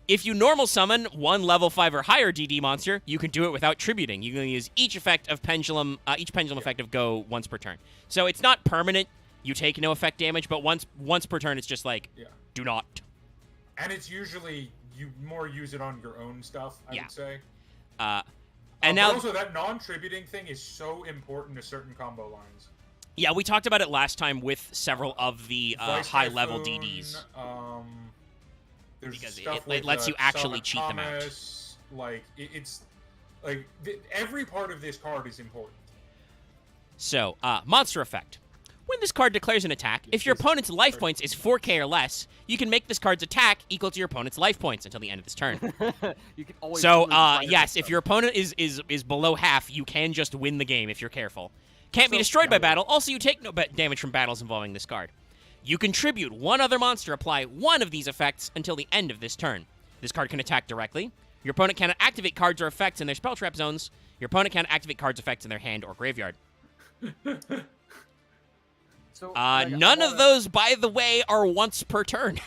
If you normal summon one level 5 or higher DD monster, you can do it without tributing. You can use each pendulum effect of Go once per turn. So it's not permanent. You take no effect damage, but once per turn, it's just like, Yeah. do not. And it's usually, you more use it on your own stuff, I Yeah. would say. And But now, also, that non-tributing thing is so important to certain combo lines. yeah, we talked about it last time with several of the Vice high-level Typhoon, DDs. There's Because stuff it with, lets you actually Sonic cheat them out. Thomas, Like, it's... Like, every part of this card is important. So, monster effect. When this card declares an attack, if your opponent's life points is 4k or less, you can make this card's attack equal to your opponent's life points until the end of this turn. You can always So, lose right yes, away, if your opponent is below half, you can just win the game if you're careful. Can't be destroyed by battle. Also, you take no damage from battles involving this card. You contribute one other monster, apply one of these effects until the end of this turn. This card can attack directly. Your opponent cannot activate cards or effects in their spell trap zones. Your opponent cannot activate cards, effects in their hand or graveyard. So, None of those, by the way, are once per turn.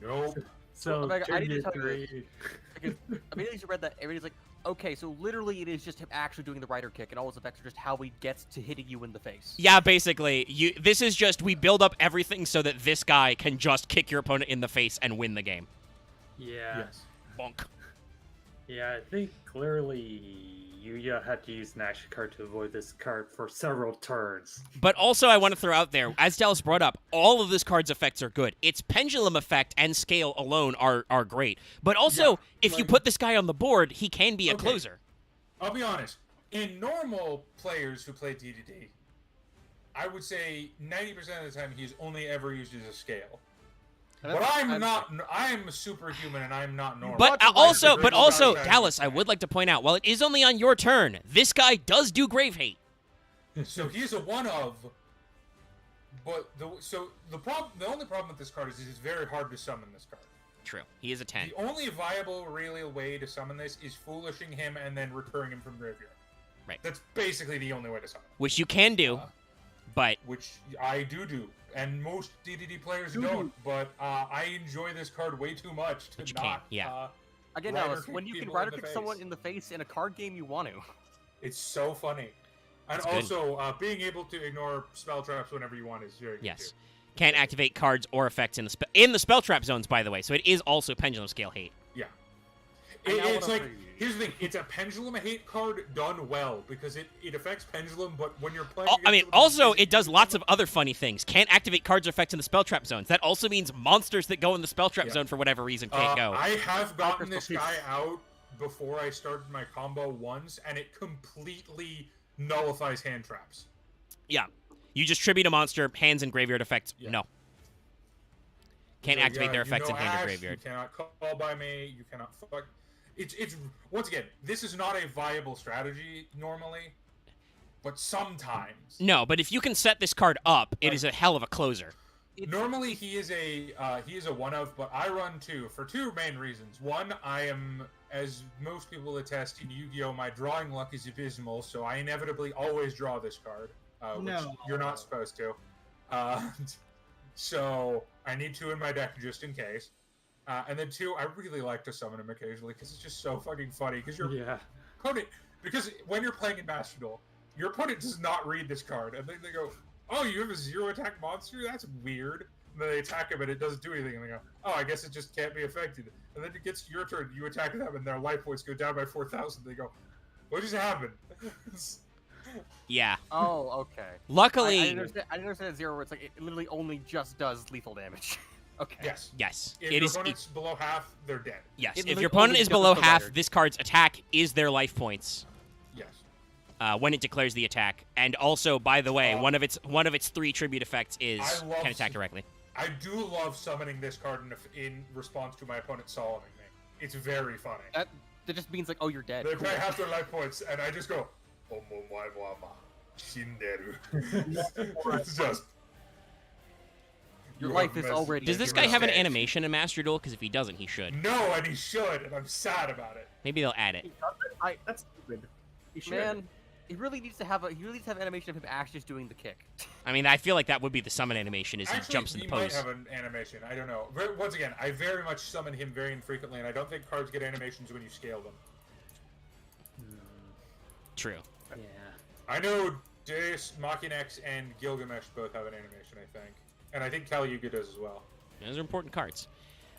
Nope. So Omega, I need to tell you technically, because immediately you read that, everybody's like, okay, so literally it is just him actually doing the rider kick, and all his effects are just how he gets to hitting you in the face. Yeah, basically. This is just, we build up everything so that this guy can just kick your opponent in the face and win the game. yeah, Yes. Bonk. yeah, I think clearly Yuya had to use an action card to avoid this card for several turns. But also, I want to throw out there, as Dallas brought up, all of this card's effects are good. Its pendulum effect and scale alone are great. But also, Yeah, if you like- put this guy on the board, he can be a Okay. closer. I'll be honest. In normal players who play DDD, I would say 90% of the time he's only ever used as a scale. And But that's- I'm and- not. I'm superhuman, and I'm not normal. But Watch your also, life, but the also, Grave Dallas, Side. I would like to point out, while it is only on your turn, this guy does do Grave Hate. So he's a one of. But the only problem with this card is it's very hard to summon this card. True. He is a 10. The only viable, really way to summon this is foolishing him and then recurring him from graveyard. Right. That's basically the only way to summon him, Which you can do, but which I do, and most DDD players don't. But I enjoy this card way too much to But you not. can't, yeah. Again, rider Alice, kick when you can people rider in the kick someone face. in the face in a card game, you want to. It's so funny. And It's good. also, being able to ignore spell traps whenever you want is very good yes. too. Can't activate cards or effects in the spell trap zones, by the way. So it is also pendulum scale hate. Yeah. I now It's wanna like, here's the thing, it's a pendulum hate card done well, because it affects pendulum, but when you're playing... I mean, against also, the- it does lots of other funny things. Can't activate cards or effects in the spell trap zones. That also means monsters that go in the spell trap Yeah. zone for whatever reason can't go. I have gotten Crystal this Peaks. guy out before I started my combo once, and it completely nullifies hand traps. Yeah. You just tribute a monster, hands and graveyard effects. Yeah. No. Can't So, activate yeah, their you effects know in hand or Ash, graveyard. You cannot call by me, you cannot fuck... It's once again, this is not a viable strategy normally, but sometimes. No, but if you can set this card up, it Like- is a hell of a closer. Normally he is a one of, but I run two for two main reasons. One, I am, as most people attest in Yu-Gi-Oh, my drawing luck is abysmal, so I inevitably always draw this card, which No. you're not supposed to. So I need two in my deck just in case. And then two, I really like to summon him occasionally because it's just so fucking funny. Because your Yeah. opponent, because when you're playing in Master Duel, your opponent does not read this card, and then they go, "Oh, you have a 0-attack monster? That's weird." And then they attack him, and it doesn't do anything. And they go, "Oh, I guess it just can't be affected." And then it gets your turn. You attack them, and their life points go down by 4,000. They go, "What just happened?" Yeah. Oh, okay. Luckily, I didn't understand at zero where it's like it literally only just does lethal damage. Okay. Yes. yes. If It your is. opponent's below half, they're dead. Yes. it If li- your opponent only is does below the half, rider. this card's attack is their life points. Yes. When it declares the attack, and also, by the way, Uh, one of its 3 tribute effects is I love can attack directly. I do love summoning this card in response to my opponent soloing me. It's very funny. That just means like, oh, you're dead. They Cool. pay half their life points, and I just go, "Omomaewama shinderu." It's just. Your you life have is missed already. Does in this your guy have an mistake. animation in Master Duel? Because if he doesn't, he should. No, and he should, and I'm sad about it. Maybe they'll add it. That's stupid. He should. Man, he really needs to have animation of him actually just doing the kick. I mean, I feel like that would be the summon animation, is he Actually, jumps in he the might pose. have an animation. I don't know. Once again, I very much summon him very infrequently, and I don't think cards get animations when you scale them. True. Yeah. I know Deus, Machinex, and Gilgamesh both have an animation, I think. And I think Kali Yuga does as well. Those are important cards.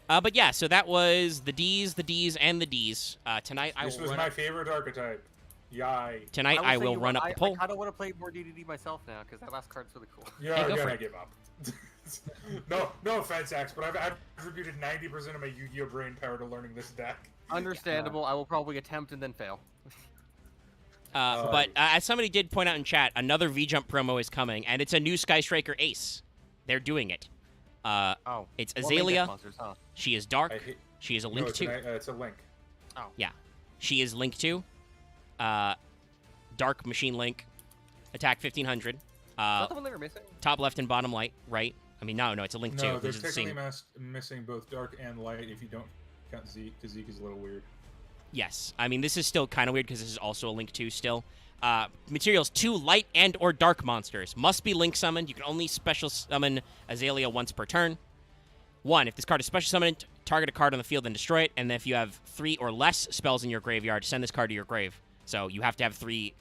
But yeah, so that was the Ds, and the Ds. Tonight I This will was run my up, favorite archetype. Yai. tonight I will run up the poll. I kind of want to play more DDD myself now because that last card's really cool. You're Hey, go for gonna it. give up. no offense, Axe, but I've attributed 90% of my Yu-Gi-Oh brain power to learning this deck. Understandable. I will probably attempt and then fail. But as somebody did point out in chat, another V-Jump promo is coming, and it's a new Sky Striker Ace. They're doing it. It's Well, main deck Azalea. monsters, huh? She is dark. She is a Link it's 2. it's a Link. She is Link 2. Dark Machine Link. Attack 1500. Is that the one they were missing? Top left and bottom right. I mean, no, it's a Link 2. No, they're Which is the technically same. missing both dark and light if you don't count Zeke, because Zeke is a little weird. Yes. I mean, this is still kind of weird because this is also a Link 2 still. Materials: 2 light and or dark monsters. Must be Link summoned. You can only special summon Azalea once per turn. 1. If this card is special summoned, target a card on the field and destroy it. And then if you have 3 or less spells in your graveyard, send this card to your grave. So you have to have 3.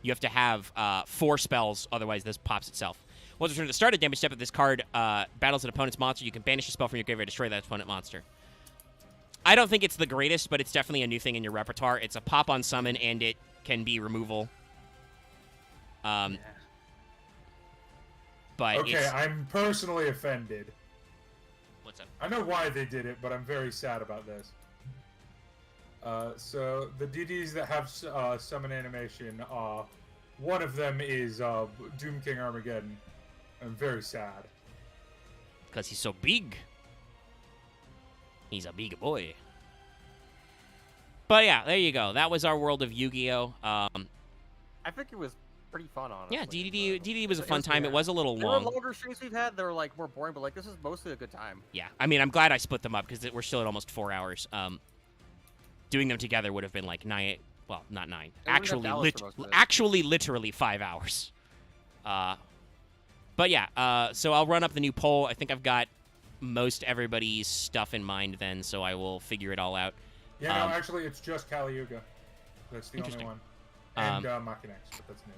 You have to have 4 spells, otherwise this pops itself. Once returned to the start of damage step, if this card battles an opponent's monster, you can banish a spell from your graveyard, destroy that opponent monster. I don't think it's the greatest, but it's definitely a new thing in your repertoire. It's a pop on summon, and it can be removal. But Okay, I'm personally offended. What's up? I know why they did it, but I'm very sad about this. So the DDs that have summon animation, one of them is Doom King Armageddon. I'm very sad. Because he's so big. He's a big boy. But yeah, there you go. That was our world of Yu-Gi-Oh! I think it was pretty fun, honestly. Yeah, DDD was a fun was- time. It was a little There were long. longer streams we've had that were like more boring, but like this is mostly a good time. Yeah, I mean, I'm glad I split them up because we're still at almost 4 hours. Doing them together would have been like 9. Well, not 9. They wouldn't have balanced for most of it. Actually, literally 5 hours. But yeah, so I'll run up the new poll. I think I've got most everybody's stuff in mind then, so I will figure it all out. Yeah, no, actually, it's just Kali Yuga. That's the only Interesting. one. And Machinex, but that's new.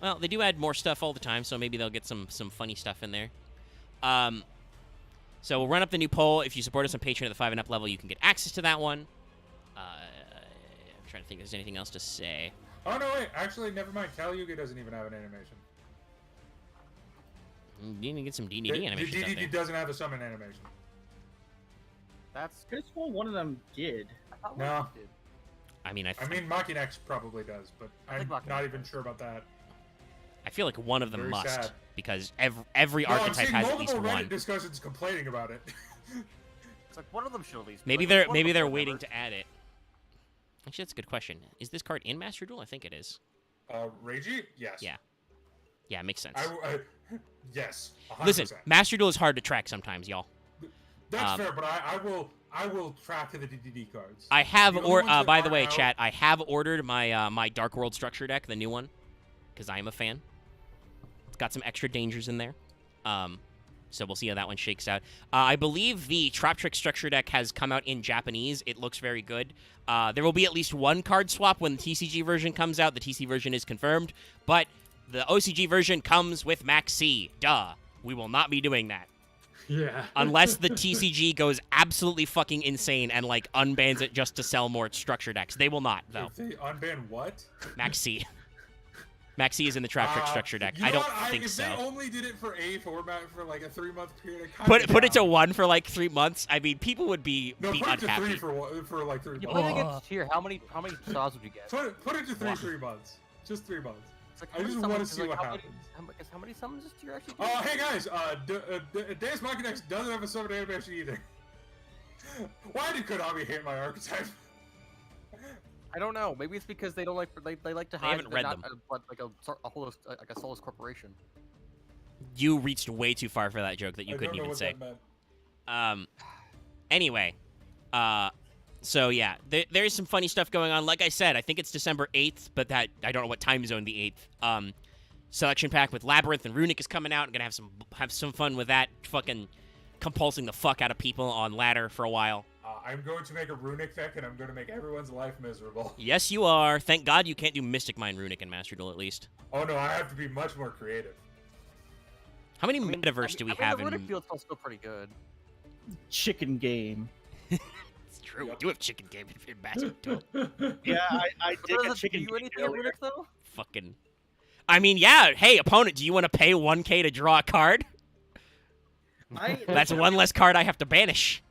Well, they do add more stuff all the time, so maybe they'll get some funny stuff in there. So we'll run up the new poll. If you support us on Patreon at the 5 and up level, you can get access to that one. I'm trying to think if there's anything else to say. Oh, no, wait. Actually, never mind. Kali Yuga doesn't even have an animation. You need to get some DDD animation The stuff DDD there. doesn't have a summon animation. That's Could have sworn one of them did. I thought No. Lance did. I mean, I mean, Machinex probably does, but I I'm think Machinex not even does. sure about that. I feel like one of them Very must, sad. because every No, I'm archetype seeing has at least multiple Reddit one. discussions complaining about it. It's like one of them should at least. be. Maybe Like, they're there's one maybe they're before waiting never. to add it. Actually, that's a good question. Is this card in Master Duel? I think it is. Reiji? Yes. Yeah. Yeah, it makes sense. Yes. 100%. Listen, Master Duel is hard to track sometimes, y'all. That's fair, but I will track the DDD cards. I have, The only ones that by the aren't way, out- chat, I have ordered my my Dark World structure deck, the new one, because I am a fan. It's got some extra dangers in there. So we'll see how that one shakes out. I believe the Trap Trick structure deck has come out in Japanese. It looks very good. There will be at least one card swap when the TCG version comes out. The TC version is confirmed, but the OCG version comes with Max C. Duh. We will not be doing that. Yeah. Unless the TCG goes absolutely fucking insane and, like, unbans it just to sell more structure decks. They will not, though. If they unban what? Max C. Max C is in the Trap Trick structure deck. You I know don't what? think if so. they only did it for a format for like a 3-month period, I'd kinda Put it to down. 1 for, like, 3 months. I mean, people would be No, put it to unhappy. 3 for like 3 You months. put it against tier. How many stars would you get? Put it to 3 months. Just 3 months. It's like, I how many just wanna summons- see like, what how many- happens. How many summons does tier actually do? Oh, hey guys, Deus Machinex doesn't have a summon animation either. Why did Konami hate my archetype? I don't know. Maybe it's because they don't like they like to hide. haven't they're read not like a whole like a soulless corporation. You reached way too far for that joke that you I couldn't don't know even what say. that meant. Anyway, so yeah, there's some funny stuff going on. Like I said, I think it's December 8th, but that I don't know what time zone the 8th. Selection pack with Labyrinth and Runic is coming out. I'm gonna have some fun with that. Fucking compulsing the fuck out of people on ladder for a while. I'm going to make a runic deck, and I'm going to make everyone's life miserable. Yes, you are. Thank God you can't do Mystic Mind Runic in Master Duel at least. Oh no, I have to be much more creative. How many metaverse do we have the in? Runic field's still pretty good. Chicken game. It's true. We do have chicken game in Master Duel. Yeah, I But did does a it chicken do game anything in earlier. Runic though? Fucking. I mean, yeah. Hey, opponent, do you want to pay 1K to draw a card? That's one less card I have to banish.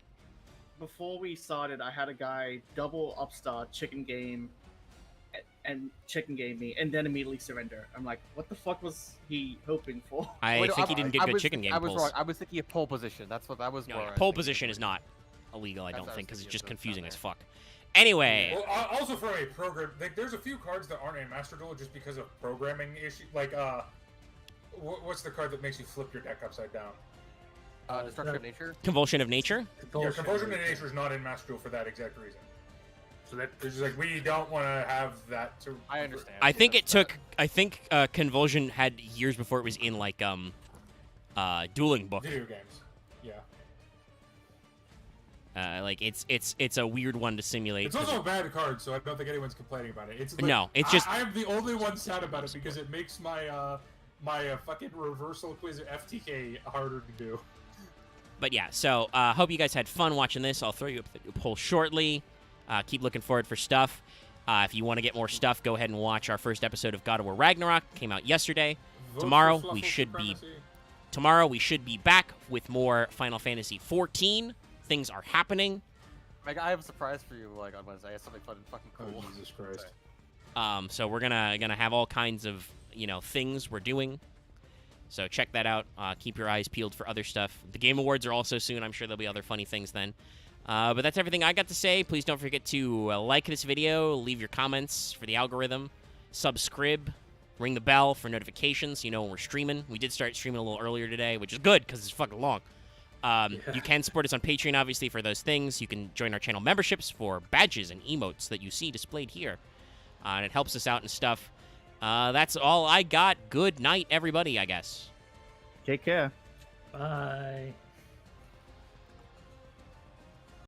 Before we started, I had a guy double upstart chicken game and chicken game me, and then immediately surrender. I'm like, what the fuck was he hoping for? I Wait, think he didn't get I good was chicken thinking- game I was pulls. wrong. I was thinking of pole position. That's what that was. No, where yeah, I was pole thinking position is was. not illegal, I That's don't what I think, was because it's thinking just of, so it's confusing not as there. fuck. Anyway, Well, also for a program, like, there's a few cards that aren't in Master Duel just because of programming issues. Like, what's the card that makes you flip your deck upside down? Destruction of nature. Convulsion of Nature? Yeah, Conversion to Nature is not in Master Duel for that exact reason. So that it's just like we don't want to have that. To I understand. I think it That's- took. I think Convulsion had years before it was in like dueling book. video games. Yeah. Like it's a weird one to simulate. It's 'cause also a bad card, so I don't think anyone's complaining about it. It's like, No, it's just- I'm the only one sad about it because it makes my my fucking reversal quiz FTK harder to do. But yeah, so hope you guys had fun watching this. I'll throw you up the poll shortly. Keep looking forward for stuff. If you want to get more stuff, go ahead and watch our first episode of God of War Ragnarok. Came out yesterday. Vote Tomorrow, for we Fluffle should be- Supremacy. Tomorrow we should be back with more Final Fantasy 14. Things are happening. Like, I have a surprise for you. Like on Wednesday, I have something fun and fucking Oh, cool. Jesus Christ. So we're gonna have all kinds of things we're doing. So check that out. Keep your eyes peeled for other stuff. The Game Awards are also soon. I'm sure there'll be other funny things then. But that's everything I got to say. Please don't forget to like this video, leave your comments for the algorithm, subscribe, ring the bell for notifications so you know when we're streaming. We did start streaming a little earlier today, which is good because it's fucking long. You can support us on Patreon, obviously, for those things. You can join our channel memberships for badges and emotes that you see displayed here. And it helps us out and stuff. That's all I got. Good night, everybody, I guess. Take care. Bye.